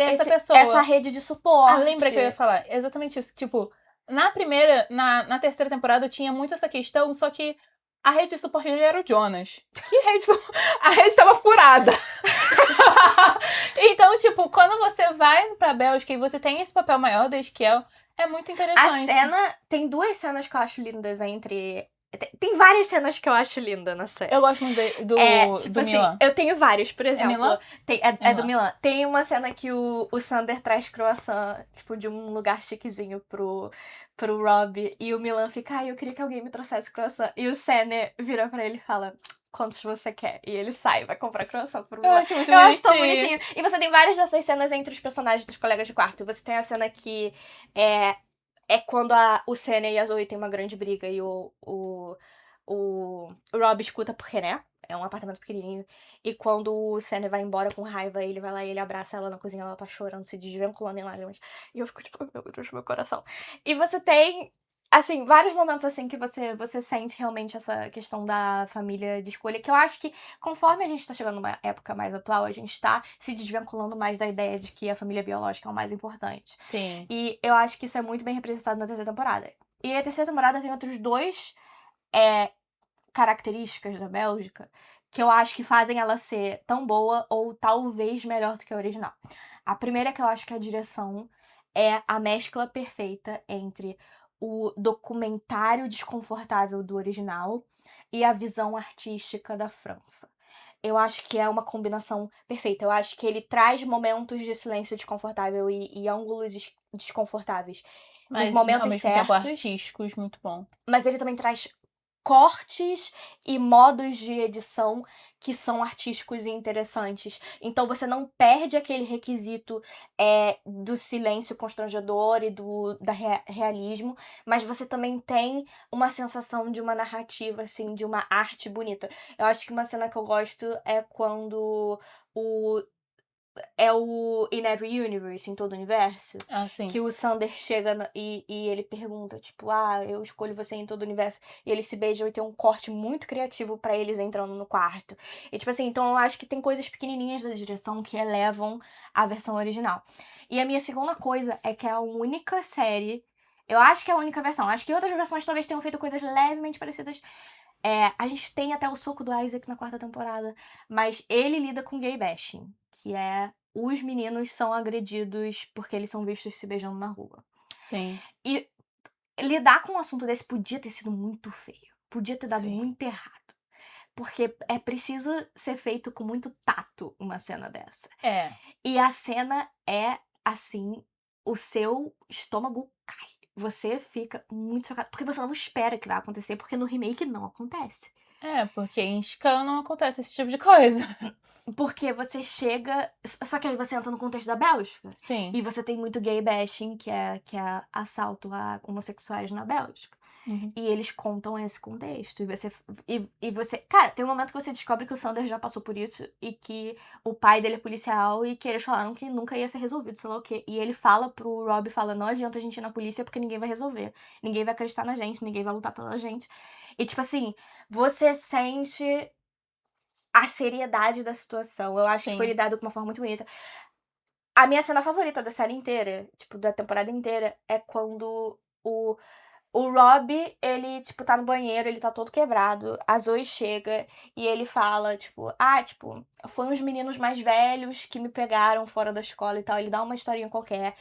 essa pessoa. essa rede de suporte. Lembra que eu ia falar? Exatamente isso. Tipo, na terceira temporada tinha muito essa questão, só que a rede de suporte dele era o Jonas. Que rede de suporte? A rede estava furada. Então, tipo, quando você vai pra Bélgica e você tem esse papel maior da Esquiel, é muito interessante. A cena... Tem 2 cenas que eu acho lindas entre... Tem várias cenas que eu acho linda na série. Eu gosto muito do tipo assim, Milan. Eu tenho vários, por exemplo. Milan? É do Milan. Tem uma cena que o Sander traz croissant, tipo, de um lugar chiquezinho pro Rob. E o Milan fica, eu queria que alguém me trouxesse croissant. E o Senna vira pra ele e fala... Quantos você quer? E ele sai, vai comprar croissant pro Milan. Eu acho muito Eu bonitinho. acho tão bonitinho. E você tem várias dessas cenas entre os personagens dos colegas de quarto. Você tem a cena que é quando o Senna e a Zoe tem uma grande briga e o Rob escuta porque, né? É um apartamento pequenininho. E quando o Senna vai embora com raiva, ele vai lá e ele abraça ela na cozinha, ela tá chorando, se desvinculando em lágrimas. E eu fico tipo, meu Deus, meu coração. E você tem... Assim, vários momentos assim que você sente realmente essa questão da família de escolha, que eu acho que conforme a gente tá chegando numa época mais atual, a gente tá se desvinculando mais da ideia de que a família biológica é o mais importante. Sim. E eu acho que isso é muito bem representado na terceira temporada. E a terceira temporada tem outros 2 características da Bélgica que eu acho que fazem ela ser tão boa ou talvez melhor do que a original. A primeira que eu acho que é a direção é a mescla perfeita entre o documentário desconfortável do original e a visão artística da França. Eu acho que é uma combinação perfeita. Eu acho que ele traz momentos de silêncio desconfortável e ângulos desconfortáveis Mas, nos momentos ao mesmo certos. tempo, artísticos, muito bom. Mas ele também traz cortes e modos de edição que são artísticos e interessantes. Então você não perde aquele requisito do silêncio constrangedor e da realismo, mas você também tem uma sensação de uma narrativa, assim, de uma arte bonita. Eu acho que uma cena que eu gosto é quando o In Every Universe, em todo o universo. Ah, sim. Que o Sander chega e ele pergunta, tipo, eu escolho você em todo o universo. E eles se beijam e tem um corte muito criativo pra eles entrando no quarto. E, tipo assim, então eu acho que tem coisas pequenininhas da direção que elevam a versão original. E a minha segunda coisa é que é a única série... Eu acho que é a única versão. Acho que outras versões talvez tenham feito coisas levemente parecidas. A gente tem até o soco do Isaac na 4ª temporada. Mas ele lida com gay bashing. Que é... Os meninos são agredidos porque eles são vistos se beijando na rua. Sim. E lidar com um assunto desse podia ter sido muito feio. Podia ter dado muito errado. Porque é preciso ser feito com muito tato uma cena dessa. E a cena é, assim, o seu estômago cai. Você fica muito chocado. Porque você não espera que vai acontecer, porque no remake não acontece. Porque em Scan não acontece esse tipo de coisa. Porque você chega... Só que aí você entra no contexto da Bélgica. Sim. E você tem muito gay bashing, que é assalto a homossexuais na Bélgica. Uhum. E eles contam esse contexto. E você... Cara, tem um momento que você descobre que o Sander já passou por isso e que o pai dele é policial e que eles falaram que nunca ia ser resolvido, sei lá o quê. E ele fala pro Rob, não adianta a gente ir na polícia porque ninguém vai resolver. Ninguém vai acreditar na gente, ninguém vai lutar pela gente. E, tipo assim, você sente a seriedade da situação. Eu acho que foi Sim. lidado com uma forma muito bonita. A minha cena favorita da série inteira, tipo, da temporada inteira, é quando o Rob, ele, tipo, tá no banheiro, ele tá todo quebrado. A Zoe chega e ele fala, tipo, foi uns meninos mais velhos que me pegaram fora da escola e tal. Ele dá uma historinha qualquer.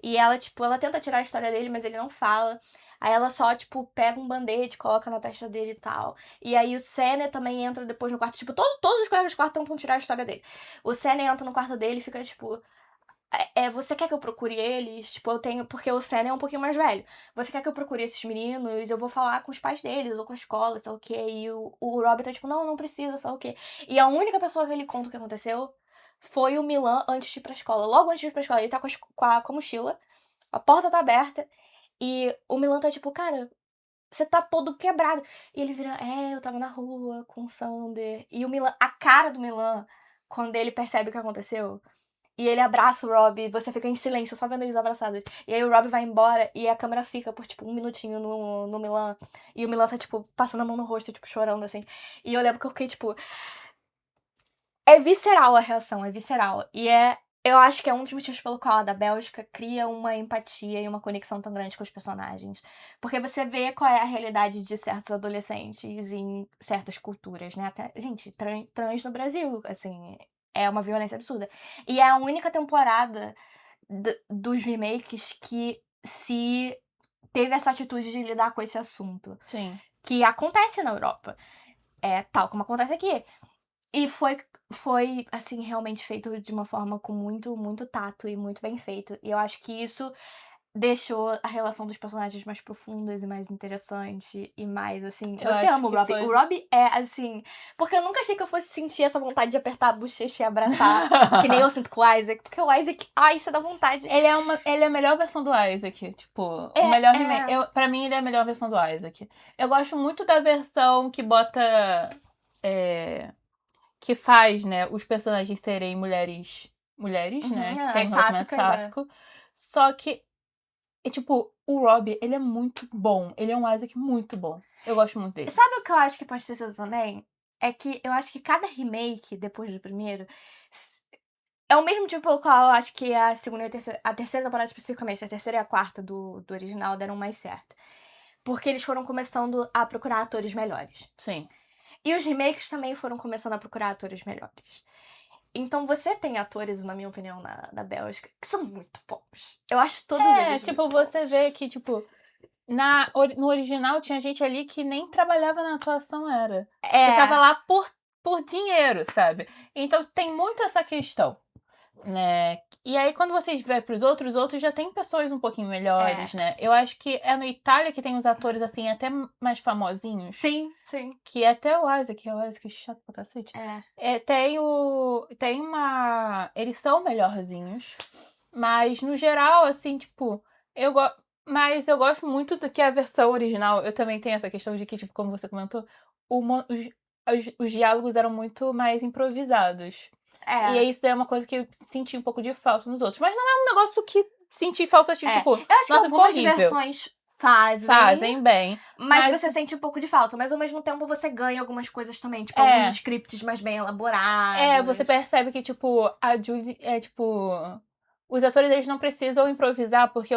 E ela, tipo, ela tenta tirar a história dele, mas ele não fala. Aí ela só, tipo, pega um band-aid, coloca na testa dele e tal. E aí o Senna também entra depois no quarto. Tipo, todos os colegas do quarto tentam tirar a história dele. O Senna entra no quarto dele e fica, tipo... você quer que eu procure eles? Tipo, eu tenho... Porque o Senna é um pouquinho mais velho. Você quer que eu procure esses meninos? Eu vou falar com os pais deles, ou com a escola, sei lá o quê. E o Rob tá tipo, não precisa, sei lá o quê. E a única pessoa que ele conta o que aconteceu foi o Milan antes de ir pra escola. Logo antes de ir pra escola, ele tá com a mochila, a porta tá aberta, e o Milan tá tipo, cara, você tá todo quebrado. E ele vira, eu tava na rua com o Sander. E o Milan, a cara do Milan, quando ele percebe o que aconteceu... E ele abraça o Rob, e você fica em silêncio, só vendo eles abraçados. E aí o Rob vai embora e a câmera fica por, tipo, um minutinho no Milan. E o Milan tá, tipo, passando a mão no rosto, tipo, chorando, assim. E eu lembro que eu fiquei, tipo... É visceral a reação, é visceral. E eu acho que é um dos motivos pelo qual a da Bélgica cria uma empatia e uma conexão tão grande com os personagens. Porque você vê qual é a realidade de certos adolescentes em certas culturas, né? Até, gente, trans no Brasil, assim, é uma violência absurda. E é a única temporada dos remakes que se teve essa atitude de lidar com esse assunto. Sim. Que acontece na Europa. É tal como acontece aqui. E foi, assim, realmente feito de uma forma com muito, muito tato e muito bem feito. E eu acho que isso deixou a relação dos personagens mais profundas e mais interessante e mais, assim... Eu Você acho ama o que Rob. foi. O Rob é, assim... Porque eu nunca achei que eu fosse sentir essa vontade de apertar a bochecha e abraçar, que nem eu sinto com o Isaac. Porque o Isaac, isso dá vontade. Ele é a melhor versão do Isaac. Tipo, o melhor remake. Pra mim, ele é a melhor versão do Isaac. Eu gosto muito da versão que bota. Que faz, né, os personagens serem mulheres, né? Que tem um relacionamento sáfico. Só que, tipo, o Rob, ele é muito bom. Ele é um Isaac muito bom. Eu gosto muito dele. Sabe o que eu acho que pode ter sido também? É que eu acho que cada remake, depois do primeiro, é o mesmo tipo pelo qual eu acho que a segunda e a terceira temporada especificamente, a terceira e a quarta do original deram mais certo. Porque eles foram começando a procurar atores melhores. Sim. E os remakes também foram começando a procurar atores melhores. Então você tem atores, na minha opinião, da Bélgica, que são muito bons. Eu acho todos eles tipo, muito você bons. vê que, tipo, no original tinha gente ali que nem trabalhava na atuação, era. Que tava lá por dinheiro, sabe? Então tem muito essa questão, né? E aí, quando vocês vê pros outros já tem pessoas um pouquinho melhores, né? Eu acho que é no Itália que tem os atores, assim, até mais famosinhos. Sim. Que até o Isaac é chato pra cacete. Tem uma... Eles são melhorzinhos. Mas, no geral, assim, tipo... Mas eu gosto muito do que a versão original... Eu também tenho essa questão de que, tipo, como você comentou... Os diálogos eram muito mais improvisados. E isso é uma coisa que eu senti um pouco de falta nos outros. Mas não é um negócio que senti falta, tipo... Eu acho que algumas versões fazem bem. Mas você sente um pouco de falta. Mas ao mesmo tempo você ganha algumas coisas também. Tipo, alguns scripts mais bem elaborados. Você percebe que, tipo, a Judy é, tipo... Os atores, eles não precisam improvisar porque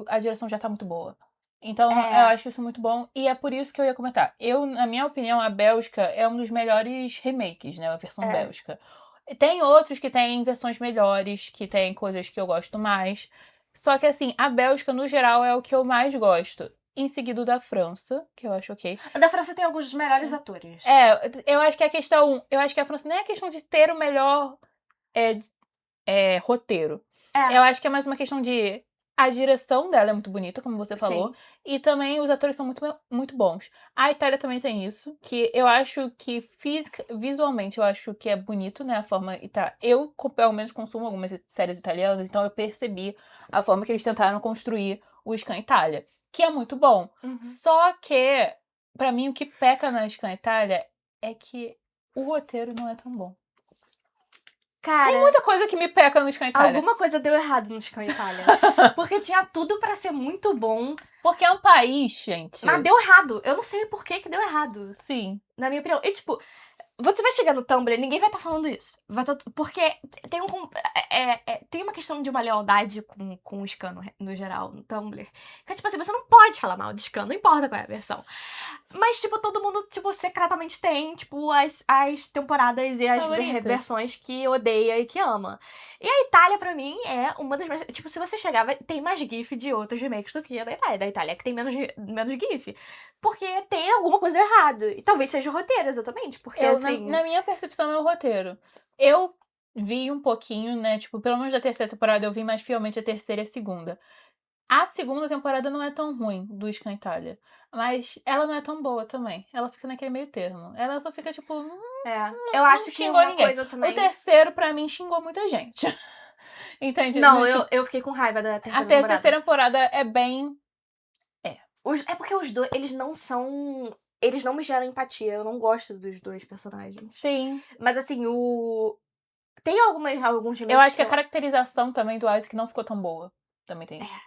a direção já tá muito boa. Então, eu acho isso muito bom. E é por isso que eu ia comentar. Na minha opinião, a Bélgica é um dos melhores remakes, né? A versão Bélgica. Tem outros que têm versões melhores, que tem coisas que eu gosto mais. Só que, assim, a Bélgica, no geral, é o que eu mais gosto. Em seguida da França, que eu acho ok. A da França tem alguns dos melhores atores. Eu acho que a questão... Eu acho que a França nem é questão de ter o melhor roteiro. Eu acho que é mais uma questão de... A direção dela é muito bonita, como você falou. Sim. E também os atores são muito, muito bons. A Itália também tem isso. Que eu acho que visualmente eu acho que é bonito, né? A forma... Eu, pelo menos, consumo algumas séries italianas. Então eu percebi a forma que eles tentaram construir o Scan Itália. que é muito bom. Uhum. Só que, pra mim, o que peca na Scan Itália é que o roteiro não é tão bom. Cara, Tem muita coisa que me peca no Scan Itália. alguma coisa deu errado no Scan Itália. Porque tinha tudo pra ser muito bom, Porque é um país, gente. mas deu errado. Eu não sei por que deu errado, Sim. na minha opinião. E, tipo, você vai chegar no Tumblr, ninguém vai estar falando isso. Porque tem tem uma questão de uma lealdade com o Scan no geral, no Tumblr. Que é tipo assim, você não pode falar mal de Scan, não importa qual é a versão. Mas, tipo, todo mundo, tipo, secretamente tem, tipo, as temporadas e as Favoritas. versões que odeia e que ama. E a Itália, pra mim, é uma das mais... Tipo, se você chegar, tem mais gif de outros remakes do que a da Itália. Da Itália é que tem menos gif. Porque tem alguma coisa errada. E talvez seja o roteiro, exatamente. Porque, assim... Na minha percepção, é o roteiro. Eu vi um pouquinho, né? Tipo, pelo menos da terceira temporada, eu vi mais fielmente a terceira e a segunda. A segunda temporada não é tão ruim do Scan Itália. Mas ela não é tão boa também. Ela fica naquele meio termo. Ela só fica, tipo... eu acho que xingou uma ninguém. coisa também... O terceiro, pra mim, xingou muita gente. Entende? Não, Tipo, eu fiquei com raiva da terceira a temporada. terceira temporada é bem... É porque os dois, eles não são... Eles não me geram empatia. Eu não gosto dos dois personagens. Sim. Mas, assim, tem alguns remakes Eu acho que a caracterização também do Isaac não ficou tão boa. Também tem isso.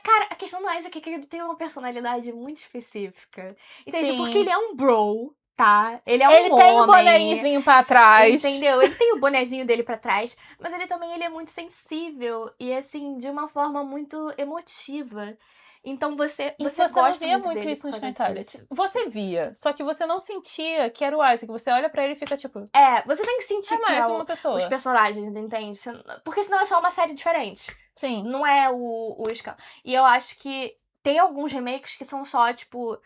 Cara, a questão do Isaac é que ele tem uma personalidade muito específica. Entende? Sim. Porque ele é um bro, tá? Ele é um Ele tem homem. o bonezinho pra trás. Entendeu? Ele tem o bonezinho dele pra trás, mas ele também é muito sensível e, assim, de uma forma muito emotiva. Então você E você gosta não via muito muito dele isso por no causa Scan Itália. disso. Você via, só que você não sentia que era o Isaac. Você olha pra ele e fica tipo... Você tem que sentir que mais é uma pessoa. os personagens, entende? Porque senão é só uma série diferente. Sim. Não é o Scan. E eu acho que tem alguns remakes que são só, tipo,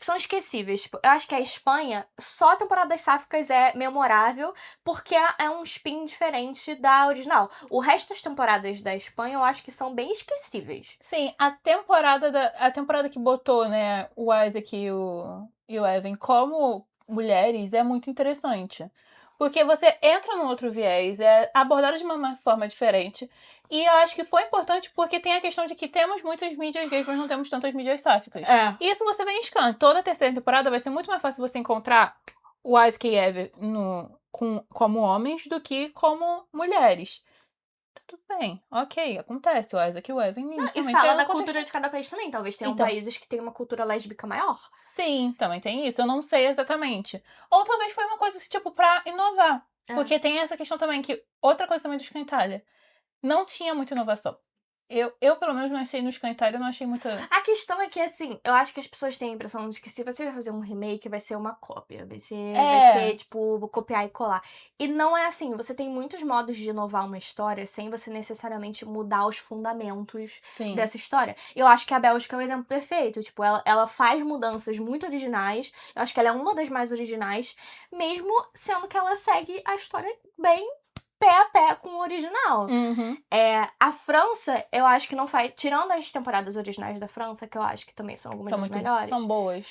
são esquecíveis. Tipo, eu acho que a Espanha, só a temporada das Sáficas é memorável, porque é um spin diferente da original. O resto das temporadas da Espanha, eu acho que são bem esquecíveis. Sim, a temporada que botou, né, o Isaac e o Evan como mulheres é muito interessante. Porque você entra num outro viés, é abordado de uma forma diferente. E eu acho que foi importante porque tem a questão de que temos muitas mídias gays, mas não temos tantas mídias sáficas. E isso você vê em Scan. Toda a terceira temporada vai ser muito mais fácil você encontrar o Isaac e Evan como homens do que como mulheres. Tudo bem, ok, acontece. O Isaac e o Evan E inicialmente fala eram da contra- cultura de cada país também. Talvez tenham Então. países que têm uma cultura lésbica maior. Sim, também tem isso. Eu não sei exatamente. Ou talvez foi uma coisa, tipo, pra inovar. Porque tem essa questão também, que outra coisa também do Scan Itália. Não tinha muita inovação. Eu pelo menos, não achei no Scan Itália, eu não achei muita... A questão é que, assim, eu acho que as pessoas têm a impressão de que se você vai fazer um remake, vai ser uma cópia. Vai ser, tipo, copiar e colar. E não é assim. Você tem muitos modos de inovar uma história sem você necessariamente mudar os fundamentos Sim. dessa história. Eu acho que a Bélgica é um exemplo perfeito. Tipo, ela faz mudanças muito originais. Eu acho que ela é uma das mais originais, mesmo sendo que ela segue a história bem pé a pé com o original. Uhum. A França, eu acho que não faz... Tirando as temporadas originais da França, que eu acho que também são algumas das melhores. São boas.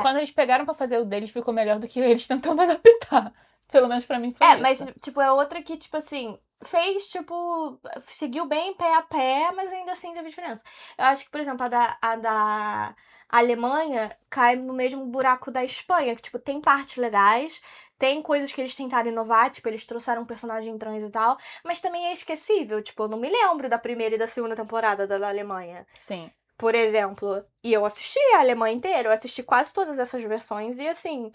Quando eles pegaram pra fazer o deles, ficou melhor do que eles tentando adaptar. Pelo menos pra mim foi isso. Mas, tipo, é outra que, tipo assim... Fez, tipo... Seguiu bem pé a pé, mas ainda assim teve diferença. Eu acho que, por exemplo, a da Alemanha cai no mesmo buraco da Espanha. Que, tipo, tem partes legais... Tem coisas que eles tentaram inovar, tipo, eles trouxeram um personagem trans e tal, mas também é esquecível, tipo, eu não me lembro da primeira e da segunda temporada da Alemanha. Sim. Por exemplo, e eu assisti a Alemanha inteira, eu assisti quase todas essas versões e, assim,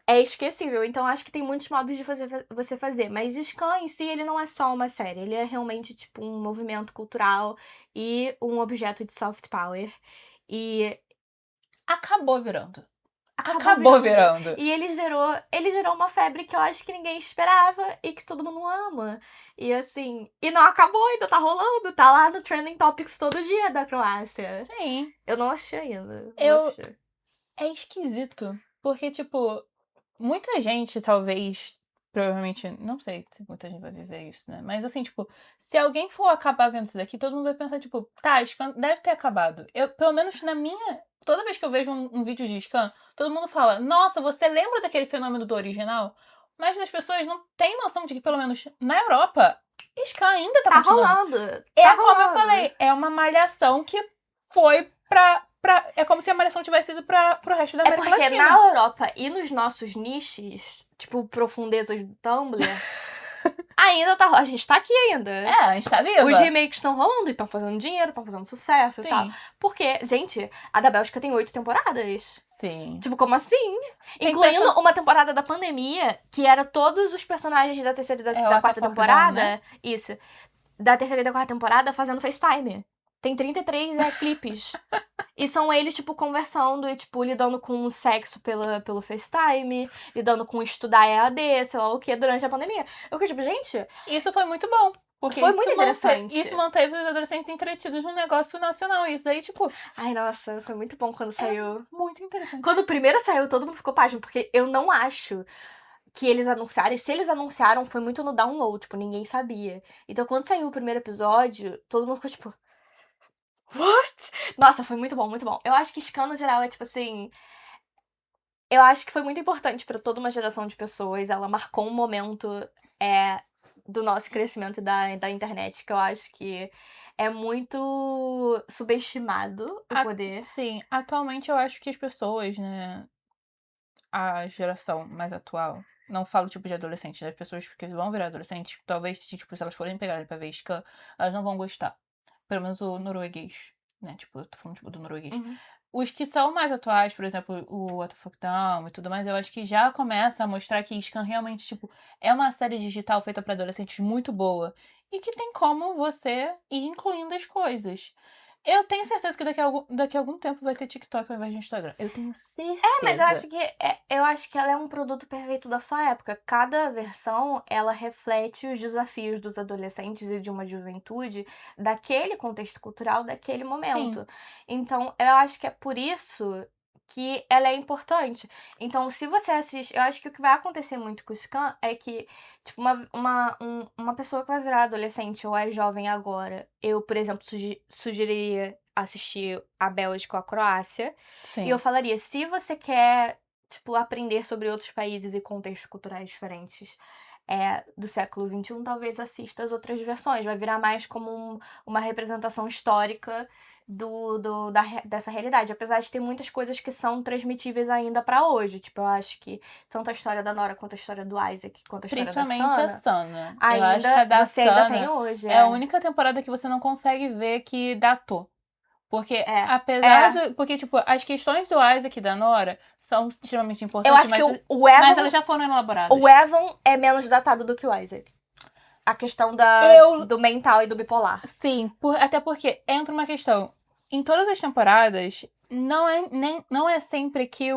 é esquecível. Então, acho que tem muitos modos de você fazer, mas Scan em si, ele não é só uma série, ele é realmente, tipo, um movimento cultural e um objeto de soft power. E... Acabou virando. E ele gerou uma febre que eu acho que ninguém esperava e que todo mundo ama. E assim, e não acabou, ainda tá rolando, tá lá no Trending Topics todo dia da Croácia. Sim. Eu não assisti ainda. É esquisito, porque, tipo, muita gente, talvez, provavelmente, não sei se muita gente vai viver isso, né? Mas assim, tipo, se alguém for acabar vendo isso daqui, todo mundo vai pensar, tipo, tá, Scan deve ter acabado. Pelo menos na minha... Toda vez que eu vejo um vídeo de Scan, todo mundo fala, nossa, você lembra daquele fenômeno do original? Mas as pessoas não têm noção de que, pelo menos na Europa, Scan ainda tá continuando. Rolando. Como eu falei, é uma malhação que foi é como se a Malhação tivesse ido pro resto da América Latina. É porque na Europa e nos nossos nichos, tipo, profundezas do Tumblr, ainda tá... A gente tá aqui ainda. A gente tá viva. Os remakes estão rolando e estão fazendo dinheiro, estão fazendo sucesso e tal. Porque, gente, a da Bélgica tem 8 temporadas. Sim. Tipo, como assim? Incluindo uma temporada da pandemia, que era todos os personagens da terceira e da quarta temporada. Né? Isso. Da terceira e da quarta temporada fazendo FaceTime. Tem 33 clipes. E são eles, tipo, conversando e, tipo, lidando com o sexo pelo FaceTime, lidando com estudar EAD, sei lá o que, durante a pandemia. Eu fiquei, tipo, gente... Isso foi muito bom. Porque foi muito interessante. Isso manteve os adolescentes entretidos num negócio nacional. Isso daí, tipo... Ai, nossa, foi muito bom quando saiu. Muito interessante. Quando o primeiro saiu, todo mundo ficou pasmo, porque eu não acho que eles anunciaram. E se eles anunciaram, foi muito no download, tipo, ninguém sabia. Então, quando saiu o primeiro episódio, todo mundo ficou, tipo... What? Nossa, foi muito bom, muito bom. Eu acho que Escândalo Geral é, tipo assim... Eu acho que foi muito importante pra toda uma geração de pessoas. Ela marcou um momento do nosso crescimento da internet, que eu acho que é muito subestimado o poder. Sim, atualmente eu acho que as pessoas, né... A geração mais atual... Não falo, tipo, de adolescentes, das pessoas que vão virar adolescentes. Talvez, tipo, se elas forem pegarem pra ver Scan, elas não vão gostar. Pelo menos o norueguês, né? Tipo, eu tô falando, tipo, do norueguês. Uhum. Os que são mais atuais, por exemplo, o What the Fuck Down e tudo mais, eu acho que já começa a mostrar que Scan realmente, tipo, é uma série digital feita pra adolescentes muito boa. E que tem como você ir incluindo as coisas. Eu tenho certeza que daqui a algum tempo vai ter TikTok ao invés de Instagram. Eu tenho certeza. Mas eu acho que ela é um produto perfeito da sua época. Cada versão, ela reflete os desafios dos adolescentes e de uma juventude daquele contexto cultural, daquele momento. Sim. Então, eu acho que é por isso que ela é importante. Então, se você assiste... Eu acho que o que vai acontecer muito com o Scan é que, tipo, uma pessoa que vai virar adolescente ou é jovem agora, eu, por exemplo, sugeriria assistir a Bélgica ou a Croácia. Sim. E eu falaria, se você quer, tipo, aprender sobre outros países e contextos culturais diferentes do século XXI, talvez assista as outras versões. Vai virar mais como uma representação histórica dessa realidade. Apesar de ter muitas coisas que são transmitíveis ainda pra hoje. Tipo, eu acho que tanto a história da Nora quanto a história do Isaac, quanto a história da Sana... Principalmente a Sana. Ainda, eu acho que a da você ainda Sana tem hoje. é a única temporada que você não consegue ver que datou. Porque, porque, tipo, as questões do Isaac e da Nora são extremamente importantes. Eu acho que o Evan... Mas elas já foram elaboradas. O Evan é menos datado do que o Isaac. A questão do mental e do bipolar. Sim, até porque entra uma questão. Em todas as temporadas, não é sempre que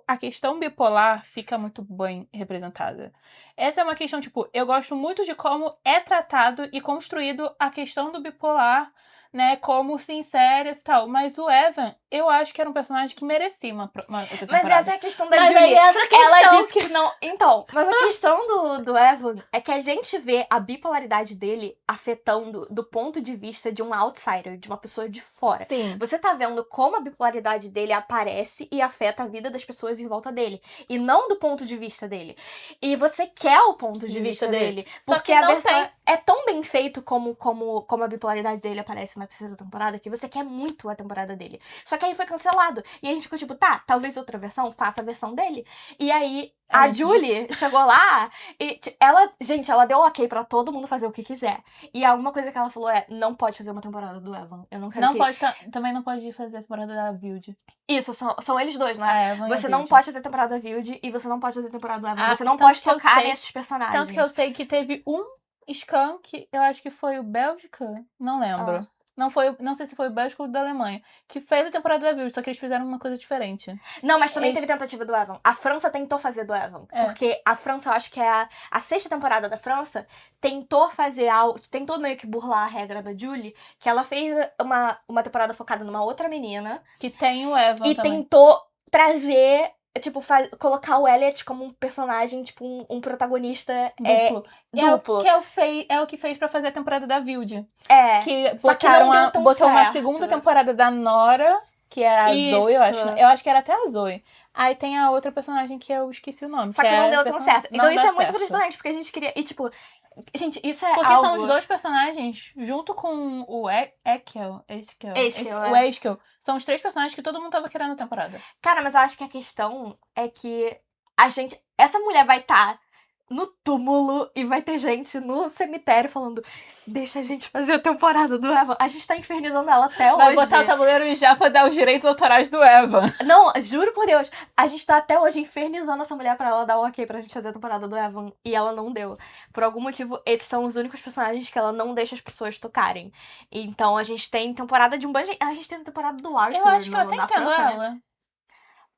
a questão bipolar fica muito bem representada. Essa é uma questão, tipo, eu gosto muito de como é tratado e construído a questão do bipolar, né, como se insere e tal. Mas o Evan, eu acho que era um personagem que merecia uma outra temporada. Mas essa é a questão da Mas Julie. aí entra a questão Ela disse que não... Então, mas a questão do Evan é que a gente vê a bipolaridade dele afetando do ponto de vista de um outsider, de uma pessoa de fora. Sim. Você tá vendo como a bipolaridade dele aparece e afeta a vida das pessoas em volta dele. E não do ponto de vista dele. E você quer o ponto de vista dele. Porque a versão é tão bem feito como a bipolaridade dele aparece na terceira temporada, que você quer muito a temporada dele. Só que aí foi cancelado. E a gente ficou tipo, tá, talvez outra versão faça a versão dele. E aí a Julie chegou lá e ela deu ok pra todo mundo fazer o que quiser. E alguma coisa que ela falou não pode fazer uma temporada do Evan. Eu não quero Também não pode fazer a temporada da Vilde. Isso, são eles dois, né? Você não pode fazer a temporada da Vilde e você não pode fazer a temporada do Evan. Você não pode tocar nesses personagens. Tanto que eu sei que teve um Scan que eu acho que foi o Bélgica, não lembro. Não sei se foi o Bélgica ou o da Alemanha, que fez a temporada da Vilde, só que eles fizeram uma coisa diferente. Não, mas também teve tentativa do Evan. A França tentou fazer do Evan. Porque a França, eu acho que é a sexta temporada da França, tentou fazer algo, tentou meio que burlar a regra da Julie, que ela fez uma temporada focada numa outra menina. Que tem o Evan e também. Tentou trazer... Tipo, colocar o Elliot como um personagem, tipo, um protagonista duplo. É o que fez pra fazer a temporada da Vilde. Que só que não deu tão botou certo. Uma segunda temporada da Nora, que era a Zoe, eu acho. Eu acho que era até a Zoe. Aí tem a outra personagem que eu esqueci o nome. Só que não deu tão certo. Então isso é muito certo. frustrante, porque a gente queria... E, tipo, gente, isso é Porque algo... são os dois personagens, junto com o Eskel. O Eskel. São os 3 personagens que todo mundo tava querendo na temporada. Cara, mas eu acho que a questão é que a gente... Essa mulher vai estar no túmulo e vai ter gente no cemitério falando: deixa a gente fazer a temporada do Evan. A gente tá infernizando ela até hoje. Vai botar o tabuleiro já pra dar os direitos autorais do Evan. Não, juro por Deus. A gente tá até hoje infernizando essa mulher pra ela dar o ok pra gente fazer a temporada do Evan. E ela não deu. Por algum motivo, esses são os únicos personagens que ela não deixa as pessoas tocarem. Então a gente tem temporada de um bando de... A gente tem a temporada do Arthur Eu acho que eu até na entendo França, ela. né?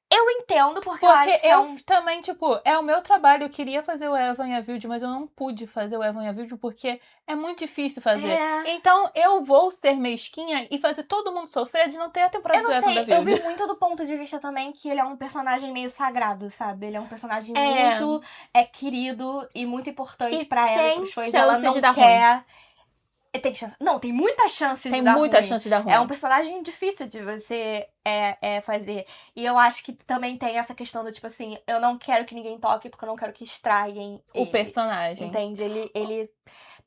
Eu entendo, porque eu acho que eu também, tipo, é o meu trabalho. Eu queria fazer o Evan e a Vilde, mas eu não pude fazer o Evan e a Vilde porque é muito difícil fazer. Então eu vou ser mesquinha e fazer todo mundo sofrer de não ter a temporada do Evan e da Vilde. Eu vi muito do ponto de vista também que ele é um personagem meio sagrado, sabe? Ele é um personagem muito querido e muito importante pra ela e pros fãs. Ela não quer... Tem chance. Não, tem muita chance de dar ruim. Tem muita chance de dar ruim. É um personagem difícil de você fazer. E eu acho que também tem essa questão do tipo assim, eu não quero que ninguém toque porque eu não quero que estraguem o personagem. Entende? Ele...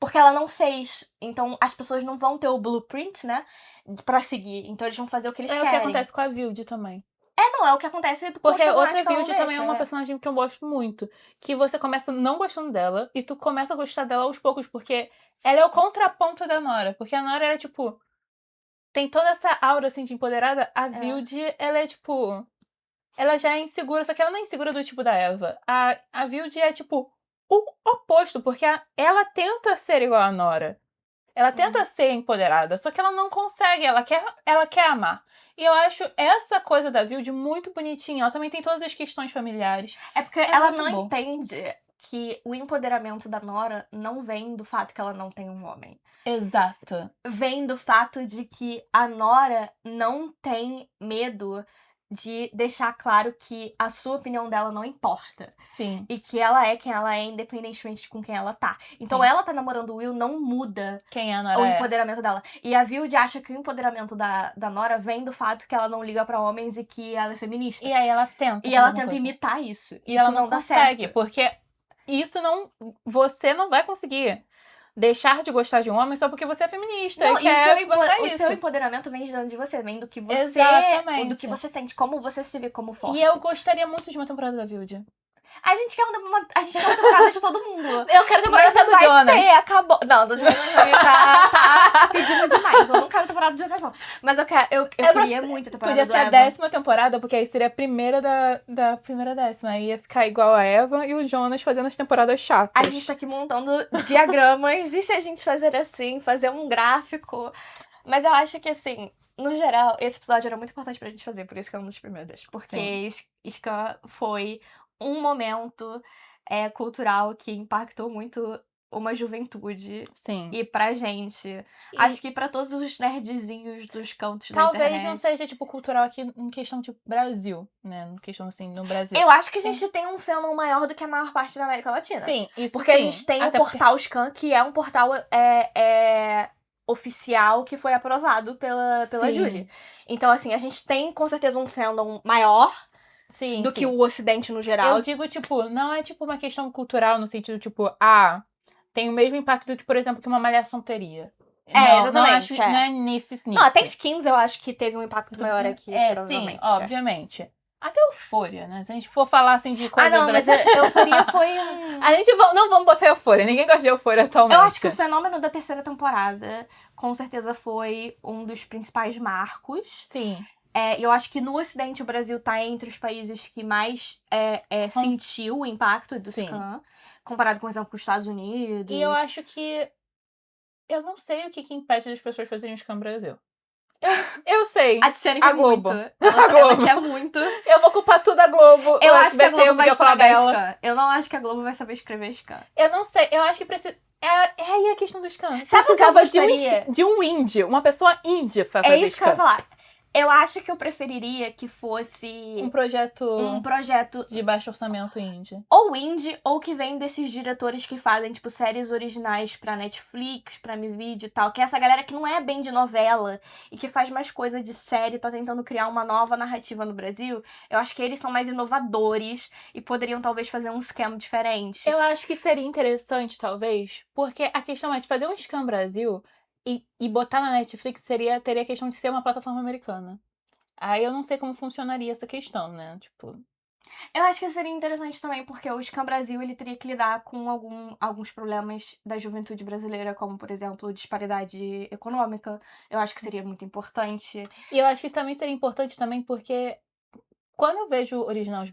Porque ela não fez. Então as pessoas não vão ter o blueprint, né? Pra seguir. Então eles vão fazer o que eles querem. É o que acontece com a Vilde também. Não, é o que acontece com porque os outra Vilde também é uma personagem que eu gosto muito. Que você começa não gostando dela e tu começa a gostar dela aos poucos, porque ela é o contraponto da Nora. Porque a Nora era, tipo... Tem toda essa aura, assim, de empoderada. A Vilde, ela é, tipo... Ela já é insegura, só que ela não é insegura do tipo da Eva. A Vilde é, tipo, o oposto, porque ela tenta ser igual a Nora. Ela tenta ser empoderada, só que ela não consegue, ela quer amar. E eu acho essa coisa da Vilde muito bonitinha. Ela também tem todas as questões familiares. É porque ela não entende que o empoderamento da Nora não vem do fato que ela não tem um homem. Exato. Vem do fato de que a Nora não tem medo de deixar claro que a sua opinião dela não importa. Sim. E que ela é quem ela é, independentemente de com quem ela tá. Então ela tá namorando o Will, não muda quem a Nora o empoderamento dela. E a Vilde acha que o empoderamento da Nora vem do fato que ela não liga pra homens e que ela é feminista. E aí ela tenta. E ela tenta imitar isso. E ela não dá consegue, certo. Porque isso não... Você não vai conseguir deixar de gostar de um homem só porque você é feminista. Não, e o seu empoderamento vem de dentro de você, vem do que você... Exatamente. Do que você sente, como você se vê como forte. E eu gostaria muito de uma temporada da Vilde. A gente quer uma temporada de todo mundo. Eu quero temporada do Jonas. Acabou. Não, do Jonas tá pedindo demais. Eu não quero temporada do Jonas, não. Mas eu queria muito a temporada do Evan. Podia ser a 10ª temporada, porque aí seria a primeira da primeira 10ª. Aí ia ficar igual a Evan e o Jonas fazendo as temporadas chatas. A gente tá aqui montando diagramas. E se a gente fazer assim, fazer um gráfico? Mas eu acho que, assim... No geral, esse episódio era muito importante pra gente fazer, por isso que é um dos primeiros. Porque Skam foi um momento cultural que impactou muito uma juventude. Sim. E pra gente. Acho que pra todos os nerdzinhos dos cantos da internet. Talvez não seja, tipo, cultural aqui em questão, tipo, Brasil, né? Em questão, assim, no Brasil. Eu acho que a gente tem um fandom maior do que a maior parte da América Latina. Sim, isso porque a gente tem o portal Skam, que é um portal... oficial que foi aprovado pela Julie. Então, assim, a gente tem com certeza um fandom maior do que o Ocidente no geral. Eu digo, tipo, não é tipo uma questão cultural no sentido, tipo, tem o mesmo impacto que, por exemplo, que uma Malhação teria. Exatamente. Não é nisso. Não, até Skins eu acho que teve um impacto maior aqui, provavelmente. Sim, obviamente. Até Euphoria, né? Se a gente for falar, assim, de coisa... mas Euphoria foi um... A gente não vamos botar Euphoria. Ninguém gosta de Euphoria atualmente. Eu acho que o fenômeno da 3ª temporada, com certeza, foi um dos principais marcos. Sim. Eu acho que no Ocidente o Brasil tá entre os países que mais sentiu o impacto do Skam, comparado, por exemplo, com os Estados Unidos. E eu acho que... Eu não sei o que impede das pessoas fazerem Skam no Brasil. Eu sei. A Tiziane quer Globo. muito. Ela quer muito. Eu vou culpar tudo a Globo. Eu acho que a Globo vai estragar Skam. Eu não acho que a Globo vai saber escrever Skam. Eu não sei. Eu acho que precisa... É aí a questão do Skam. Você precisava de um indie. Uma pessoa indie pra fazer Skam. É isso que eu ia falar. Eu acho que eu preferiria que fosse Um projeto um projeto de baixo orçamento indie. ou indie, ou que vem desses diretores que fazem, tipo, séries originais pra Netflix, Prime Video e tal. Que é essa galera que não é bem de novela e que faz mais coisa de série, tá tentando criar uma nova narrativa no Brasil. Eu acho que eles são mais inovadores e poderiam talvez fazer um esquema diferente. Eu acho que seria interessante, talvez, porque a questão é de fazer um Scam Brasil e botar na Netflix teria a questão de ser uma plataforma americana. Aí eu não sei como funcionaria essa questão, né? Tipo, Eu acho que seria interessante também, porque o Scam Brasil ele teria que lidar com alguns problemas da juventude brasileira, como, por exemplo, disparidade econômica. Eu acho que seria muito importante. e eu acho que isso também seria importante também porque quando eu vejo original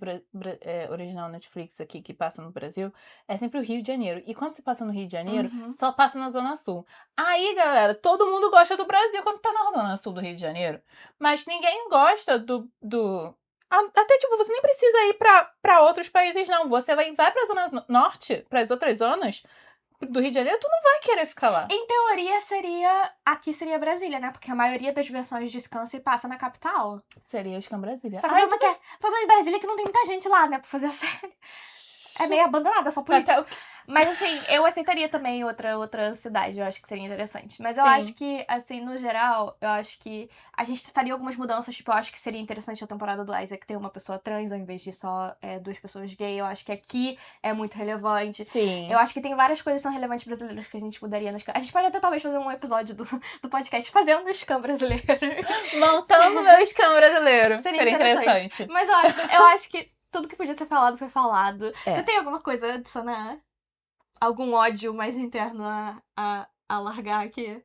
Netflix aqui que passa no Brasil, é sempre o Rio de Janeiro. E quando se passa no Rio de Janeiro, Uhum. só passa na Zona Sul. Aí, galera, todo mundo gosta do Brasil quando tá na Zona Sul do Rio de Janeiro. Mas ninguém gosta Até, tipo, você nem precisa ir pra outros países, não. Você vai pra Zona Norte, pras outras zonas do Rio de Janeiro, tu não vai querer ficar lá. Em teoria, aqui seria Brasília, né? Porque a maioria das versões de Scan se passa na capital. Seria Scam Brasília. Só que o problema de Brasília é que não tem muita gente lá, né? Pra fazer a série. É meio abandonada, só política. Mas, assim, eu aceitaria também outra cidade. Eu acho que seria interessante. Mas eu Sim. acho que, assim, no geral, eu acho que a gente faria algumas mudanças. Tipo, eu acho que seria interessante a temporada do Isaac ter uma pessoa trans ao invés de só duas pessoas gay. Eu acho que aqui é muito relevante. Sim. Eu acho que tem várias coisas que são relevantes brasileiras que a gente mudaria no Scam. A gente pode até talvez fazer um episódio do podcast fazendo o Scam brasileiro. Montando meu Scam brasileiro. Seria interessante. Mas eu acho que tudo que podia ser falado foi falado. Você tem alguma coisa a adicionar? Algum ódio mais interno a largar aqui?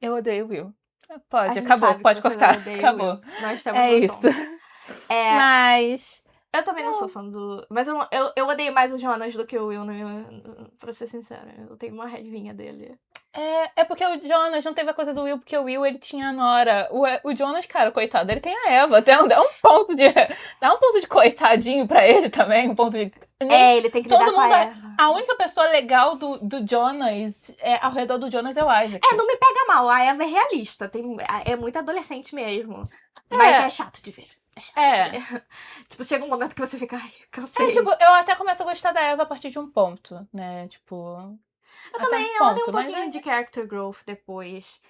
Eu odeio o Will. A Pode, gente acabou, sabe que pode você cortar. odeia o Acabou. Will. Nós temos É noção. isso. Mas. Eu também não sou fã do. Mas eu odeio mais o Jonas do que o Will, né? Pra ser sincera. Eu tenho uma raivinha dele. É porque o Jonas não teve a coisa do Will, porque o Will, ele tinha a Nora. O Jonas, cara, coitado, ele tem a Eva. Dá um ponto de coitadinho pra ele também, um ponto de... Ele tem que lidar com a Eva. A única pessoa legal do Jonas, ao redor do Jonas é o Isaac. Não me pega mal, a Eva é realista. É muito adolescente mesmo. Mas é chato de ver. Tipo, chega um momento que você fica, ai, cansei. Tipo, eu até começo a gostar da Eva a partir de um ponto, né? Tipo... Eu também, ela tem um pouquinho de character growth depois.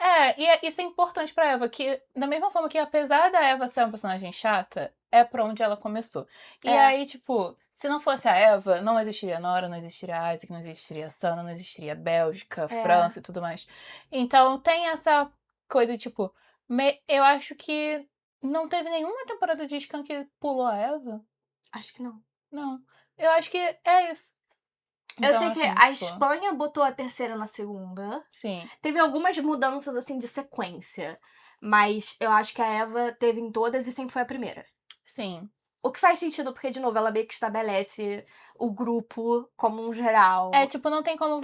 Isso é importante pra Eva, que da mesma forma que apesar da Eva ser uma personagem chata, é pra onde ela começou. E aí, tipo, se não fosse a Eva, não existiria Nora, não existiria Isaac, não existiria Sana, não existiria Bélgica, França e tudo mais. Então tem essa coisa, tipo, eu acho que não teve nenhuma temporada de Skam que pulou a Eva. Acho que não. Não. Eu acho que é isso. Eu sei que a Espanha botou a terceira na segunda. Sim. Teve algumas mudanças, assim, de sequência. Mas eu acho que a Eva teve em todas e sempre foi a primeira. Sim. O que faz sentido, porque, de novo, ela meio que estabelece o grupo como um geral. Tipo, não tem como...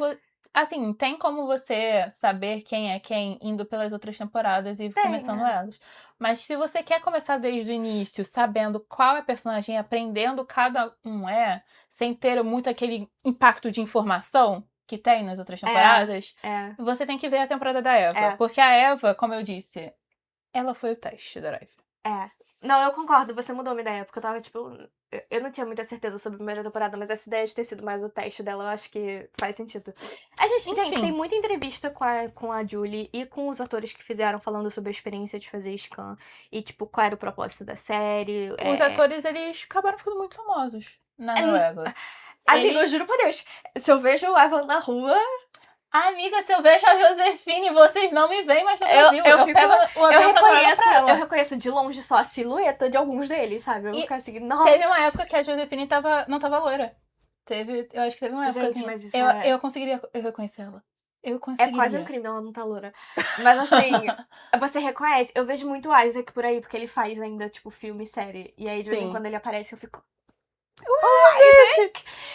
Assim, tem como você saber quem é quem indo pelas outras temporadas e começando elas. Mas se você quer começar desde o início, sabendo qual é a personagem, aprendendo cada um sem ter muito aquele impacto de informação que tem nas outras temporadas, você tem que ver a temporada da Eva. Porque a Eva, como eu disse, ela foi o teste da Drive. Não, eu concordo, você mudou minha ideia, porque eu tava, tipo... Eu não tinha muita certeza sobre a primeira temporada, mas essa ideia de ter sido mais o teste dela, eu acho que faz sentido. Gente, tem muita entrevista com a Julie e com os atores que fizeram, falando sobre a experiência de fazer Skam. E, tipo, qual era o propósito da série. Os atores, eles acabaram ficando muito famosos na Noruega. Amiga, eu juro por Deus, se eu vejo o Evan na rua... Amiga, se eu vejo a Josefine, vocês não me veem mais no Brasil. Eu reconheço de longe só a silhueta de alguns deles, sabe? Eu fico assim, não. Teve uma época que a Josefine não tava loira. Eu acho que teve uma época assim. Mas isso eu conseguiria reconhecer ela. Eu conseguiria. É quase um crime ela não tá loura. Mas assim, você reconhece. Eu vejo muito o Isaac por aí, porque ele faz ainda, tipo, filme e série. E aí, de vez em quando ele aparece, eu fico...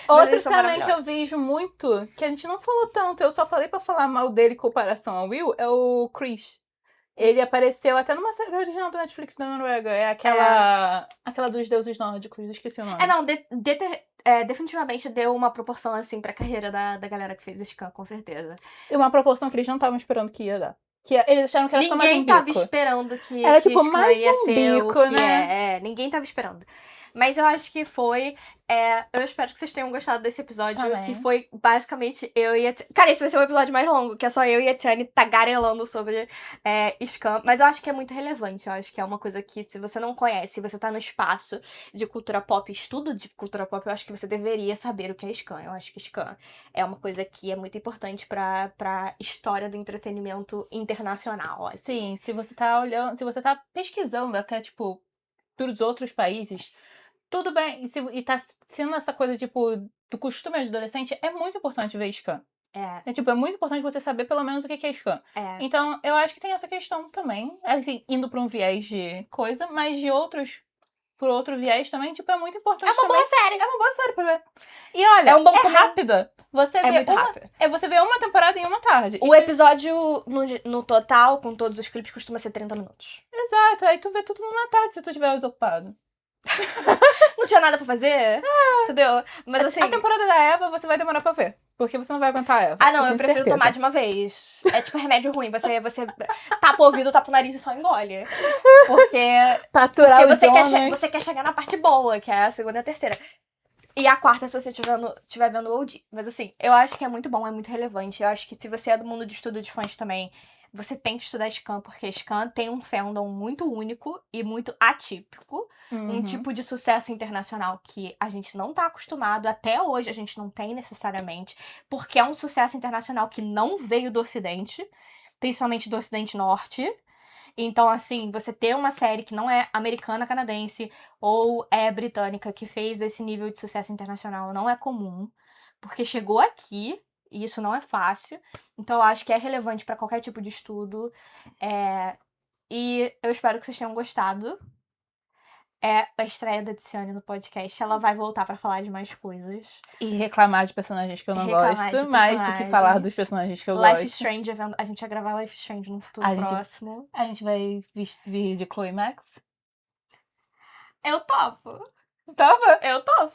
Outro também que eu vejo muito, que a gente não falou tanto, eu só falei pra falar mal dele em comparação ao Will, é o Chris. Ele apareceu até numa série original da Netflix da Noruega. É aquela dos deuses nórdicos, esqueci o nome. Definitivamente deu uma proporção, assim, pra carreira da galera que fez Skam, com certeza. E uma proporção que eles não estavam esperando que ia dar. Que eles acharam que era só mais um Ninguém bico. tava esperando que Era, tipo, Scan mais ia um ser bico, o que né? é. Ninguém tava esperando. Mas eu acho que foi... eu espero que vocês tenham gostado desse episódio, Também. que foi basicamente eu e a Tiane. Cara, esse vai ser o episódio mais longo, que é só eu e a Tiane tagarelando sobre Scan. Mas eu acho que é muito relevante. Eu acho que é uma coisa que, se você não conhece, se você tá no espaço de cultura pop, estudo de cultura pop, eu acho que você deveria saber o que é Scan. Eu acho que Scan é uma coisa que é muito importante pra história do entretenimento internacional. Assim. Sim, se você tá olhando, se você tá pesquisando até, tipo, dos outros países, tudo bem. E tá sendo essa coisa, tipo, do costume de adolescente, é muito importante ver Scan. É muito importante você saber pelo menos o que é Scan. Então, eu acho que tem essa questão também, assim, indo pra um viés de coisa, mas de outros, por outro viés também, tipo, é muito importante É uma boa série. É uma boa série pra ver. E olha, É um bom caminho. rápida. Você vê muito rápido. Você vê uma temporada em uma tarde. O episódio, no total, com todos os clipes, costuma ser 30 minutos. Exato, aí tu vê tudo numa tarde se tu estiver desocupado. Não tinha nada pra fazer, entendeu? Mas assim... A temporada da Eva você vai demorar pra ver, porque você não vai aguentar a Eva. Ah, não, eu prefiro tomar de uma vez. É tipo remédio ruim, você tapa o ouvido, tapa o nariz e só engole. Porque você quer chegar na parte boa, que é a segunda e a terceira. E a quarta, se você estiver vendo o OG. Mas assim, eu acho que é muito bom, é muito relevante. Eu acho que se você é do mundo de estudo de fãs também, você tem que estudar Scan, porque Scan tem um fandom muito único e muito atípico. Um tipo de sucesso internacional que a gente não tá acostumado, até hoje a gente não tem necessariamente, porque é um sucesso internacional que não veio do Ocidente, principalmente do Ocidente Norte. Então, assim, você ter uma série que não é americana, canadense ou é britânica, que fez esse nível de sucesso internacional, não é comum, porque chegou aqui e isso não é fácil. Então, eu acho que é relevante para qualquer tipo de estudo. E eu espero que vocês tenham gostado. É a estreia da Tiziane no podcast. Ela vai voltar pra falar de mais coisas. E reclamar de personagens que eu não gosto, mais do que falar dos personagens que eu gosto. Life is Strange, a gente vai gravar Life is Strange no futuro próximo. A gente vai vir de Chloe Max? Eu topo. Topa? Eu topo.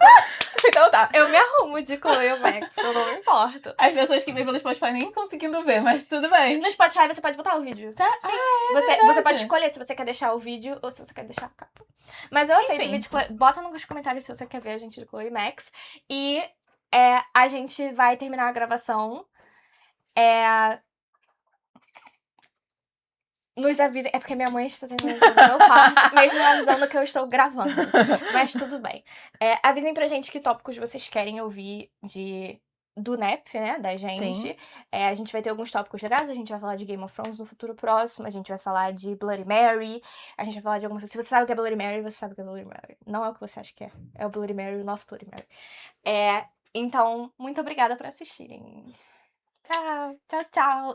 Então tá. Eu me arrumo de Chloe Max, eu não me importo. As pessoas que vêm pelo Spotify nem conseguindo ver, mas tudo bem. No Spotify você pode botar o vídeo. Sim. Você pode escolher se você quer deixar o vídeo ou se você quer deixar a capa. Mas eu aceito o vídeo. Bota nos comentários se você quer ver a gente de Chloe Max. E a gente vai terminar a gravação. Nos avisem. É porque minha mãe está terminando no meu quarto, mesmo avisando que eu estou gravando. Mas tudo bem. Avisem pra gente que tópicos vocês querem ouvir do NEP, né? Da gente. Sim. A gente vai ter alguns tópicos legais. A gente vai falar de Game of Thrones no futuro próximo. A gente vai falar de Bloody Mary. A gente vai falar de algumas coisas. Se você sabe o que é Bloody Mary, você sabe o que é Bloody Mary. Não é o que você acha que é. É o Bloody Mary, o nosso Bloody Mary. Então, muito obrigada por assistirem. Tchau. Tchau, tchau.